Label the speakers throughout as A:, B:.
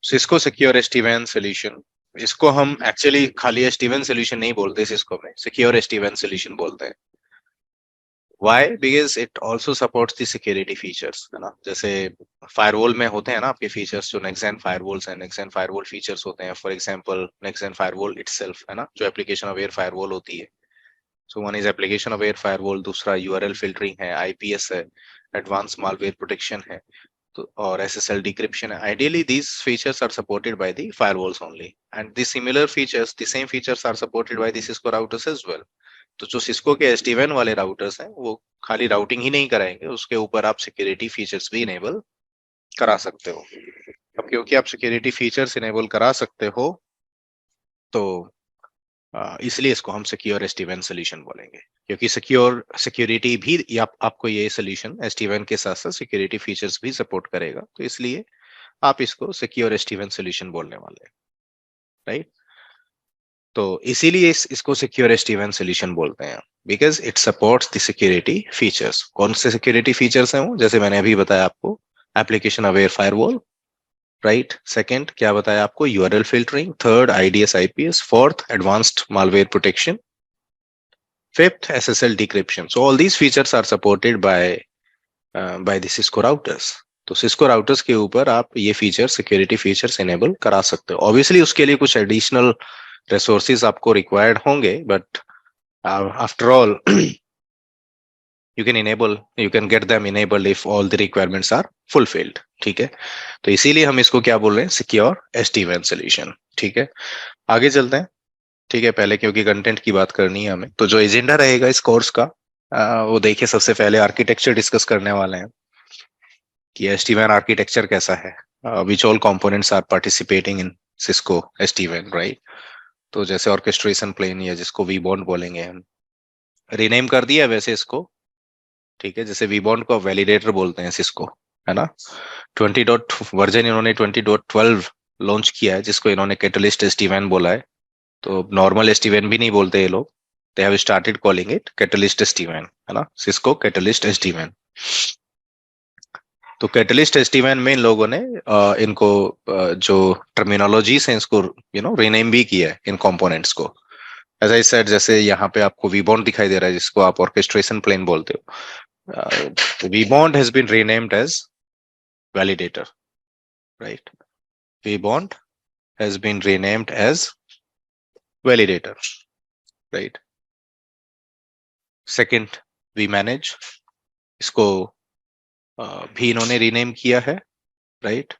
A: Cisco secure SD-WAN solution, इसको हम actually खाली SD-WAN सोल्यूशन नहीं बोलते, सिस्को में सिक्योर SD-WAN सोल्यूशन बोलते हैं। Why? Because it also supports the security features, है ना। जैसे फायरवॉल में होते हैं ना आपके फीचर्स, जो नेक्स्ट जेन फायरवॉल्स हैं, नेक्स्ट जेन फायरवॉल फीचर्स होते हैं। For example next gen firewall itself, है ना, जो एप्लीकेशन अवेयर फायरवॉल होती है। So one is application aware firewall, दूसरा URL फिल्टरिंग है, IPS है, एडवांस मालवेयर प्रोटेक्शन है, तो और SSL डिक्रिप्शन है। Ideally these features are supported by the firewalls only, and the similar features, the same features are supported by the Cisco routers as well. तो जो Cisco के SD-WAN वाले routers हैं वो खाली राउटिंग ही नहीं कराएंगे, उसके ऊपर आप सिक्योरिटी फीचर्स भी इनेबल करा सकते हो। अब क्योंकि आप सिक्योरिटी फीचर्स इनेबल करा सकते हो, तो इसलिए इसको हम सिक्योर SD-WAN सोल्यूशन बोलेंगे, क्योंकि सिक्योरिटी भी आपको ये सोल्यूशन SD-WAN के साथ साथ सिक्योरिटी फीचर्स भी सपोर्ट करेगा, तो इसलिए आप इसको सिक्योर SD-WAN सोल्यूशन बोलने वाले हैं, राइट। तो इसीलिए इसको सिक्योर SD-WAN सोल्यूशन बोलते हैं, because it supports the security features. कौन से सिक्योरिटी फीचर्स हैं वो? जैसे मैंने अभी बताया आपको, application aware firewall, right. Second क्या बताया आपको? URL filtering. Third IDS IPS। Fourth advanced malware protection. Fifth SSL decryption. So all these features are supported by the Cisco routers. तो सिस्को राउटर्स के ऊपर आप ये फीचर, सिक्योरिटी फीचर्स इनेबल करा सकते हो। ऑब्वियसली उसके लिए कुछ एडिशनल रिसोर्सेज आपको रिक्वायर्ड होंगे, but after all you can get them enabled if all the requirements are fulfilled, ठीक है। तो इसीलिए हम इसको क्या बोल रहे हैं? सिक्योर SD-WAN सोल्यूशन, ठीक है। आगे चलते हैं, ठीक है। पहले क्योंकि कंटेंट की बात करनी है हमें, तो जो एजेंडा रहेगा इस कोर्स का, वो देखिए, सबसे पहले आर्किटेक्चर डिस्कस करने वाले हैं कि SD-WAN आर्किटेक्चर कैसा है, which all components are participating in Cisco SD-WAN, right. तो जैसे ऑर्केस्ट्रेशन प्लेन, या जिसको वीबॉन्ड बोलेंगे, हम रीनेम कर दिया वैसे इसको, ठीक है। जैसे वीबॉन्ड को वैलिडेटर बोलते हैं सिस्को, है ना। 20 डॉट वर्जन इन्होंने 20.12 लॉन्च किया है, जिसको इन्होंने कैटलिस्ट SD-WAN बोला है। तो नॉर्मल SD-WAN भी नहीं बोलते ये लोग, they have started calling it catalyst SD-WAN, है ना, सिस्को कैटलिस्ट SD-WAN। तो कैटलिस्ट SD-WAN में इन लोगों ने इनको जो टर्मिनोलॉजीज हैं, इसको रीनेम भी किया है इन कंपोनेंट्स को। एज आई सेड, जैसे यहाँ पे आपको वीबॉन्ड दिखाई दे रहा है, जिसको आप ऑर्केस्ट्रेशन प्लेन बोलते हो। vBond has been renamed as validator, right? vBond has been renamed as validator, right? Second, vManage, इसको भी इन्होंने रीनेम किया है, राइट।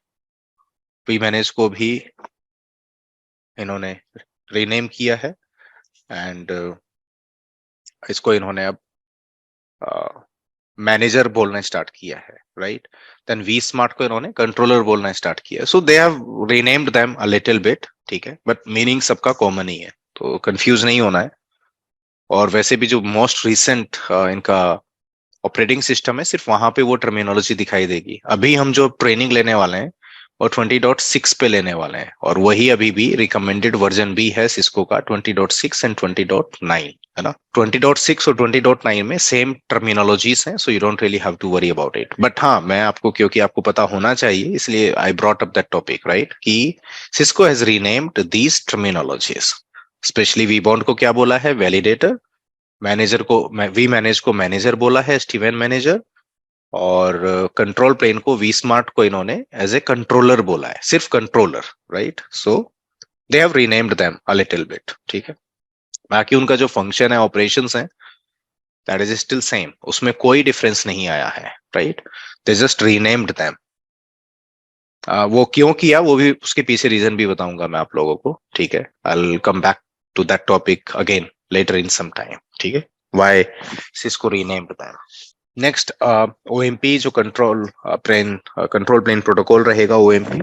A: vManage को भी इन्होंने रीनेम किया है, एंड इसको इन्होंने अब मैनेजर बोलना स्टार्ट किया है, राइट। देन vSmart को इन्होंने कंट्रोलर बोलना स्टार्ट किया है। So they have renamed them a little bit, ठीक है, बट मीनिंग सबका कॉमन ही है, तो कंफ्यूज नहीं होना है। और वैसे भी जो मोस्ट रिसेंट इनका ऑपरेटिंग सिस्टम है, सिर्फ वहां पे वो टर्मिनोलॉजी दिखाई देगी। अभी हम जो ट्रेनिंग लेने वाले हैं और 20.6 पे लेने वाले हैं, और वही अभी भी रिकमेंडेड वर्जन भी है सिस्को का, 20.6 एंड 20.9, है ना। 20.6 और 20.9 में सेम टर्मिनोलॉजीज हैं, so you don't really have to worry about it. But हाँ, मैं आपको, क्योंकि आपको पता होना चाहिए, इसलिए I brought up that topic, right, कि Cisco has renamed these terminologies. Specially vBond को क्या बोला है? वैलिडेटर। मैनेजर को, vManage को मैनेजर बोला है, SD-WAN मैनेजर। और कंट्रोल प्लेन को, vSmart को इन्होंने एज ए कंट्रोलर बोला है, सिर्फ controller, right. So they have renamed them a little bit, ठीक है। बाकी उनका जो फंक्शन है, ऑपरेशंस है, दैट इज स्टिल सेम, उसमें कोई डिफरेंस नहीं आया है, right. They just renamed them. वो क्यों किया, वो भी, उसके पीछे रीजन भी बताऊंगा मैं आप लोगों को, ठीक है। I will come back to that topic again later in some time, ठीक है, why Cisco renamed them. Next, OMP, जो कंट्रोल प्लेन प्रोटोकॉल रहेगा, OMP,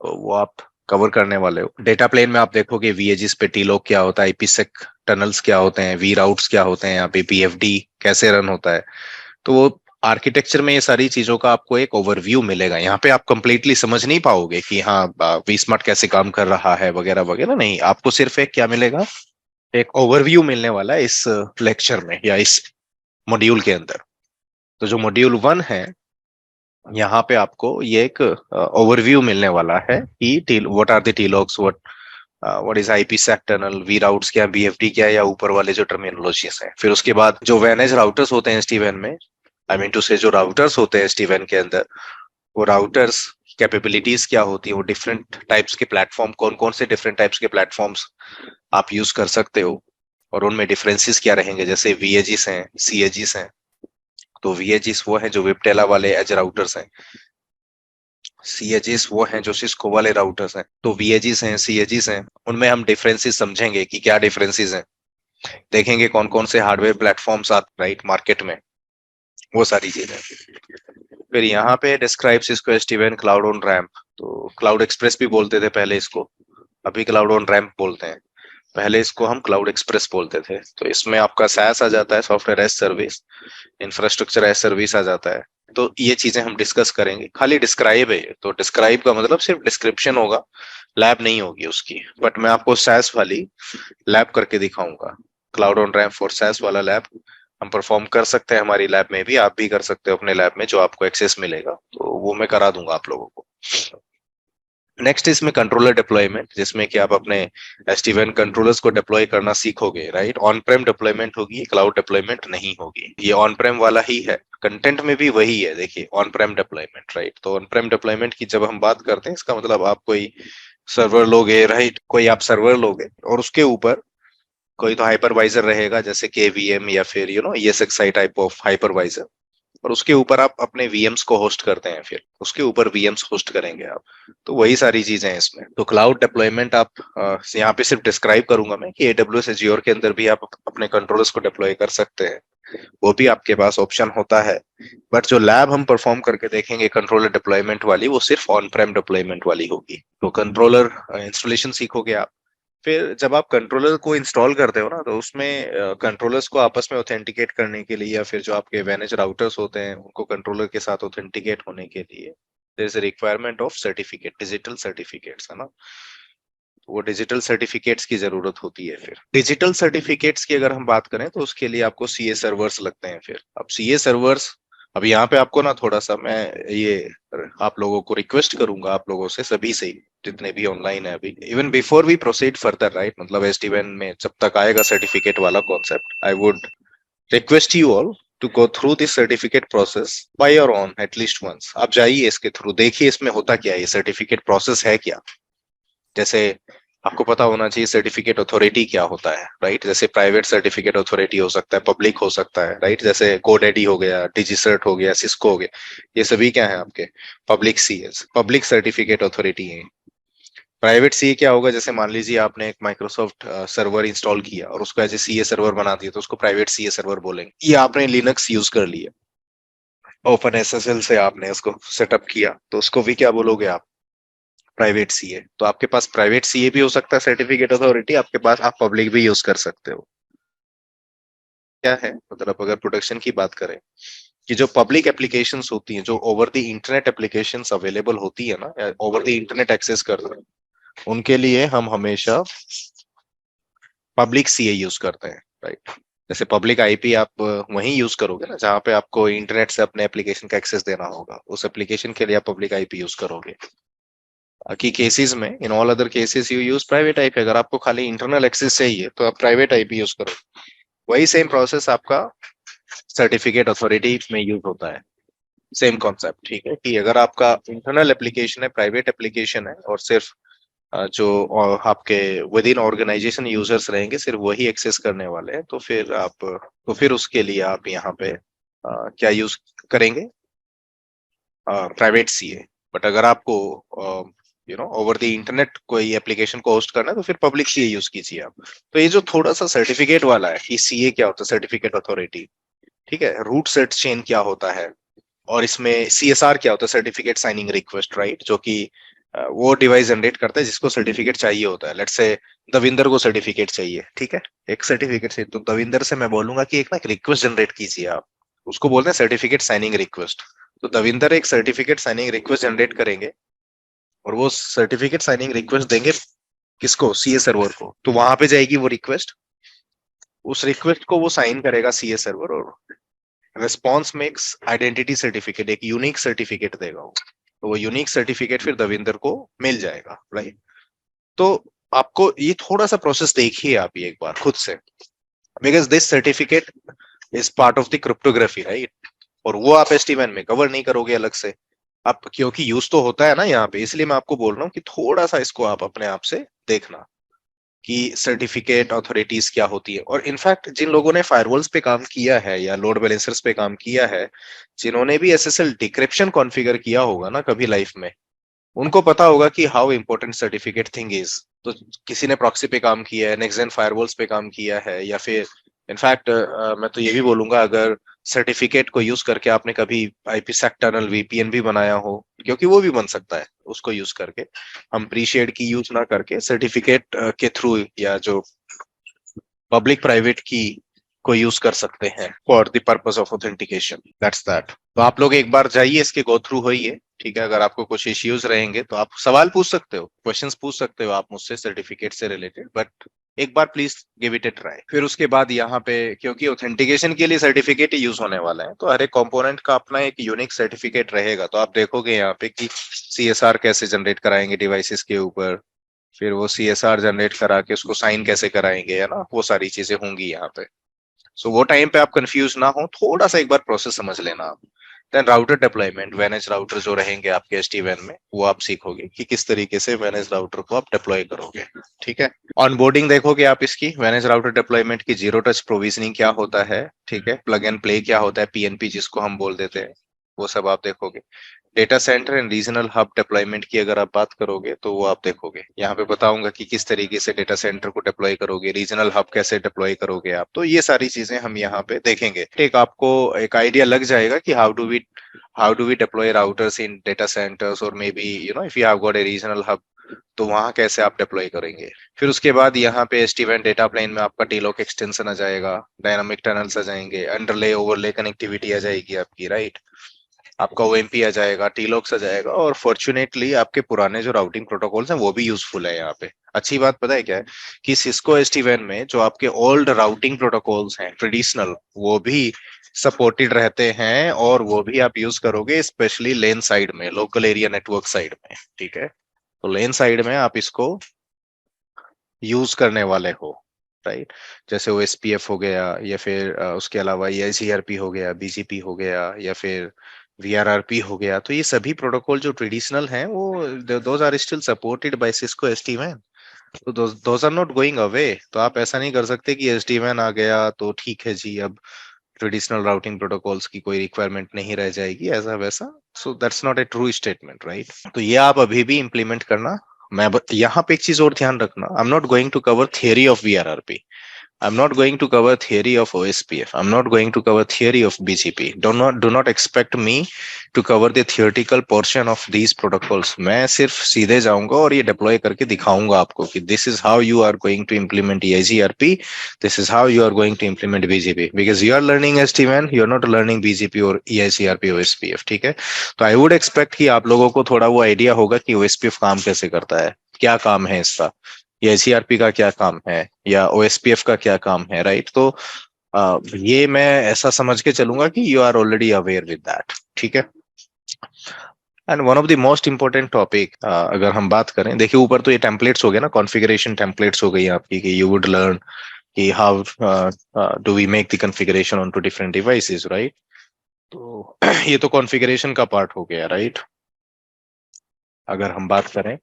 A: वो आप कवर करने वाले हो। डेटा प्लेन में आप देखोगे VAGs पे TLOC क्या होता है, IPsec टनल्स क्या होते हैं, vRoutes क्या होते हैं, यहाँ पे PFD कैसे रन होता है। तो वो आर्किटेक्चर में ये सारी चीजों का आपको एक ओवरव्यू मिलेगा। यहाँ पे आप कंप्लीटली समझ नहीं पाओगे कि हाँ vSmart कैसे काम कर रहा है वगैरह वगैरह, नहीं, आपको सिर्फ एक क्या मिलेगा, एक ओवरव्यू मिलने वाला है इस लेक्चर में या इस मॉड्यूल के अंदर। तो जो मॉड्यूल 1 है, यहाँ पे आपको ये एक ओवरव्यू मिलने वाला है कि what are the TLOCs, what is IPsec tunnel, V routes क्या, बीएफडी क्या, या ऊपर वाले जो टर्मिनोलॉजीज हैं। फिर उसके बाद जो वैन राउटर्स होते हैं एसटी वैन में, आई मीन टू से जो राउटर्स होते हैं एसटी वैन के अंदर, वो राउटर्स कैपेबिलिटीज क्या होती है, वो डिफरेंट टाइप्स के प्लेटफॉर्म, कौन कौन से डिफरेंट टाइप्स के प्लेटफॉर्म्स आप यूज कर सकते हो, और उनमें डिफरेंसेस क्या रहेंगे। जैसे वीएजीस हैं, सीएजीस हैं। तो वीएजीस वो हैं जो वेबटेला वाले एज राउटर्स हैं, सीएजीस वो हैं जो सिस्को वाले राउटर्स हैं। तो वीएजीस हैं, सीएजीस हैं, उनमें हम डिफरेंसेस समझेंगे कि क्या डिफरेंसेस हैं, देखेंगे कौन कौन से हार्डवेयर प्लेटफॉर्म्स आते राइट मार्केट में, वो सारी चीजें। फिर यहाँ पे डिस्क्राइब्स इसको एसटीवन क्लाउड ऑन रैम्प। तो क्लाउड एक्सप्रेस भी बोलते थे पहले इसको, अभी क्लाउड ऑन रैम्प बोलते हैं, पहले इसको हम क्लाउड एक्सप्रेस बोलते थे। तो इसमें आपका SaaS आ जाता है, software as service, infrastructure as service आ जाता है। तो ये चीजें हम डिस्कस करेंगे। खाली डिस्क्राइब है, तो डिस्क्राइब का मतलब सिर्फ डिस्क्रिप्शन होगा, लैब नहीं होगी उसकी। बट मैं आपको SaaS वाली लैब करके दिखाऊंगा, cloud on ramp for SaaS वाला लैब हम परफॉर्म कर सकते हैं हमारी लैब में भी, आप भी कर सकते हो अपने लैब में, जो आपको एक्सेस मिलेगा तो वो मैं करा दूंगा आप लोगों को। नेक्स्ट इसमें कंट्रोलर डिप्लॉयमेंट, जिसमें कि आप अपने एसटीवन कंट्रोलर्स को डिप्लॉय करना सीखोगे, राइट। ऑन प्रेम डिप्लॉयमेंट होगी, क्लाउड डिप्लॉयमेंट नहीं होगी। ये ऑन प्रेम वाला ही है, कंटेंट में भी वही है। देखिए ऑन प्रेम डिप्लॉयमेंट, राइट। तो ऑन प्रेम डिप्लॉयमेंट की जब हम बात करते हैं, इसका मतलब आप कोई सर्वर लोगे, राइट, कोई आप सर्वर लोगे और उसके ऊपर कोई तो हाइपरवाइजर रहेगा, जैसे केवीएम या फिर ESXi टाइप ऑफ हाइपरवाइजर, और उसके ऊपर आप अपने वीएम्स को होस्ट करते हैं, फिर उसके ऊपर वीएम्स होस्ट करेंगे आप। तो वही सारी चीजें हैं इसमें। तो क्लाउड डिप्लॉयमेंट आप यहाँ पे सिर्फ डिस्क्राइब करूंगा मैं कि AWS Azure के अंदर भी आप अपने कंट्रोलर्स को डिप्लॉय कर सकते हैं, वो भी आपके पास ऑप्शन होता है। बट जो लैब हम परफॉर्म करके देखेंगे कंट्रोलर डिप्लॉयमेंट वाली, वो सिर्फ ऑन प्रेम डिप्लॉयमेंट वाली होगी। तो कंट्रोलर इंस्टॉलेशन सीखोगे आप। फिर जब आप कंट्रोलर को इंस्टॉल करते हो ना, तो उसमें कंट्रोलर्स को आपस में ऑथेंटिकेट करने के लिए, या फिर जो आपके वैनेज राउटर्स होते हैं उनको कंट्रोलर के साथ ऑथेंटिकेट होने के लिए, there is a requirement of certificate, digital certificates, है ना। तो वो डिजिटल सर्टिफिकेट्स की जरूरत होती है। फिर डिजिटल सर्टिफिकेट्स की अगर हम बात करें, तो उसके लिए आपको सीए सर्वर्स लगते हैं। फिर अब सीए सर्वर्स, अब यहाँ पे आपको ना थोड़ा सा मैं ये आप लोगों को रिक्वेस्ट करूंगा, आप लोगों से सभी से ही, जितने भी ऑनलाइन है अभी, even before we proceed further, right, मतलब एसडीएन में जब तक आएगा सर्टिफिकेट वाला concept, I would request you all to go through this certificate process by your own at least once. आप जाइए इसके थ्रू, देखिए इसमें होता क्या है, ये सर्टिफिकेट प्रोसेस है क्या। जैसे आपको पता होना चाहिए सर्टिफिकेट अथॉरिटी क्या होता है, राइट। जैसे प्राइवेट सर्टिफिकेट अथॉरिटी हो सकता है, पब्लिक हो सकता है, राइट। जैसे कोडेडी हो गया, डिजिसर्ट हो गया, सिस्को हो गया, ये सभी क्या है आपके public CS, public certificate authority है। प्राइवेट सीए क्या होगा, जैसे मान लीजिए आपने एक माइक्रोसॉफ्ट सर्वर इंस्टॉल किया और उसको एज ए सीए सर्वर बना दिया, तो उसको प्राइवेट सीए सर्वर बोलेंगे। ये आपने लिनक्स यूज कर लिया, ओपन एसएसएल से आपने उसको सेटअप किया, तो उसको भी क्या बोलोगे आप, प्राइवेट सीए। तो आपके पास प्राइवेट सीए भी हो सकता है सर्टिफिकेट अथॉरिटी, आपके पास आप पब्लिक भी यूज कर सकते हो। क्या है मतलब, अगर प्रोटेक्शन की बात करें, कि जो पब्लिक एप्लीकेशंस होती हैं, जो over the internet applications available होती है ना, ओवर द इंटरनेट एक्सेस कर रहे हैं, उनके लिए हम हमेशा पब्लिक सीए यूज करते हैं, राइट। जैसे पब्लिक आईपी आप वहीं यूज करोगे ना जहाँ पे आपको इंटरनेट से अपने एप्लीकेशन का एक्सेस देना होगा, उस एप्लीकेशन के लिए आप पब्लिक आईपी यूज करोगे। बाकी केसेस में, in all other cases you use private IP. अगर आपको खाली इंटरनल एक्सेस चाहिए तो आप प्राइवेट आईपी यूज करो। वही सेम प्रोसेस आपका सर्टिफिकेट अथॉरिटी में यूज होता है, सेम कॉन्सेप्ट, ठीक है। कि अगर आपका इंटरनल एप्लीकेशन है, प्राइवेट एप्लीकेशन है, और सिर्फ जो आपके विद इन ऑर्गेनाइजेशन यूजर्स रहेंगे, सिर्फ वही एक्सेस करने वाले हैं, तो फिर उसके लिए आप यहाँ पे क्या यूज करेंगे, प्राइवेट सीए। बट अगर आपको ओवर द इंटरनेट कोई एप्लीकेशन को होस्ट करना है, तो फिर पब्लिक सीए यूज कीजिए आप। तो ये जो थोड़ा सा सर्टिफिकेट वाला है कि सीए क्या होता है, सर्टिफिकेट अथॉरिटी, ठीक है, रूट सेट चेन क्या होता है, और इसमें सीएसआर क्या होता है, सर्टिफिकेट साइनिंग रिक्वेस्ट, राइट, जो कि वो डिवाइस जनरेट करता है जिसको सर्टिफिकेट चाहिए होता है। लेट्स से दविंदर को सर्टिफिकेट चाहिए, ठीक है, एक सर्टिफिकेट चाहिए, तो दविंदर से मैं बोलूंगा कि एक ना एक रिक्वेस्ट जनरेट कीजिए आप, उसको बोलते हैं सर्टिफिकेट साइनिंग रिक्वेस्ट। तो दविंदर एक सर्टिफिकेट साइनिंग रिक्वेस्ट जनरेट करेंगे, और वो सर्टिफिकेट साइनिंग रिक्वेस्ट देंगे किसको, सीए सर्वर को। तो वहां पे जाएगी वो रिक्वेस्ट, उस रिक्वेस्ट को वो साइन करेगा सीए सर्वर, और रिस्पॉन्स मेक्स आइडेंटिटी सर्टिफिकेट, एक यूनिक सर्टिफिकेट देगा वो, तो वो यूनिक सर्टिफिकेट फिर दविंदर को मिल जाएगा, राइट। तो आपको ये थोड़ा सा प्रोसेस देखिए आप ये एक बार खुद से, because this certificate is part of the cryptography, right. और वो आप एसटीएमएन में कवर नहीं करोगे अलग से आप, क्योंकि यूज तो होता है ना यहाँ पे, इसलिए मैं आपको बोल रहा हूँ कि थोड़ा सा इसको आप अपने आप से देखना कि सर्टिफिकेट अथॉरिटीज क्या होती है। और इनफैक्ट जिन लोगों ने फायरवॉल्स पे काम किया है या लोड बैलेंसर्स पे काम किया है, जिन्होंने भी एसएसएल डिक्रिप्शन कॉन्फ़िगर किया होगा ना कभी लाइफ में, उनको पता होगा कि how important certificate thing is. तो किसी ने प्रॉक्सी पे काम किया है, नेक्स्ट जेन फायरवॉल्स पे काम किया है, या फिर इनफैक्ट मैं तो ये भी बोलूंगा अगर सर्टिफिकेट को यूज करके आपने कभी आईपीसेक टनल वीपीएन भी बनाया हो, क्योंकि वो भी बन सकता है उसको यूज करके, हम प्री शेड की यूज ना करके सर्टिफिकेट के थ्रू या जो पब्लिक प्राइवेट की को यूज कर सकते हैं for the purpose of authentication, that's that. तो आप लोग एक बार जाइए इसके गो थ्रू होइए, ठीक है। अगर आपको कुछ इश्यूज रहेंगे तो आप सवाल पूछ सकते हो, क्वेश्चंस पूछ सकते हो आप मुझसे सर्टिफिकेट से रिलेटेड, बट एक बार please give it a try. फिर उसके बाद यहाँ पे क्योंकि ऑथेंटिकेशन के लिए सर्टिफिकेट ही यूज होने वाला है, तो हर एक कंपोनेंट का अपना एक यूनिक सर्टिफिकेट रहेगा। तो आप देखोगे यहाँ पे कि सीएसआर कैसे जनरेट कराएंगे डिवाइसेस के ऊपर, फिर वो सीएसआर जनरेट करा के उसको साइन कैसे कराएंगे, है ना, वो सारी चीजें होंगी यहाँ पे। सो वो टाइम पे आप कंफ्यूज ना हो, थोड़ा सा एक बार प्रोसेस समझ लेना आप। Then router deployment, manage router जो रहेंगे आपके एसडीवैन में, वो आप सीखोगे कि किस तरीके से मैनेज राउटर को आप डिप्लॉय करोगे, ठीक है। ऑनबोर्डिंग देखोगे आप इसकी मैनेज राउटर डिप्लॉयमेंट की, जीरो टच प्रोविजनिंग क्या होता है, ठीक है, प्लग एंड प्ले क्या होता है, पीएनपी जिसको हम बोल देते हैं, वो सब आप देखोगे। Data centre and regional hub deployment की अगर आप बात करोगे तो वो आप देखोगे, यहाँ पे बताऊंगा कि किस तरीके से डेटा सेंटर को डिप्लॉय करोगे, रीजनल हब कैसे डिप्लॉय करोगे आप, तो ये सारी चीजें हम यहाँ पे देखेंगे। एक आपको एक आइडिया लग जाएगा कि how do we deploy routers in data centres, और may be if you have got a regional hub, तो वहां कैसे आप डिप्लॉय करेंगे। फिर उसके बाद यहाँ पे एसडीवैन डेटा प्लेन में आपका टीलॉक एक्सटेंशन आ जाएगा, डायनामिक टनल्स आ जाएंगे, अंडरले ओवरले कनेक्टिविटी आ जाएगी आपकी, राइट। आपका ओएमपी आ जाएगा, टीलॉक्स आ जाएगा, और फॉर्चुनेटली आपके पुराने जो राउटिंग प्रोटोकॉल्स हैं वो भी यूजफुल है यहाँ पे। अच्छी बात पता है क्या है कि सिस्को एसडीवैन में जो आपके ओल्ड राउटिंग प्रोटोकॉल्स हैं ट्रेडिशनल, वो भी सपोर्टेड रहते हैं, और वो भी आप यूज करोगे स्पेशली लेन साइड में, लोकल एरिया नेटवर्क साइड में, ठीक है। तो लेन साइड में आप इसको यूज करने वाले हो, राइट। जैसे ओएसपीएफ हो गया, या फिर उसके अलावा ईआईसीआरपी हो गया, बीजीपी हो गया, या फिर वीआरआरपी हो गया, तो ये सभी प्रोटोकॉल जो ट्रेडिशनल हैं वो those are still supported by Cisco SD WAN. तो those are not going away. तो आप ऐसा नहीं कर सकते कि एसडीवैन आ गया तो ठीक है जी, अब ट्रेडिशनल राउटिंग प्रोटोकॉल्स की कोई रिक्वायरमेंट नहीं रह जाएगी, ऐसा वैसा। So that's not a true statement, right. तो ये आप अभी भी इंप्लीमेंट करना। यहाँ पे एक चीज और ध्यान रखना, I am not going to cover theory of VRRP, I'm not going to cover theory of OSPF. I'm not going to cover theory of BGP. Do not expect me to cover the theoretical portion of these protocols. मैं सिर्फ सीधे जाऊंगा और ये deploy करके दिखाऊंगा आपको कि this is how you are going to implement EIGRP. This is how you are going to implement BGP. Because you are learning SD-WAN, you are not learning BGP or EIGRP OSPF. ठीक है? तो I would expect कि आप लोगों को थोड़ा वो idea होगा कि OSPF काम कैसे करता है, क्या काम है इसका, या सीआरपी का क्या काम है, या ओएसपीएफ का क्या काम है, राइट। तो ये मैं ऐसा समझ के चलूंगा कि you are already aware with that, ठीक है। And one of the most important topic, अगर हम बात करें, देखिए ऊपर तो ये टेम्पलेट्स हो गए ना, कॉन्फ़िगरेशन टेम्पलेट्स हो गई आपकी, कि यू वुड लर्न कि how do we make the configuration on two different devices, right. तो ये तो कॉन्फ़िगरेशन का पार्ट हो गया, राइट। अगर हम बात करें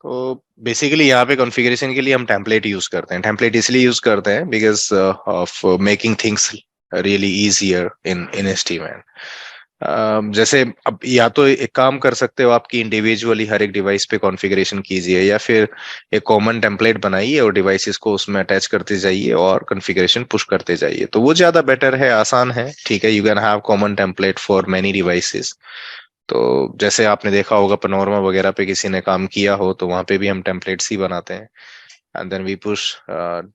A: तो बेसिकली यहाँ पे कॉन्फ़िगरेशन के लिए हम टेम्पलेट यूज करते हैं। टेम्पलेट इसलिए यूज करते हैं because of making things really easier in SD WAN. जैसे अब या तो एक काम कर सकते हो आपकी इंडिविजुअली हर एक डिवाइस पे कॉन्फ़िगरेशन कीजिए, या फिर एक कॉमन टेम्पलेट बनाइए और डिवाइसेस को उसमें अटैच करते जाइए और कॉन्फ़िगरेशन पुश करते जाइए, तो वो ज्यादा बेटर है, आसान है, ठीक है। You can have common template for many devices. तो जैसे आपने देखा होगा पनोरमा वगैरह पे किसी ने काम किया हो, तो वहां पे भी हम टेम्पलेट्स ही बनाते हैं। and then we push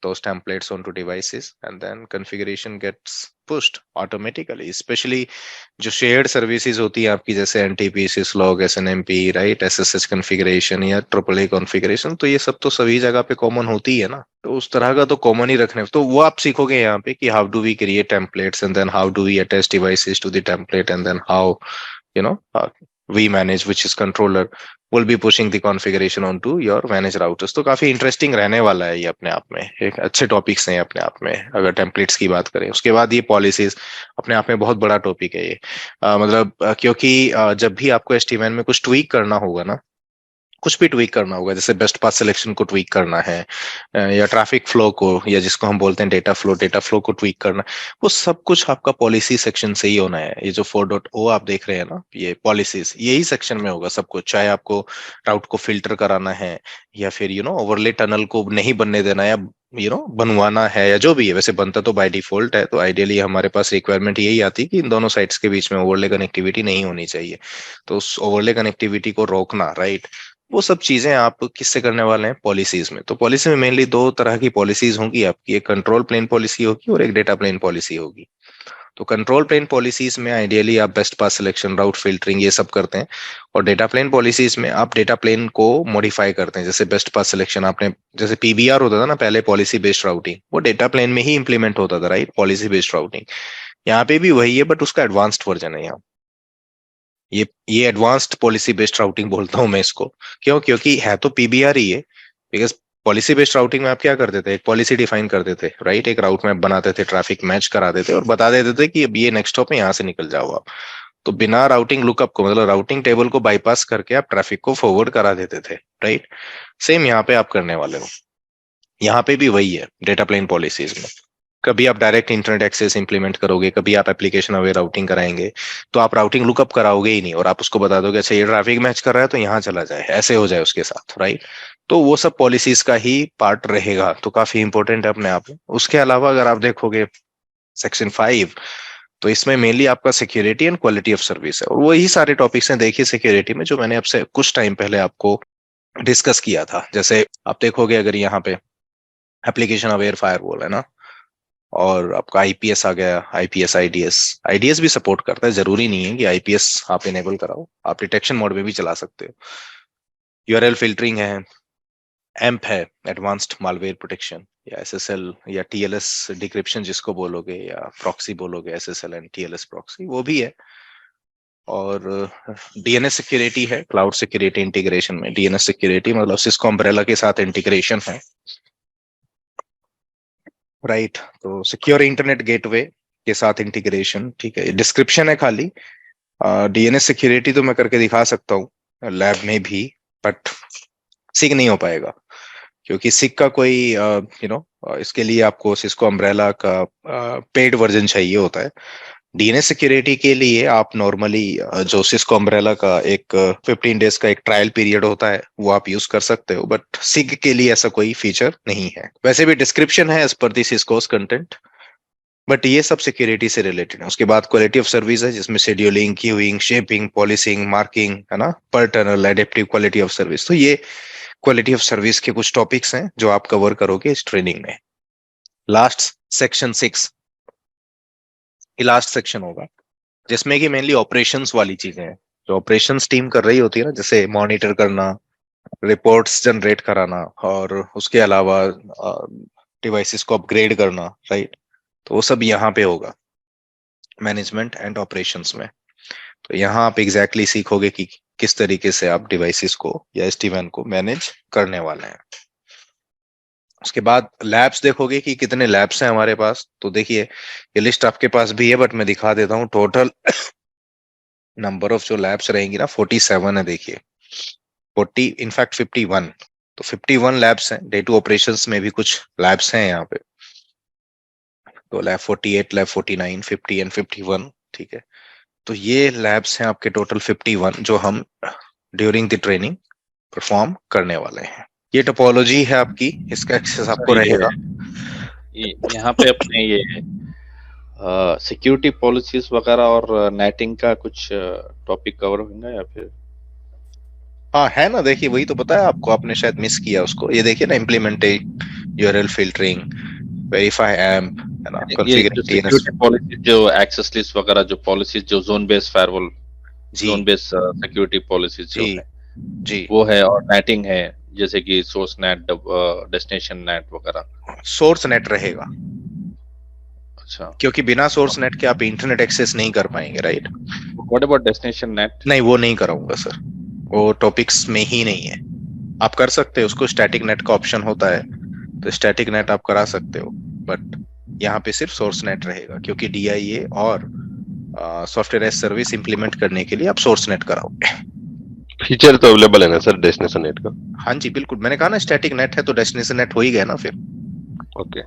A: those templates onto devices, and then configuration gets pushed automatically. Especially जो shared services होती है आपकी, जैसे NTP, syslog, SNMP, right, SSH configuration या AAA configuration, तो ये सब तो सभी जगह पे कॉमन होती है ना, तो उस तरह का तो कॉमन ही रखने, तो वो आप सीखोगे यहाँ पे कि how do we create templates and then how do we attach devices to the template, and then how you know we manage, which is controller will be pushing the configuration onto your managed routers. तो काफी interesting रहने वाला है ये, अपने आप में एक अच्छे टॉपिक्स हैं अपने आप में, अगर टेम्पलेट्स की बात करें। उसके बाद ये पॉलिसीज अपने आप में बहुत बड़ा टॉपिक है ये। मतलब क्योंकि जब भी आपको एसटीएमएन में कुछ ट्वीक करना होगा ना, कुछ भी ट्वीक करना होगा, जैसे बेस्ट पाथ सिलेक्शन को ट्वीक करना है, या ट्रैफिक फ्लो को, या जिसको हम बोलते हैं डेटा फ्लो को ट्वीक करना, वो सब कुछ आपका पॉलिसी सेक्शन से ही होना है। ये जो 4.0 आप देख रहे हैं ना, ये पॉलिसीज यही सेक्शन में होगा सब कुछ, चाहे आपको राउट को फिल्टर कराना है, या फिर ओवरले टनल को नहीं बनने देना, या बनवाना है, या जो भी है। वैसे बनता तो बाय डिफॉल्ट है, तो आइडियली हमारे पास रिक्वायरमेंट यही आती है कि इन दोनों साइट्स के बीच में ओवरले कनेक्टिविटी नहीं होनी चाहिए, तो उस ओवरले कनेक्टिविटी को रोकना, राइट। वो सब चीजें आप किससे करने वाले हैं, पॉलिसीज में। तो पॉलिसी में मेनली दो तरह की पॉलिसीज होंगी आपकी, एक कंट्रोल प्लेन पॉलिसी होगी और एक डेटा प्लेन पॉलिसी होगी। तो कंट्रोल प्लेन पॉलिसीज में आइडियली आप बेस्ट पाथ सिलेक्शन, राउट फिल्टरिंग, ये सब करते हैं, और डेटा प्लेन पॉलिसीज में आप डेटा प्लेन को मॉडिफाई करते हैं। जैसे बेस्ट पाथ सिलेक्शन आपने, जैसे पीबीआर होता था ना पहले, पॉलिसी बेस्ड राउटिंग, वो डेटा प्लेन में ही इंप्लीमेंट होता था, राइट, पॉलिसी बेस्ड राउटिंग। यहाँ पे भी वही है, बट उसका एडवांस्ड वर्जन है यहाँ। ये एडवांस्ड पॉलिसी बेस्ड राउटिंग बोलता हूं मैं इसको। क्यों? क्योंकि है तो पीबीआर ही है, बिकॉज पॉलिसी बेस्ड राउटिंग में आप क्या करते थे, एक पॉलिसी डिफाइन करते थे, राइट, एक राउट मैप बनाते थे, ट्रैफिक मैच करा देते और बता देते थे कि अब ये नेक्स्ट स्टॉप है, यहाँ से निकल जाओ आप। तो बिना राउटिंग लुकअप को, मतलब राउटिंग टेबल को बाईपास करके आप ट्रैफिक को फॉरवर्ड करा देते थे, राइट। सेम यहाँ पे आप करने वाले हो, यहाँ पे भी वही है डेटा प्लेन पॉलिसीज में। कभी आप डायरेक्ट इंटरनेट एक्सेस इंप्लीमेंट करोगे, कभी आप एप्लीकेशन अवेयर राउटिंग कराएंगे, तो आप राउटिंग लुकअप कराओगे ही नहीं, और आप उसको बता दोगे अच्छा ये ट्रैफिक मैच कर रहा है तो यहाँ चला जाए, ऐसे हो जाए उसके साथ, राइट। तो वो सब पॉलिसीज का ही पार्ट रहेगा, तो काफी इंपॉर्टेंट है अपने आप में। उसके अलावा अगर आप देखोगे सेक्शन 5, तो इसमें मेनली आपका security and quality of service है, और वही सारे टॉपिक्स हैं देखिए सिक्योरिटी में, जो मैंने आपसे कुछ टाइम पहले आपको डिस्कस किया था। जैसे आप देखोगे अगर यहाँ पे एप्लीकेशन अवेयर फायरवॉल है ना, और आपका आईपीएस आ गया, आईपीएस, आईडीएस। आईडीएस भी सपोर्ट करता है, जरूरी नहीं है कि आईपीएस आप इनेबल कराओ, आप डिटेक्शन मोड में भी चला सकते हो। यूआरएल फिल्टरिंग है, एम्प है, एडवांस्ड मालवेयर प्रोटेक्शन, या एसएसएल या टीएलएस डिक्रिप्शन जिसको बोलोगे, या प्रॉक्सी बोलोगे, एसएसएल एंड टीएलएस प्रॉक्सी, वो भी है। और डीएनएस सिक्योरिटी है, क्लाउड सिक्योरिटी इंटीग्रेशन में। डीएनएस सिक्योरिटी मतलब सिस्को अम्ब्रेला के साथ इंटीग्रेशन है, राइट। तो सिक्योर इंटरनेट गेटवे के साथ इंटीग्रेशन, ठीक है। डिस्क्रिप्शन है खाली। डीएनएस सिक्योरिटी तो मैं करके दिखा सकता हूँ लैब में भी, बट सिक नहीं हो पाएगा, क्योंकि सिक का कोई इसके लिए आपको सिस्को अम्ब्रेला का पेड वर्जन चाहिए होता है। डीएनएस सिक्योरिटी के लिए आप नॉर्मली जो सिस्को अम्ब्रेला का एक 15 डेज का एक ट्रायल पीरियड होता है, वो आप यूज कर सकते हो, बट सिग के लिए ऐसा कोई फीचर नहीं है। वैसे भी डिस्क्रिप्शन है as per the सिस्कोस content, but ये सब सिक्योरिटी से रिलेटेड है। उसके बाद क्वालिटी ऑफ सर्विस है, जिसमें scheduling, queuing, shaping, policing, marking, है ना, per tunnel, adaptive quality of service. तो ये क्वालिटी ऑफ सर्विस के कुछ टॉपिक्स हैं जो आप कवर करोगे इस ट्रेनिंग में। लास्ट सेक्शन 6 ये लास्ट सेक्शन होगा, जिसमें कि मेनली ऑपरेशंस वाली चीजें हैं, जो ऑपरेशंस टीम कर रही होती है ना, जैसे मॉनिटर करना, रिपोर्ट्स जनरेट कराना, और उसके अलावा डिवाइसेस को अपग्रेड करना, राइट। तो वो सब यहाँ पे होगा मैनेजमेंट एंड ऑपरेशंस में। तो यहाँ आप एग्जैक्टली सीखोगे कि किस तरीके से आप डिवाइसेस को या एसटी-वैन को मैनेज करने वाले हैं। उसके बाद लैब्स देखोगे कि कितने लैब्स हैं हमारे पास। तो देखिए ये लिस्ट आपके पास भी है, बट मैं दिखा देता हूँ। टोटल नंबर ऑफ जो लैब्स रहेंगी ना 47 है, देखिए 40, इनफैक्ट 51। तो 51 लैब्स हैं। डे टू ऑपरेशंस में भी कुछ लैब्स हैं यहाँ पे। तो लैब 48, लैब 49, 50 एंड 51, ठीक है। तो ये लैब्स हैं आपके टोटल 51, जो हम ड्यूरिंग द ट्रेनिंग परफॉर्म करने वाले हैं। ये टोपोलॉजी है आपकी, इसका एक्सेस आपको
B: सर
A: रहेगा।
B: यहाँ पे अपने ये सिक्योरिटी पॉलिसीज वगैरह और नेटिंग का कुछ टॉपिक कवर होंगे या फिर?
A: हाँ है ना, देखिए वही तो पता है आपको, आपने शायद मिस किया उसको। ये देखिए ना, implemented URL filtering, verify amp, है ना,
B: ये जो
A: कॉन्फ़िगरिंग डीएनएस।
B: सिक्योरिटी पॉलिसी, जो एक्सेस लिस्ट वगैरह, जो पॉलिसीज, जो जोन बेस्ड फायरवॉल, जोन
A: जी
B: बेस्ड सिक्योरिटी पॉलिसीज
A: जी
B: जो है
A: जी।
B: वो है, और नेटिंग है, जैसे कि सोर्स नेट, डेस्टिनेशन नेट वगैरह।
A: सोर्स नेट रहेगा,
B: अच्छा,
A: क्योंकि बिना सोर्स नेट के आप इंटरनेट एक्सेस नहीं कर पाएंगे, right.
B: What about destination net?
A: नहीं, वो नहीं कराऊंगा सर, वो टॉपिक्स में ही नहीं है। आप कर सकते हो उसको, स्टैटिक नेट का ऑप्शन होता है, तो स्टैटिक नेट आप करा सकते हो, बट यहाँ पे सिर्फ सोर्स नेट रहेगा, क्योंकि डीआईए और सॉफ्टवेयर एज सर्विस इंप्लीमेंट करने के लिए आप सोर्स नेट कराओगे।
C: फीचर तो अवेलेबल है ना सर डेस्टिनेशन नेट का?
A: हाँ जी बिल्कुल, मैंने कहा ना स्टैटिक नेट है तो डेस्टिनेशन नेट हो ही गया ना फिर।
C: ओके।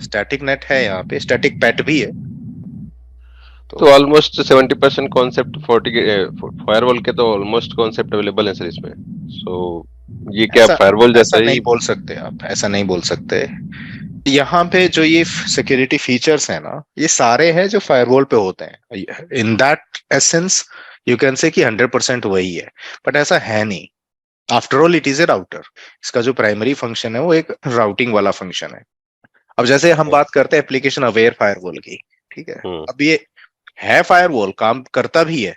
A: स्टैटिक नेट है, यहाँ पे स्टैटिक पैट भी है।
C: तो ऑलमोस्ट 70% कॉन्सेप्ट 40 फायरवॉल के तो ऑलमोस्ट कॉन्सेप्ट अवेलेबल है सर इसमें। सो ये क्या
A: ऐसा
C: फायरवॉल
A: ऐसा
C: जैसा
A: नहीं
C: ही?
A: बोल सकते आप, ऐसा नहीं बोल सकते। यहाँ पे जो ये सिक्योरिटी फीचर्स है ना, ये सारे हैं जो फायरवॉल पे होते हैं। In that essence you can say कि 100% वही है, बट ऐसा है नहीं। After all it is A router. इसका जो प्राइमरी फंक्शन है वो एक राउटिंग वाला फंक्शन है। अब जैसे हम बात करते हैं एप्लीकेशन अवेयर फायरवॉल की, ठीक है,
C: हम्म।
A: अब ये है फायरवॉल, काम करता भी है,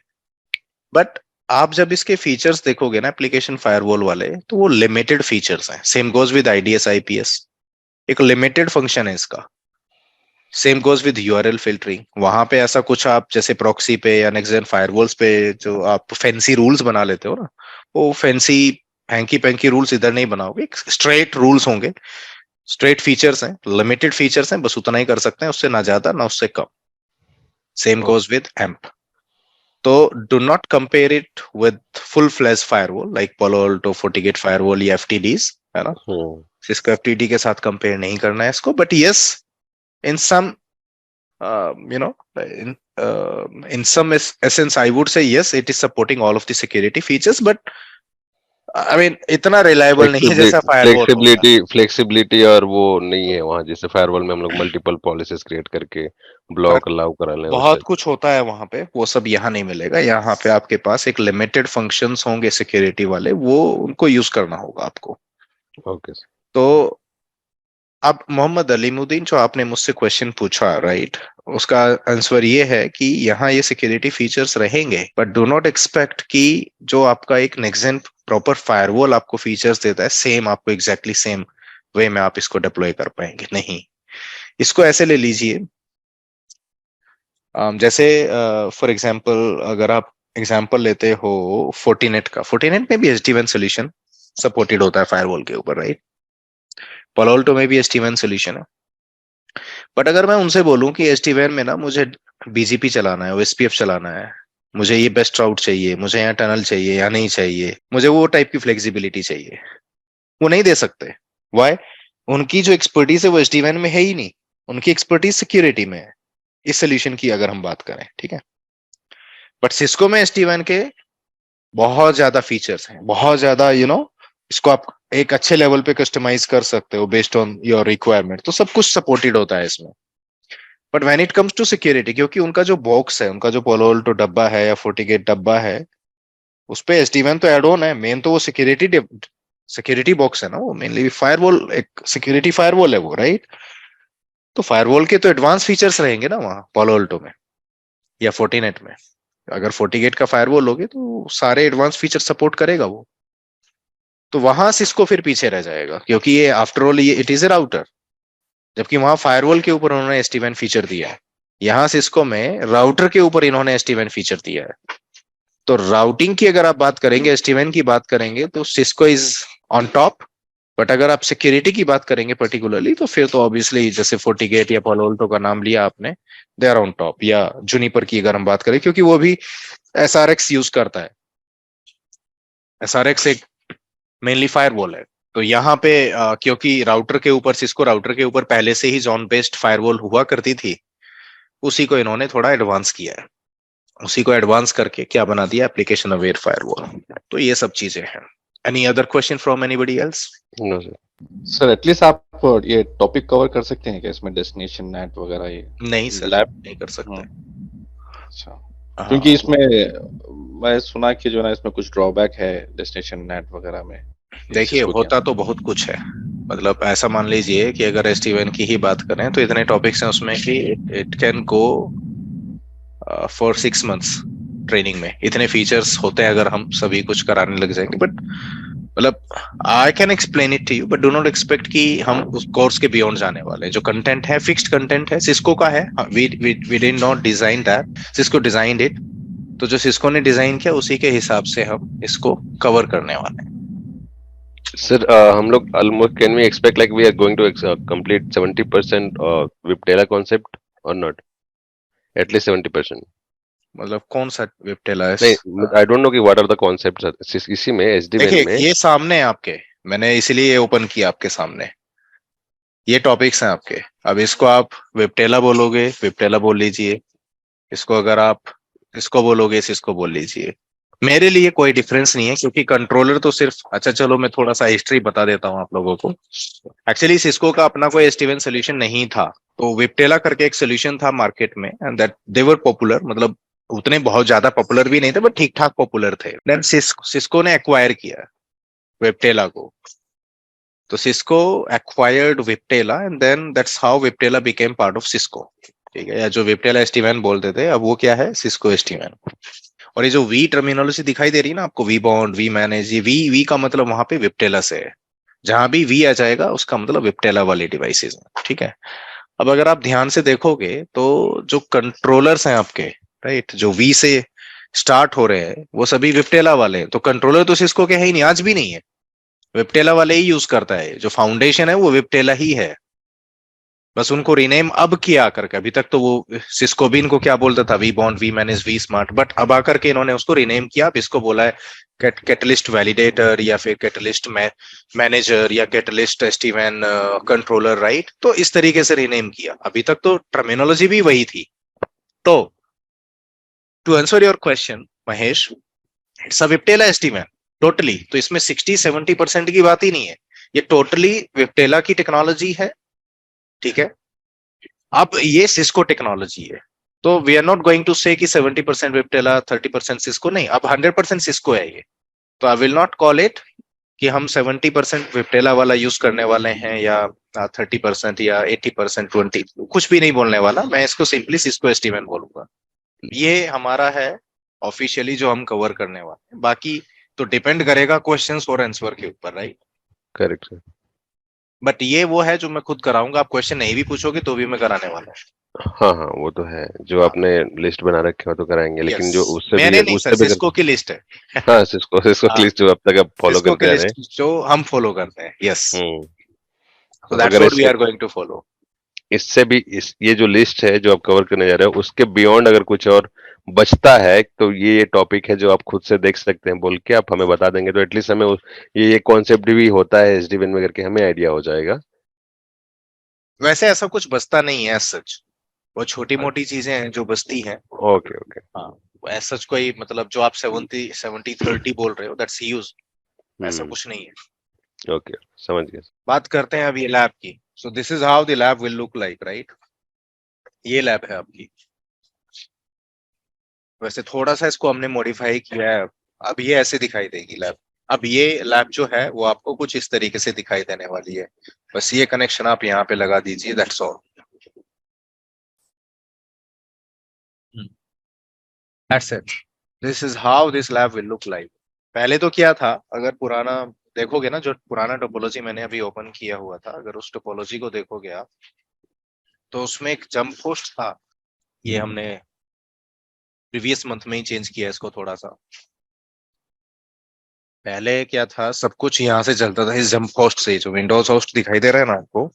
A: बट आप जब इसके फीचर्स देखोगे ना एप्लीकेशन फायरवॉल वाले, तो वो लिमिटेड फीचर्स हैं। Same goes with IDs IPS, एक लिमिटेड फंक्शन है इसका। Same goes with URL filtering, वहां पे ऐसा कुछ आप जैसे प्रॉक्सी पे या नेक्स्ट जेन फायरवॉल्स पे जो आप फैंसी रूल्स बना लेते हो ना, वो फैंसी हैंकी पैंकी रूल्स इधर नहीं बनाओगे। स्ट्रेट रूल्स होंगे, स्ट्रेट फीचर्स हैं, लिमिटेड फीचर्स हैं, बस उतना ही कर सकते हैं, उससे ना ज्यादा ना उससे कम। Same goes with AMP. तो do not compare it with full flash firewall like Palo Alto, FortiGate firewall या एफटीडीज, है ना। सिस्को एफटीडी के साथ कंपेयर नहीं करना है इसको, but yes, in some you know in some essence I would say yes, it is supporting all of the security features, but I mean इतना रिलायबल नहीं है जैसा फायरवॉल होगा।
C: फ्लेक्सिबिलिटी और वो नहीं है वहाँ, जैसे फायरवॉल में हम लोग मल्टीपल पॉलिसीज क्रिएट करके
A: पर
C: ब्लॉक अलाउ करा लें उस
A: बहुत
C: टाइप।
A: कुछ होता है वहां पे, वो सब यहाँ नहीं मिलेगा। यहाँ पे आपके पास एक लिमिटेड फंक्शंस होंगे सिक्योरिटी वाले, वो उनको यूज करना होगा आपको।
C: Okay sir.
A: तो अब मोहम्मद अलीमुद्दीन, जो आपने मुझसे क्वेश्चन पूछा, राइट, उसका आंसर ये है कि यहाँ ये सिक्योरिटी फीचर्स रहेंगे, बट डू नॉट एक्सपेक्ट कि जो आपका एक नेक्स्ट प्रॉपर फायरवॉल आपको फीचर्स देता है, सेम आपको एग्जैक्टली सेम वे में आप इसको डिप्लॉय कर पाएंगे, नहीं। इसको ऐसे ले लीजिए, जैसे फॉर एग्जांपल अगर आप एग्जांपल लेते हो फोर्टिनेट का, फोर्टिनेट में भी SD-WAN सोल्यूशन सपोर्टेड होता है फायरवॉल के ऊपर, राइट। Palo Alto में भी SD-WAN सोल्यूशन है, बट अगर मैं उनसे बोलूं कि SD-WAN में ना मुझे BGP चलाना है, OSPF चलाना है, मुझे ये बेस्ट राउट चाहिए, मुझे यहाँ टनल चाहिए या नहीं चाहिए, मुझे वो टाइप की फ्लेक्सिबिलिटी चाहिए, वो नहीं दे सकते। वाई? उनकी जो एक्सपर्टीज है वो SD-WAN में है ही नहीं, उनकी एक्सपर्टीज सिक्योरिटी में है, इस सोल्यूशन की अगर हम बात करें, ठीक है। बट सिस्को में SD-WAN के बहुत ज्यादा फीचर्स हैं, बहुत ज्यादा, इसको आप एक अच्छे लेवल पे कस्टमाइज कर सकते हो बेस्ड ऑन योर रिक्वायरमेंट, तो सब कुछ सपोर्टेड होता है इसमें। But when it comes to security, क्योंकि उनका जो बॉक्स है, उनका जो Palo Alto डब्बा है या FortiGate डब्बा है, उस पे SD-WAN तो एड ऑन है, मेन तो वो सिक्योरिटी बॉक्स है ना, वो मेनली फायरवॉल, एक सिक्योरिटी फायरवॉल है वो, राइट। तो फायरवॉल के तो एडवांस फीचर्स रहेंगे ना वहाँ Palo Alto में या फोर्टिनेट में। अगर FortiGate का फायरवॉल लोगे तो सारे एडवांस फीचर सपोर्ट करेगा वो, तो वहां सिस्को फिर पीछे रह जाएगा, क्योंकि ये आफ्टर ऑल ये इट इज ए राउटर, जबकि वहां फायरवॉल के ऊपर उन्होंने SD-WAN फीचर दिया है। यहाँ सिस्को में राउटर के ऊपर इन्होंने SD-WAN फीचर दिया है। तो राउटिंग की अगर आप बात करेंगे, SD-WAN की बात करेंगे, तो Cisco is on top. But अगर आप सिक्योरिटी की बात करेंगे पर्टिकुलरली, तो फिर तो ऑब्वियसली जैसे FortiGate या Palo Alto का नाम लिया आपने, दे आर ऑन टॉप। या जुनिपर की अगर हम बात करें, क्योंकि वो भी SRX यूज करता है, SRX एक मेनली फायरवॉल है। तो यहाँ पे क्योंकि राउटर के ऊपर, सिस्को राउटर के ऊपर पहले से ही जोन बेस्ड फायरवॉल हुआ करती थी, उसी को इन्होंने थोड़ा एडवांस किया है। उसी को एडवांस करके क्या बना दिया, एप्लीकेशन अवेयर फायरवॉल। तो ये सब चीजें हैं। Any other question from anybody else?
C: No sir.
B: Sir at least आप ये टॉपिक कवर कर सकते हैं क्या इसमें, डेस्टिनेशन नेट वगैरह? ये
A: नहीं सर,
B: लैब
A: नहीं कर सकते।
B: अच्छा,
A: हाँ,
B: क्योंकि इसमें मैं सुना कि जो है ना इसमें कुछ ड्रॉबैक है डेस्टिनेशन नेट वगैरह में।
A: देखिए
B: सिस्को
A: होता तो बहुत कुछ है, मतलब ऐसा मान लीजिए कि अगर एसटी1 की ही बात करें तो इतने टॉपिक्स हैं उसमें कि it can go for 6 months training में, इतने फीचर्स होते हैं अगर हम सभी कुछ कराने लग जाएंगे। बट मतलब I can explain it to you, but do not expect कि हम उस कोर्स के बियॉन्ड जाने वाले हैं। जो कंटेंट है फिक्स्ड कंटेंट है, सिस्को का है, we did not design that, Cisco designed it. तो जो सिस्को ने डिजाइन किया उसी के हिसाब से हम इसको कवर करने वाले हैं।
C: सर हम लोग almost can we expect like we are going to complete 70% Viptela concept or not? At least 70%.
A: मतलब कौन सा वेबटेला है?
C: नहीं, I don't know कि what are the concepts इसी में SDVN
A: देखिए
C: में।
A: ये सामने है आपके, मैंने इसीलिए ओपन किया आपके सामने, ये टॉपिक्स हैं आपके। अब इसको आप वेबटेला बोलोगे, वेबटेला बोल लीजिए, इसको अगर आप इसको बोलोगे, इसको बोल लीजिए, मेरे लिए कोई डिफरेंस नहीं है, क्योंकि कंट्रोलर तो सिर्फ, अच्छा चलो मैं थोड़ा सा हिस्ट्री बता देता हूँ आप लोगों को। एक्चुअली सिस्को का अपना कोई एसटी1 सोल्यूशन नहीं था, तो विप्टेला करके एक सोल्यूशन था मार्केट में, and that they were popular, मतलब उतने बहुत ज्यादा पॉपुलर भी नहीं थे बट ठीक ठाक पॉपुलर थे। देन सिस्को ने एक्वायर किया विप्टेला को, तो Cisco acquired Viptela and then that's how Viptela became part of Cisco. ठीक है, या जो विप्टेला एसटी1 बोलते थे अब वो क्या है, सिस्को एसटी1। और ये जो वी टर्मिनोलॉजी दिखाई दे रही है ना आपको, वी बॉन्ड, वी मैनेज, ये वी का मतलब वहां पे विप्टेला से है, जहां भी वी आ जाएगा उसका मतलब विप्टेला वाले डिवाइसेस हैं। ठीक है, अब अगर आप ध्यान से देखोगे तो जो कंट्रोलर्स हैं आपके, राइट, जो वी से स्टार्ट हो रहे हैं वो सभी विप्टेला वाले हैं। तो कंट्रोलर तो सिस्को के है ही नहीं, आज भी नहीं है, विप्टेला वाले ही यूज करता है, जो फाउंडेशन है वो विप्टेला ही है, बस उनको रिनेम अब किया करके। अभी तक तो वो सिस्को भी इनको क्या बोलता था, vBond, we manage, we smart, but अब आकर के इन्होंने उसको रिनेम किया, अब इसको बोला है कैटलिस्ट वैलिडेटर या फिर कैटलिस्ट मैनेजर या कैटलिस्ट एसटी1 कंट्रोलर, राइट। तो इस तरीके से रिनेम किया, अभी तक तो टर्मिनोलॉजी भी वही थी। तो to answer your question Mahesh, it's a Viptela एसटी1 टोटली, तो इसमें 60-70% की बात ही नहीं है, ये टोटली विप्टेला की टेक्नोलॉजी है। ठीक है, अब ये सिस्को टेक्नोलॉजी है, तो we are not going to say कि 70% विप्टेला 30% सिस्को, नहीं, अब 100% सिस्को है ये। तो I will not call it कि हम 70% विप्टेला वाला यूज करने वाले हैं या 30% या 80% 20, कुछ भी नहीं बोलने वाला मैं, इसको सिंपली सिस्को एसटी1 बोलूंगा। ये हमारा है ऑफिशियली जो हम कवर करने वाले हैं, बाकी तो डिपेंड करेगा क्वेश्चंस और आंसर के ऊपर, राइट।
C: Correct sir.
A: बट ये वो है जो मैं खुद कराऊंगा, आप क्वेश्चन नहीं भी पूछोगे तो भी मैं कराने वाला हूँ।
C: हाँ हाँ, वो तो है, जो आपने लिस्ट बना रखे हो तो कराएंगे, लेकिन
A: Yes.
C: जो उससे
A: मैंने
C: भी
A: नहीं सर, सिस्को की लिस्ट है।
C: हाँ, सिस्को
A: हाँ,
C: लिस्ट जो अब तक आप फॉलो
A: सिस्को की
C: करते आ रहे हैं।
A: लिस्ट जो हम फॉलो करते हैं, यस,
C: हम्म।
A: सो
C: तो
A: दैट्स
C: अगर
A: what we are going to follow.
C: इससे भी ये जो लिस्ट है जो आप कवर करने जा रहे हो उसके बियॉन्ड अगर कुछ और बचता है तो ये टॉपिक है जो आप खुद से देख सकते हैं, बोल के आप हमें बता देंगे, तो एटलीस्ट हमें ये कॉन्सेप्ट भी होता है एसडीवन में करके हमें आइडिया हो जाएगा।
A: वैसे ऐसा कुछ बचता नहीं है सच, वो छोटी मोटी चीजें हैं जो बचती हैं।
C: Okay okay.
A: हाँ, सच कोई मतलब जो आप 70-30 बोल रहे हो, दैट्स यूज, ऐसा कुछ नहीं है।
C: ओके, समझ गया।
A: बात करते हैं अभी लैब की। So this is how the lab will look like, right. ये लैब है आपकी, वैसे थोड़ा सा इसको हमने मॉडिफाई किया है, अब ये ऐसे दिखाई देगी लैब। अब ये लैब जो है वो आपको कुछ इस तरीके से दिखाई देने वाली है, बस ये कनेक्शन आप यहाँ पे लगा दीजिए, that's all, that's it. This is how this lab will look like. पहले तो क्या था, अगर पुराना देखोगे ना, जो पुराना टोपोलॉजी मैंने अभी ओपन किया हुआ था, अगर उस टोपोलॉजी को देखोगे आप, तो उसमें एक जंप पोस्ट था, ये हमने प्रीवियस मंथ में ही चेंज किया इसको थोड़ा सा। पहले क्या था, सब कुछ यहाँ से चलता था इस जंप होस्ट से, जो विंडोज होस्ट दिखाई दे रहा है ना आपको,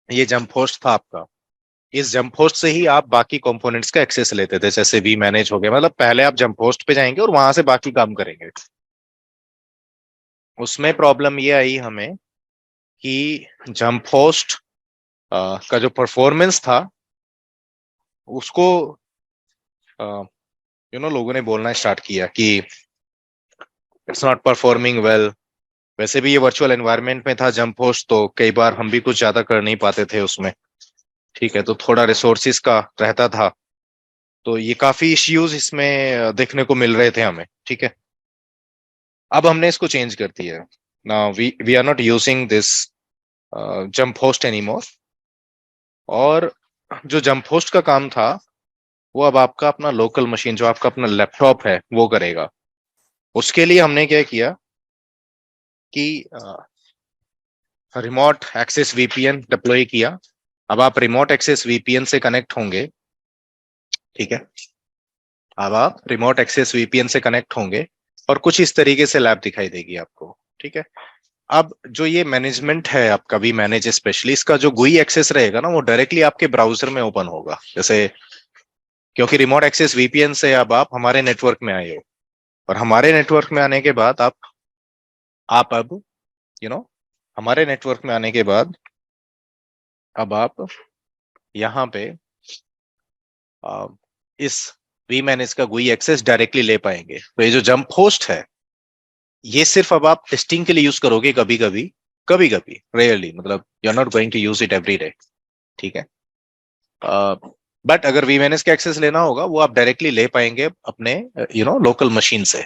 A: ये जंप होस्ट था आपका। इस जंप होस्ट से ही आप बाकी कंपोनेंट्स का एक्सेस लेते थे, जैसे वी मैनेज हो गया, मतलब पहले आप जंप होस्ट पे जाएंगे और वहां से बाकी काम करेंगे। उसमें प्रॉब्लम ये आई हमें कि जंप होस्ट का जो परफॉर्मेंस था उसको लोगों ने बोलना स्टार्ट किया कि इट्स नॉट परफॉर्मिंग वेल। वैसे भी ये वर्चुअल एनवायरनमेंट में था जंप होस्ट, तो कई बार हम भी कुछ ज्यादा कर नहीं पाते थे उसमें। ठीक है, तो थोड़ा रिसोर्सिस का रहता था, तो ये काफी इश्यूज इसमें देखने को मिल रहे थे हमें, ठीक है। अब हमने इसको चेंज कर दिया है। Now we are not using this jump host anymore. और जो जंप होस्ट का काम था वो अब आपका अपना लोकल मशीन, जो आपका अपना लैपटॉप है, वो करेगा। उसके लिए हमने क्या किया कि रिमोट एक्सेस वीपीएन डिप्लॉय किया। अब आप रिमोट एक्सेस वीपीएन से कनेक्ट होंगे, ठीक है। अब आप रिमोट एक्सेस वीपीएन से कनेक्ट होंगे और कुछ इस तरीके से लैब दिखाई देगी आपको, ठीक है। अब जो ये मैनेजमेंट है आपका वी मैनेज स्पेशली, इसका जो गुई एक्सेस रहेगा ना, वो डायरेक्टली आपके ब्राउजर में ओपन होगा। जैसे क्योंकि रिमोट एक्सेस वीपीएन से अब आप हमारे नेटवर्क में आए हो, और हमारे नेटवर्क में आने के बाद आप अब हमारे नेटवर्क में आने के बाद अब आप यहाँ पे इस वी मैनेज का गुई एक्सेस डायरेक्टली ले पाएंगे। तो ये जो जंप होस्ट है, ये सिर्फ अब आप टेस्टिंग के लिए यूज करोगे कभी कभी रेयरली, मतलब you are not going to use it every day, ठीक है। बट अगर वी मैनेज का एक्सेस लेना होगा वो आप डायरेक्टली ले पाएंगे अपने लोकल मशीन से।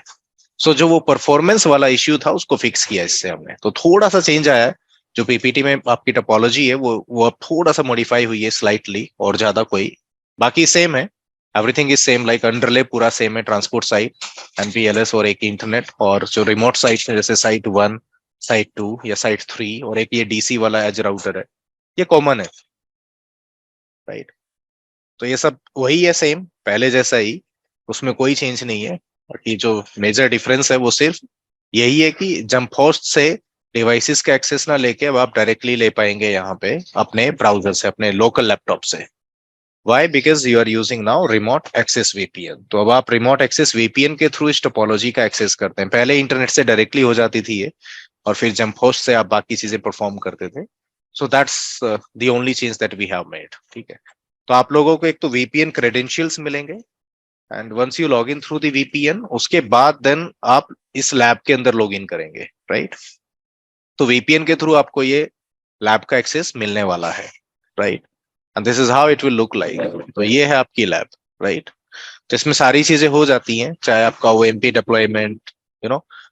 A: सो जो वो परफॉर्मेंस वाला इश्यू था उसको फिक्स किया इससे हमने। तो थोड़ा सा चेंज आया है। जो पीपीटी में आपकी टोपोलॉजी है वो अब थोड़ा सा मॉडिफाई हुई है स्लाइटली, और ज्यादा कोई, बाकी सेम है। एवरीथिंग इज सेम, लाइक अंडरले पूरा सेम है। ट्रांसपोर्ट साइट, एमपीएलएस और एक इंटरनेट, और जो रिमोट साइट है जैसे साइट 1, साइट 2 या साइट 3, और एक ये डीसी वाला एज राउटर है, ये कॉमन है, राइट। तो ये सब वही है, सेम पहले जैसा ही, उसमें कोई चेंज नहीं है। बाकी जो मेजर डिफरेंस है वो सिर्फ यही है कि जंप होस्ट से डिवाइसेस का एक्सेस ना लेके अब आप डायरेक्टली ले पाएंगे यहाँ पे अपने ब्राउजर से, अपने लोकल लैपटॉप से। Why? Because you are using now remote access VPN. तो अब आप रिमोट एक्सेस वीपीएन के थ्रू इस टोपोलॉजी का एक्सेस करते हैं। पहले इंटरनेट से डायरेक्टली हो जाती थी ये, और फिर जंप होस्ट से आप बाकी चीजें परफॉर्म करते थे। So that's the only change that we have made, ठीक है। तो आप लोगों को एक तो वीपीएन क्रेडेंशियल्स मिलेंगे, and once you log in through the VPN, उसके बाद देन आप इस लैब के अंदर लॉग इन करेंगे, राइट। तो वीपीएन के थ्रू आपको ये लैब का एक्सेस मिलने वाला है, right. And this is how it will look like. तो ये है आपकी लैब, राइट। तो इसमें सारी चीजें हो जाती हैं, चाहे आपका OMP deployment,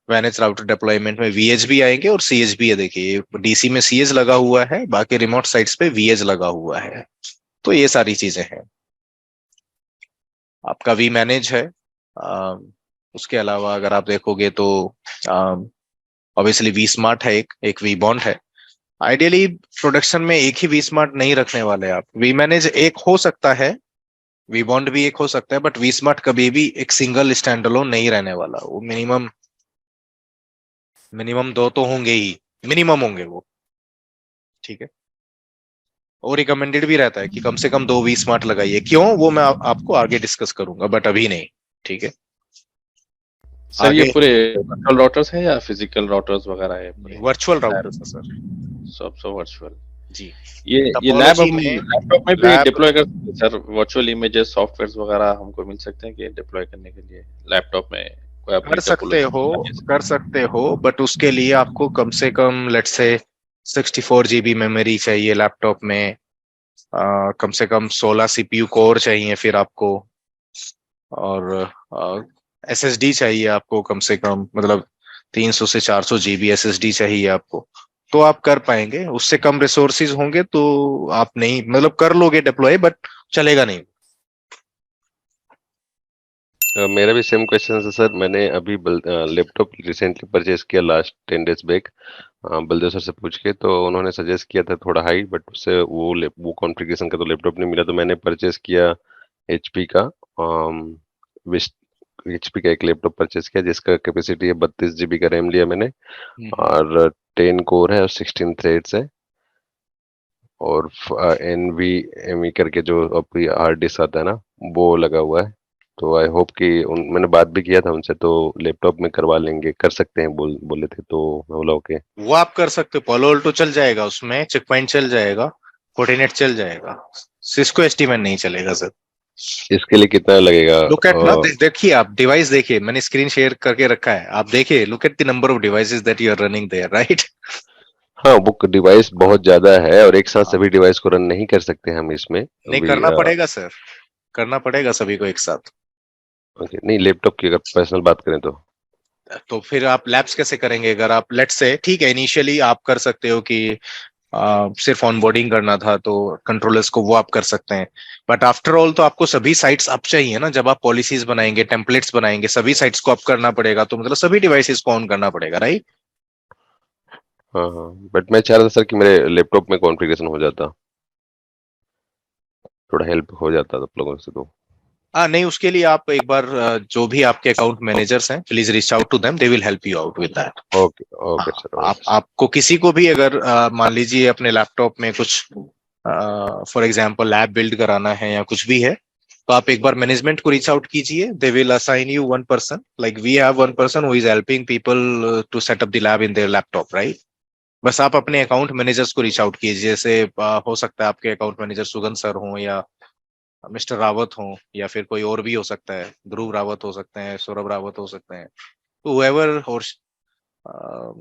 A: manage router deployment में वीएच भी आएंगे और सीएच भी है। देखिए डीसी में सीएच लगा हुआ है, बाकी रिमोट साइट्स पे वीएच लगा हुआ है। तो ये सारी चीजें हैं। आपका वी मैनेज है। उसके अलावा अगर आप देखोगे तो ऑब्वियसली वी स्मार्ट है, एक वी बॉन्ड है। आइडियली प्रोडक्शन में एक ही वी स्मार्ट नहीं रखने वाले आप। वी मैनेज एक हो सकता है, वी बॉन्ड भी एक हो सकता है, बट वी स्मार्ट कभी भी एक सिंगल स्टैंड अलोन नहीं रहने वाला। वो मिनिमम 2 तो होंगे ही, मिनिमम होंगे वो, ठीक है। और रिकमेंडेड भी रहता है कि कम से कम 2 वी स्मार्ट लगाइए। क्यों, वो मैं आपको आगे डिस्कस करूंगा, बट अभी नहीं, ठीक है।
B: सर ये
A: आगे
B: पूरे वर्चुअल राउटर्स है या फिजिकल राउटर्स वगैरह है पूरे?
A: वर्चुअल राउटर्स है सर
B: सब वर्चुअल
A: जी।
B: ये लैब
A: टोपोलॉजी
B: हम
A: में
B: लैपटॉप में भी
A: लैब
B: डिप्लॉय कर सकते हैं सर? वर्चुअल इमेजेस सॉफ्टवेयर्स वगैरह हमको मिल सकते हैं कि डिप्लॉय करने के लिए लैपटॉप में कोई अपनी
A: कर सकते हो, बट उसके लिए आपको कम से come let's say 64 GB memory चाहिए लैपटॉप में। कम से कम 16 सीपीयू कोर चाहिए फिर आपको, और एसएसडी चाहिए आपको कम से कम, मतलब 300 से 400 जीबी एसएसडी चाहिए आपको। तो आप कर पाएंगे। उससे कम रिसोर्सेज होंगे तो आप नहीं, मतलब कर लोगे डिप्लॉय, बट चलेगा नहीं।
C: मेरा भी सेम क्वेश्चन है सर। मैंने अभी लैपटॉप रिसेंटली परचेज किया last 10 days back, Baldev sir से पूछ के। तो उन्होंने सजेस्ट किया था थोड़ा हाई, बट उससे वो कॉन्फ़िगरेशन का तो लैपटॉप नहीं मिला। तो मैंने परचेज किया एचपी का एचपी का एक लैपटॉप परचेज किया जिसका कैपेसिटी है 32 जीबी का रैम लिया मैंने, और 10 कोर है और 16 थ्रेड्स है, और NVMe करके जो आपकी हार्ड डिस्क आता है ना, वो लगा हुआ है। तो आई होप कि मैंने बात भी किया था उनसे, तो लैपटॉप में करवा लेंगे, कर सकते हैं बोले थे। तो मैं बोला ओके।
A: वो आप कर सकते हो। पोलो अल्टो चल जाएगा, उसमें चेक पॉइंट चल जाएगा, फोर्टिनेट चल जाएगा, सिस्को एस्टीमेट नहीं चलेगा सर।
C: इसके लिए कितना लगेगा?
A: लुक एट ना, देखिए आप डिवाइस देखिए, मैंने स्क्रीन शेयर करके रखा है, आप देखिए। Look at the number of devices that you are running there, right.
C: हाँ, वो डिवाइस बहुत ज्यादा है और एक साथ सभी डिवाइस को रन नहीं कर सकते हम इसमें।
A: नहीं करना पड़ेगा सर। करना पड़ेगा सभी को एक साथ।
C: ओके, नहीं लैपटॉप की अगर पर्सनल बात करें
A: तो फिर आप लैब्स कैसे करेंगे? अगर आप लेट्स से ठीक है इनिशियली आप कर सकते हो कि सिर्फ ऑनबोर्डिंग करना था तो कंट्रोलर्स को वो आप कर सकते हैं, बट आफ्टर ऑल तो आपको सभी साइट्स अप चाहिए ना। जब आप पॉलिसीज बनाएंगे, टेम्पलेट्स बनाएंगे, सभी साइट्स को अप करना पड़ेगा, तो मतलब सभी डिवाइसेस को ऑन करना पड़ेगा, राइट?
C: हाँ हाँ, बट मैं चाह रहा था सर कि मेरे लैपटॉप में कॉन्फ़िगरेशन हो जाता, थोड़ा हेल्प हो जाता आप लोगों से तो।
A: नहीं, उसके लिए आप एक बार जो भी आपके अकाउंट मैनेजर्स हैं, please reach out to them, they will help you out with that.
C: Okay okay sir,
A: आप
C: ओके।
A: आपको किसी को भी अगर मान लीजिए अपने लैपटॉप में कुछ फॉर एग्जांपल लैब बिल्ड कराना है या कुछ भी है, तो आप एक बार मैनेजमेंट को रीच आउट कीजिए, they will assign you one person, like we have one person who is helping people to set up the lab in their laptop, right? बस आप अपने अकाउंट मैनेजर्स को रीच आउट कीजिए, जैसे हो सकता है आपके अकाउंट मैनेजर सुगन सर हों या मिस्टर रावत हों या फिर कोई और भी हो सकता है, ध्रुव रावत हो सकते हैं, सौरभ रावत हो सकते हैं, तो whoever or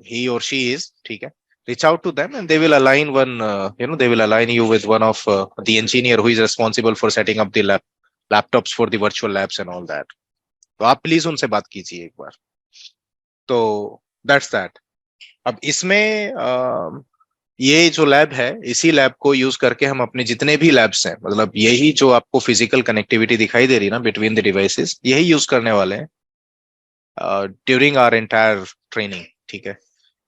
A: he or she is, ठीक है, reach out to them and they will align they will align you with one of the engineer who is responsible for setting up the laptops for the virtual labs and all that. तो आप please उनसे बात कीजिए एक बार। तो that's that. अब इसमें ये जो लैब है, इसी लैब को यूज करके हम अपने जितने भी लैब्स हैं, मतलब यही जो आपको फिजिकल कनेक्टिविटी दिखाई दे रही है ना बिटवीन द डिवाइसेस, यही यूज करने वाले हैं ड्यूरिंग आवर एंटायर ट्रेनिंग, ठीक है?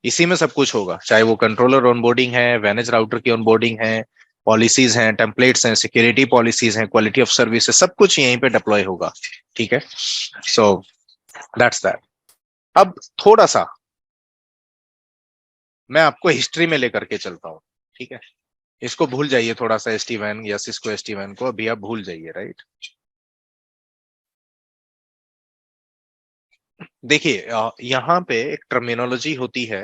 A: इसी में सब कुछ होगा, चाहे वो कंट्रोलर ऑनबोर्डिंग है, वैनेज राउटर की ऑनबोर्डिंग है, पॉलिसीज हैं, टेम्पलेट्स हैं, सिक्योरिटी पॉलिसीज हैं, क्वालिटी ऑफ सर्विस है, सब कुछ यहीं पे डिप्लॉय होगा, ठीक है? So that's that. अब थोड़ा सा मैं आपको हिस्ट्री में लेकर के चलता हूँ, ठीक है? इसको भूल जाइए थोड़ा सा, SD-WAN या सिस्को SD-WAN को अभी आप भूल जाइए, राइट? देखिए यहाँ पे एक टर्मिनोलॉजी होती है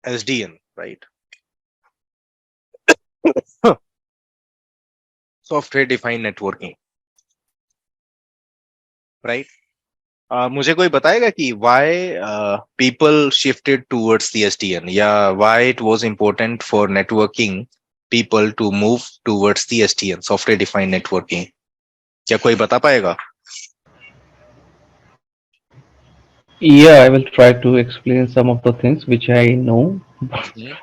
A: SDN, right? Software defined networking, right? मुझे कोई बताएगा कि why people shifted towards the SDN, या why it was important for networking people to move towards the SDN, software defined networking? क्या कोई बता पाएगा?
D: Yeah, I will try to explain some of the things which I know.
A: Mhm.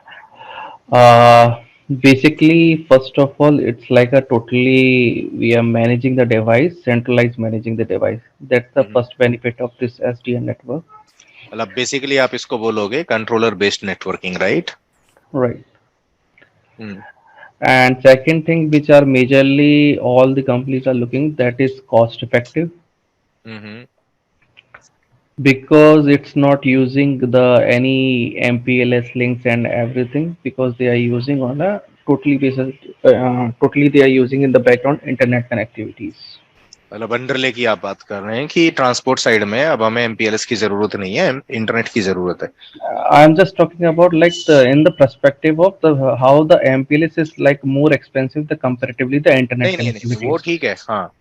D: Basically, first of all, it's like a totally we are managing the device, centralized managing the device. That's the
A: Mhm.
D: first benefit of this SDN network,
A: मतलब basically आप इसको बोलोगे controller based networking, right?
D: right? And second thing, which are majorly all the companies are looking, that is cost effective because it's not using the any MPLS links and everything because they are using on a totally basis, totally they are using in the background internet connectivities.
A: मतलब अंडरले की आप बात कर रहे हैं कि transport side में अब हमें MPLS की जरूरत नहीं है, इंटरनेट की जरूरत है।
D: I'm just talking about like the in the perspective of the how the MPLS is like more expensive the comparatively the internet
A: नहीं नहीं नहीं,
D: connectivity.
A: वो ठीक है, हाँ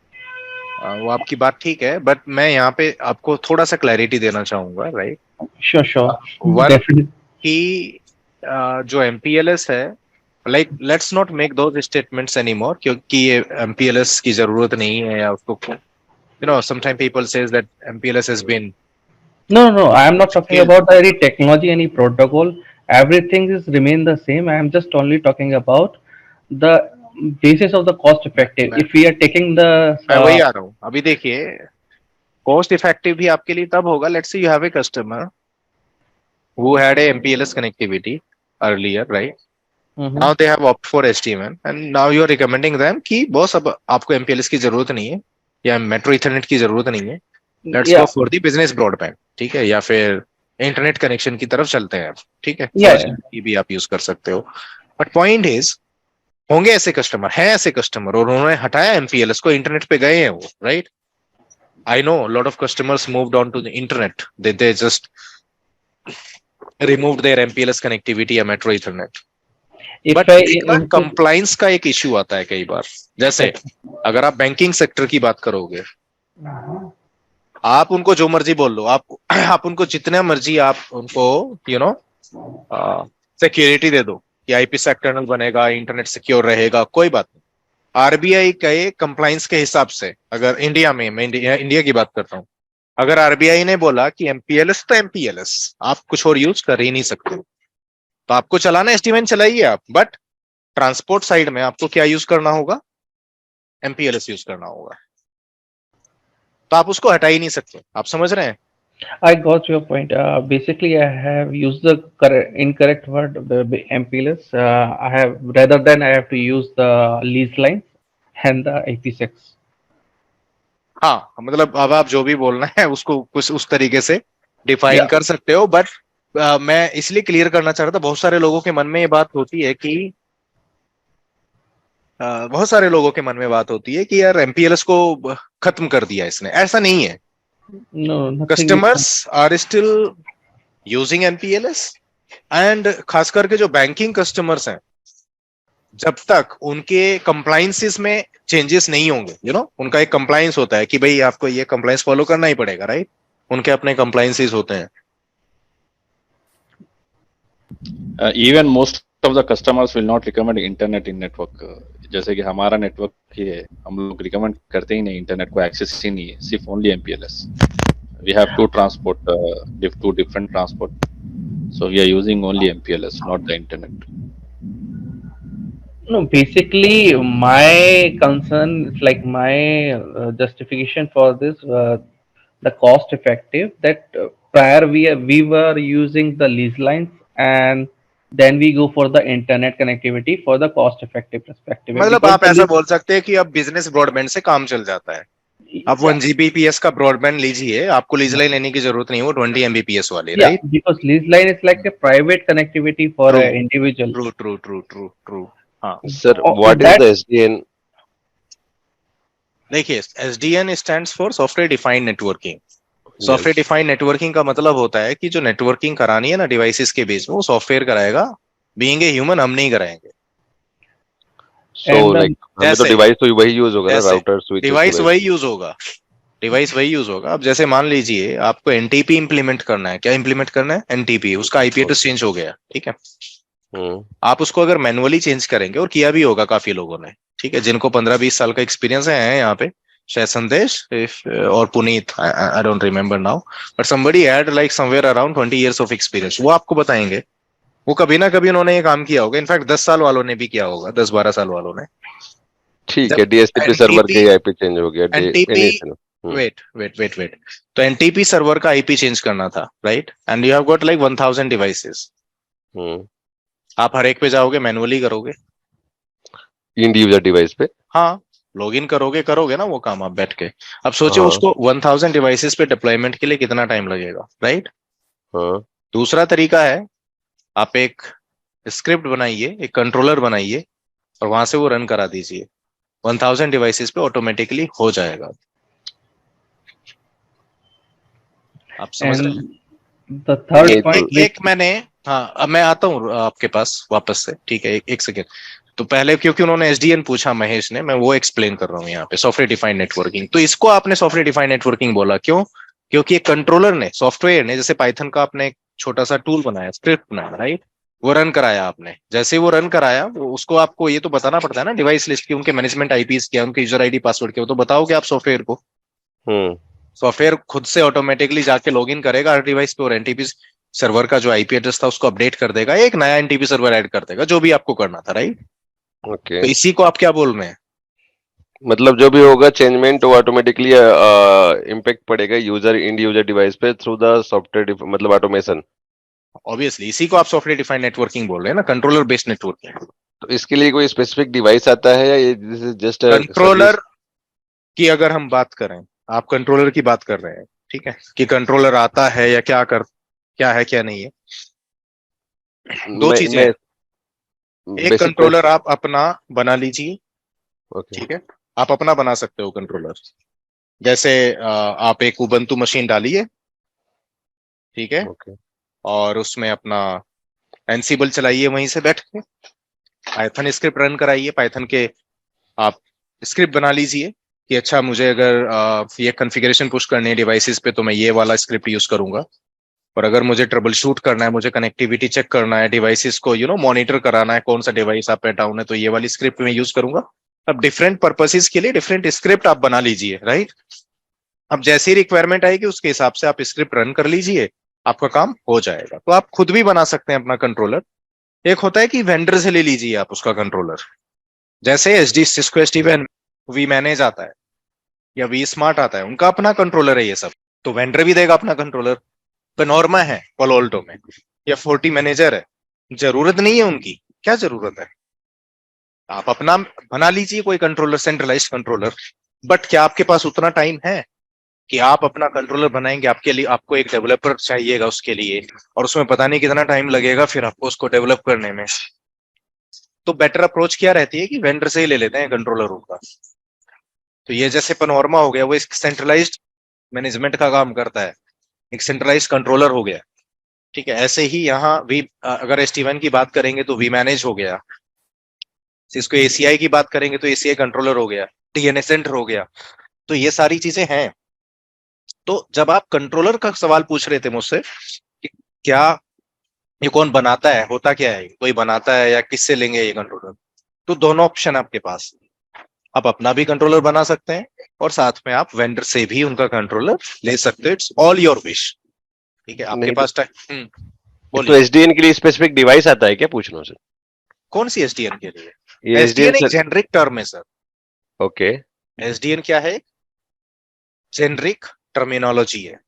A: वो आपकी बात ठीक है, बट मैं यहाँ पे आपको थोड़ा सा क्लैरिटी देना चाहूंगा, राइट?
D: Sure,
A: one
D: definitely.
A: की जो MPLS है, like let's not make those statements anymore, क्योंकि ये MPLS की जरूरत नहीं है या उसको, sometime people says that MPLS has been
D: No, I am not talking
A: killed.
D: about any technology, any protocol. Everything is remain the same. I am just only talking about the basis of the cost effective.
A: मैं
D: If we are taking the
A: मैं वही आ रहा हूँ। अभी देखिए cost effective भी आपके लिए तब होगा, let's say you have a customer who had a MPLS connectivity earlier, right? Now they have opted for SD-WAN and now you are recommending them कि बॉस अब आपको MPLS की जरूरत नहीं है या मेट्रो इथरनेट की जरूरत नहीं है, let's go
D: yeah,
A: for the business broadband, ठीक है? या फिर इंटरनेट कनेक्शन की तरफ चलते हैं, ठीक है?
D: yeah,
A: 4G की भी आप यूज कर सकते हो, बट पॉइंट इज होंगे ऐसे कस्टमर, हैं ऐसे कस्टमर, और उन्होंने हटाया MPLS को, इंटरनेट पे गए हैं वो, right? I know a lot of customers moved on to the internet. They just removed their MPLS connectivity या metro Ethernet.
D: if
A: but
D: I
A: एक ना कंप्लाइंस का एक इश्यू आता है कई बार, जैसे अगर आप बैंकिंग सेक्टर की बात करोगे, आप उनको जो मर्जी बोल लो, आप उनको जितना मर्जी आप उनको सिक्योरिटी दे दो कि IPsec टनल बनेगा, इंटरनेट सिक्योर रहेगा, कोई बात नहीं, आरबीआई के कंप्लाइंस के हिसाब से, अगर इंडिया में, मैं इंडिया की बात करता हूँ, अगर आरबीआई ने बोला कि एमपीएलएस तो एमपीएलएस, आप कुछ और यूज कर ही नहीं सकते, तो आपको चलाना एसडी1 चलाइए आप, बट ट्रांसपोर्ट साइड में आपको क्या यूज करना होगा, एमपीएलएस यूज करना होगा, तो आप उसको हटा ही नहीं सकते। आप समझ रहे हैं?
D: I got your point. Basically, I have used the incorrect word, the MPLS. I have rather than I have to use the lease lines and the IP6.
A: हाँ, मतलब अब आप जो भी बोलना है उसको कुछ उस तरीके से डिफाइन
D: Yeah.
A: कर सकते हो, बट मैं इसलिए क्लियर करना चाह रहा था, बहुत सारे लोगों के मन में ये बात होती है कि बहुत सारे लोगों के मन में बात होती है कि यार एमपीएलएस को खत्म कर दिया इसने। ऐसा नहीं है,
D: No, nothing.
A: Customers are still using MPLS, and खास करके जो बैंकिंग कस्टमर्स हैं, जब तक उनके कंप्लाइंसेस में चेंजेस नहीं होंगे, उनका एक कंप्लाइंस होता है कि भाई आपको ये कंप्लाइंस फॉलो करना ही पड़ेगा, राइट? उनके अपने कंप्लाइंसेस होते हैं।
B: Even most of the customers will not recommend internet in network. जैसे कि हमारा नेटवर्क ही है, हम लोग रिकमेंड करते ही नहीं, इंटरनेट को एक्सेस ही नहीं है, सिर्फ only MPLS. We have two transport, two different transport, so we are using only MPLS, not the internet.
D: No, basically, my concern is like my justification for this, the cost effective. That prior we were using the lease lines, and then we go for the internet connectivity for the cost effective perspective.
A: मतलब
D: Because
A: आप
D: the
A: ऐसा बोल सकते हैं कि अब business broadband से काम चल जाता है। आप 1 Gbps का ब्रॉडबैंड लीजिए, आपको लीज लाइन लेने की जरूरत नहीं है, वो 20 Mbps वाली,
D: yeah,
A: right?
D: because lease line is like a private connectivity for
A: True.
D: an individual.
A: True. हाँ,
C: Sir,
D: Oh,
C: what is
D: that-
C: the SDN?
A: देखिए, SDN stands for software defined networking. Software defined networking का मतलब होता है कि जो networking करानी है ना डिवाइसेस के बीच में, वो सॉफ्टवेयर कराएगा, बीइंग ए ह्यूमन हम नहीं कराएंगे।
C: So
D: And
C: like हमें तो
A: जैसे-
C: डिवाइस तो वही यूज होगा ना,
A: जैसे
C: राउटर स्विचेस
A: डिवाइस वही यूज होगा, अब जैसे मान लीजिए आपको एनटीपी इंप्लीमेंट करना है, क्या इंप्लीमेंट करना है? एनटीपी, उसका आईपी एड्रेस चेंज हो गया, ठीक है? आप उसको अगर मैनुअली चेंज करेंगे, और किया भी होगा काफी लोगों ने, ठीक है, जिनको 15-20 साल का एक्सपीरियंस है यहाँ पे, शायद संदेश और Puneet, I don't remember now, but somebody had like somewhere around 20 years of experience, वो आपको बताएंगे, वो कभी ना कभी उन्होंने ये काम किया होगा। इनफैक्ट 10 साल वालों ने भी किया होगा, 10-12 साल वालों ने।
C: ठीक
A: जब
C: है, डीएससीपी सर्वर के
A: NTP
C: आईपी चेंज हो गया।
A: वेट, तो एनटीपी सर्वर का आईपी चेंज करना था, right? And you have got like 1000 devices, आप हर एक पे जाओगे, मैनुअली करोगे,
C: इंडिविजुअल डिवाइस पे।
A: हाँ, लॉगिन करोगे ना वो काम आप बैठ के। अब सोचिए
C: हाँ।
A: उसको 1000 डिवाइसेस पे डिप्लॉयमेंट के लिए कितना टाइम लगेगा, राइट?
C: हाँ।
A: दूसरा तरीका है, आप एक स्क्रिप्ट बनाइए, एक कंट्रोलर बनाइए, और वहां से वो रन करा दीजिए, 1000 डिवाइसेस पे ऑटोमेटिकली हो जाएगा। आप समझ रहे हैं?
D: And the third
C: ये
D: point,
A: एक मैंने, हाँ, अब मैं आता हूँ आपके पास वापस से, ठीक है, एक सेकेंड। तो पहले क्योंकि उन्होंने एसडीएन पूछा महेश ने, मैं वो एक्सप्लेन कर रहा हूँ यहाँ पे, सॉफ्टवेयर डिफाइंड नेटवर्किंग। तो इसको आपने सॉफ्टवेयर डिफाइंड नेटवर्किंग बोला क्यों? क्योंकि एक कंट्रोलर ने, सॉफ्टवेयर ने, जैसे पाइथन का आपने एक छोटा सा टूल बनाया, स्क्रिप्ट बनाया, राइट? वो रन कराया आपने, जैसे वो रन कराया, उसको आपको ये तो बताना पड़ता है ना, डिवाइस लिस्ट की, उनके मैनेजमेंट आईपीस क्या, उनके यूजर आईडी पासवर्ड क्या, तो बताओगे आप सॉफ्टवेयर को। सॉफ्टवेयर खुद से ऑटोमेटिकली जाके लॉगिन करेगा हर डिवाइस पे, और एनटीपी सर्वर का जो आईपी एड्रेस था उसको अपडेट कर देगा, एक नया एनटीपी सर्वर ऐड कर देगा, जो भी आपको करना था, राइट?
C: ओके।
A: तो इसी को आप क्या बोल रहे हैं?
C: मतलब जो भी होगा चेंजमेंट वो ऑटोमेटिकली इम्पैक्ट पड़ेगा यूजर इंडिविजुअल डिवाइस पे थ्रू द सॉफ्टवेयर, मतलब ऑटोमेशन।
A: ऑब्वियसली इसी को आप सॉफ्टवेयर डिफाइंड नेटवर्किंग बोल रहे हैं ना, कंट्रोलर बेस्ड नेटवर्किंग।
C: तो इसके लिए कोई स्पेसिफिक डिवाइस आता है या ये दिस इज जस्ट
A: कंट्रोलर की अगर हम बात करें, आप कंट्रोलर की बात कर रहे हैं, ठीक है, कि कंट्रोलर आता है या क्या है क्या नहीं है। दो चीजें, एक कंट्रोलर आप अपना बना लीजिए, ठीक है, आप अपना बना सकते हो कंट्रोलर। जैसे आप एक उबंटू मशीन डालिए, ठीक है, और उसमें अपना एनसीबल चलाइए, वहीं से बैठ के पाइथन स्क्रिप्ट रन कराइए, पाइथन के आप स्क्रिप्ट बना लीजिए कि अच्छा मुझे अगर ये कॉन्फ़िगरेशन पुश करनी है डिवाइसेस पे, तो मैं ये वाला स्क्रिप्ट यूज करूंगा, और अगर मुझे ट्रबल शूट करना है, मुझे कनेक्टिविटी चेक करना है, डिवाइसेस को मॉनिटर कराना है, कौन सा डिवाइस आप पे डाउन है, तो ये वाली स्क्रिप्ट मैं यूज करूंगा, अब डिफरेंट पर्पसेस के लिए डिफरेंट स्क्रिप्ट आप बना लीजिए, राइट। अब जैसी रिक्वायरमेंट आएगी उसके हिसाब से आप स्क्रिप्ट रन कर लीजिए, आपका काम हो जाएगा। तो आप खुद भी बना सकते हैं अपना कंट्रोलर। एक होता है कि वेंडर से ले लीजिए आप उसका कंट्रोलर, जैसे एचडी सिस्को एसडी-WAN वी मैनेज आता है या वी स्मार्ट आता है, उनका अपना कंट्रोलर है ये सब, तो वेंडर भी देगा अपना कंट्रोलर। पेनोरमा है पालो अल्टो में या फोर्टी मैनेजर है, जरूरत नहीं है उनकी, क्या जरूरत है, आप अपना बना लीजिए कोई कंट्रोलर, सेंट्रलाइज्ड कंट्रोलर। बट क्या आपके पास उतना टाइम है कि आप अपना कंट्रोलर बनाएंगे? आपके लिए आपको एक डेवलपर चाहिएगा उसके लिए, और उसमें पता नहीं कितना टाइम लगेगा फिर आपको उसको डेवलप करने में। तो बेटर अप्रोच क्या रहती है कि वेंडर से ही ले लेते हैं कंट्रोलर उनका। तो ये जैसे पनोरमा हो गया, वो एक सेंट्रलाइज्ड मैनेजमेंट का काम करता है, एक सेंट्रलाइज्ड कंट्रोलर हो गया, ठीक है। ऐसे ही यहाँ वी, अगर एसडी-WAN की बात करेंगे तो वी मैनेज हो गया, इसको एसीआई की बात करेंगे तो एसीआई कंट्रोलर हो गया, डीएनए सेंटर हो गया। तो ये सारी चीजें हैं। तो जब आप कंट्रोलर का सवाल पूछ रहे थे मुझसे कि क्या ये कौन बनाता है, होता क्या है, कोई बनाता है या किससे लेंगे ये कंट्रोलर, तो दोनों ऑप्शन आपके पास। आप अपना भी कंट्रोलर बना सकते हैं और साथ में आप वेंडर से भी उनका कंट्रोलर ले सकते हो। इट्स ऑल योर विश, ठीक है। आपके
C: नहीं
A: पास
C: तो
A: बोलिए।
C: एसडीएन के लिए स्पेसिफिक डिवाइस आता है क्या, पूछना सर?
A: कौन सी एसडीएन के लिए?
C: ये एसडीएन
A: एसडीएन एक
C: सर,
A: जेनरिक टर्म है सर।
C: ओके।
A: एसडीएन क्या है? जेनरिक टर्मिनोलॉजी है।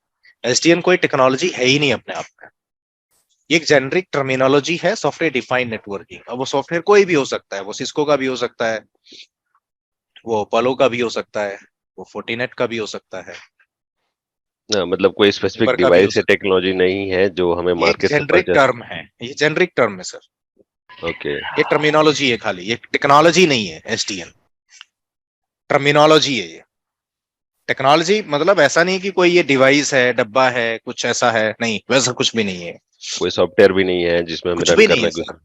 A: एसडीएन कोई टेक्नोलॉजी है ही नहीं अपने आप में, ये एक जेनरिक टर्मिनोलॉजी है, सॉफ्टवेयर डिफाइंड नेटवर्किंग। अब वो सॉफ्टवेयर कोई भी हो सकता है, वो सिस्को का भी हो सकता है, वो पालो का भी हो सकता है, वो फोर्टिनेट का भी हो सकता है,
C: ना, मतलब कोई स्पेसिफिक
A: ऊपर का भी हो
C: डिवाइस या
A: सकता
C: टेक्नोलॉजी नहीं है जो हमें
A: है। ये एक
C: मार्केट से
A: जेनरिक
C: परचेस।
A: टर्म है, ये जेनरिक टर्म है सर,
C: ओके।
A: ये टर्मिनोलॉजी है खाली, ये टेक्नोलॉजी नहीं है। एसडीएन टर्मिनोलॉजी है ये। टेक्नोलॉजी मतलब ऐसा नहीं कि कोई ये डिवाइस है, डब्बा है, कुछ ऐसा है, नहीं, वैसा कुछ भी नहीं है,
C: कोई सॉफ्टवेयर भी नहीं है जिसमें हमें
A: कुछ
C: रन
A: भी नहीं
C: करना
A: है
C: है कुछ?
A: सर।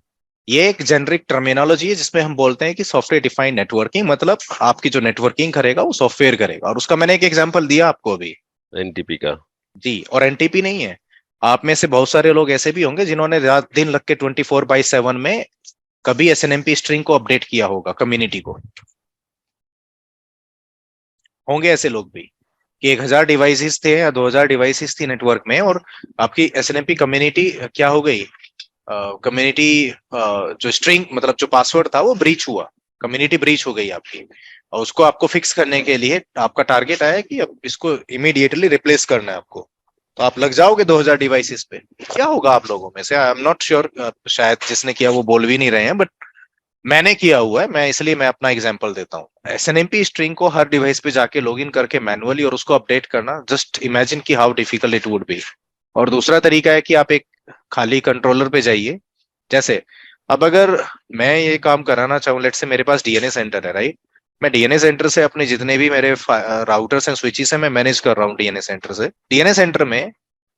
A: ये एक जेनरिक टर्मिनोलॉजी है जिसमें हम बोलते हैं कि सॉफ्टवेयर डिफाइंड नेटवर्किंग, मतलब आपकी जो नेटवर्किंग करेगा वो सॉफ्टवेयर करेगा। और उसका मैंने एक एग्जांपल दिया आपको अभी
C: एनटीपी का?
A: जी। और एनटीपी नहीं है, आप में से बहुत सारे लोग ऐसे भी होंगे जिन्होंने रात दिन लग के 24/7 में कभी एसएनएमपी स्ट्रिंग को अपडेट किया होगा कम्युनिटी को। होंगे ऐसे लोग भी कि 1000 डिवाइसेस थे या 2000 डिवाइसेस थी नेटवर्क में, और आपकी एसएनएमपी कम्युनिटी क्या हो गई, कम्युनिटी जो स्ट्रिंग मतलब जो पासवर्ड था वो ब्रीच हुआ, कम्युनिटी ब्रीच हो गई आपकी। और उसको आपको फिक्स करने के लिए आपका टारगेट आया कि अब इसको इमीडिएटली रिप्लेस करना है आपको। तो आप लग जाओगे 2000 डिवाइसेस पे। क्या होगा आप लोगों में से, आई एम नॉट श्योर, शायद जिसने किया वो बोल भी नहीं रहे हैं, बट मैंने किया हुआ है, मैं इसलिए मैं अपना एग्जांपल देता हूँ। एसएनएमपी स्ट्रिंग को हर डिवाइस पे जाके लॉगिन करके मैनुअली और उसको अपडेट करना, जस्ट इमेजिन कि how difficult it would be. और दूसरा तरीका है कि आप एक खाली कंट्रोलर पे जाइए। जैसे अब अगर मैं ये काम कराना चाहूँ, लेट से मेरे पास डीएनए सेंटर है, राइट। मैं डीएनए सेंटर से अपने जितने भी मेरे राउटर्स एंड स्विचेस हैं मैं मैनेज कर रहा हूँ डीएनए सेंटर से। डीएनए सेंटर में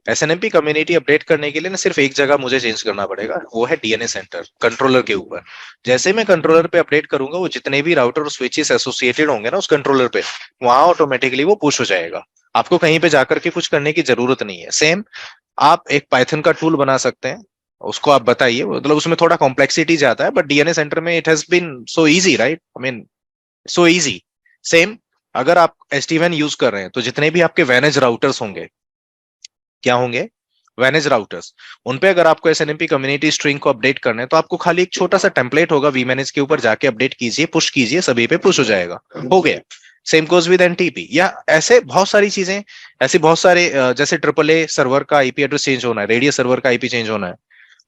A: एसएनएमपी कम्युनिटी अपडेट करने के लिए ना सिर्फ एक जगह मुझे चेंज करना पड़ेगा, वो है डीएनए सेंटर कंट्रोलर के ऊपर। जैसे मैं कंट्रोलर पे अपडेट करूंगा, वो जितने भी राउटर और स्विचेस एसोसिएटेड होंगे ना उस कंट्रोलर पे, वहां ऑटोमेटिकली वो पुश हो जाएगा। आपको कहीं पे जाकर के कुछ करने की जरूरत नहीं है। सेम आप एक पाइथन का टूल बना सकते हैं, उसको आप बताइए, मतलब उसमें थोड़ा कॉम्प्लेक्सिटी जाता है, बट डीएनए सेंटर में it has been so easy, right, I mean so easy. Same अगर आप SD-WAN यूज कर रहे हैं तो जितने भी आपके वैनेज राउटर्स होंगे, क्या होंगे, वैनेज राउटर्स, उन पे अगर आपको एसएनएमपी कम्युनिटी स्ट्रिंग को अपडेट करना है तो आपको खाली एक छोटा सा टेम्पलेट होगा वी मैनेज के ऊपर, जाके अपडेट कीजिए, पुश कीजिए, सभी पे पुश हो जाएगा, हो गया। Same goes with NTP. या ऐसे बहुत सारी चीजें, ऐसे बहुत सारे जैसे AAA सर्वर का आईपी एड्रेस चेंज होना है, रेडियस सर्वर का आईपी चेंज होना है,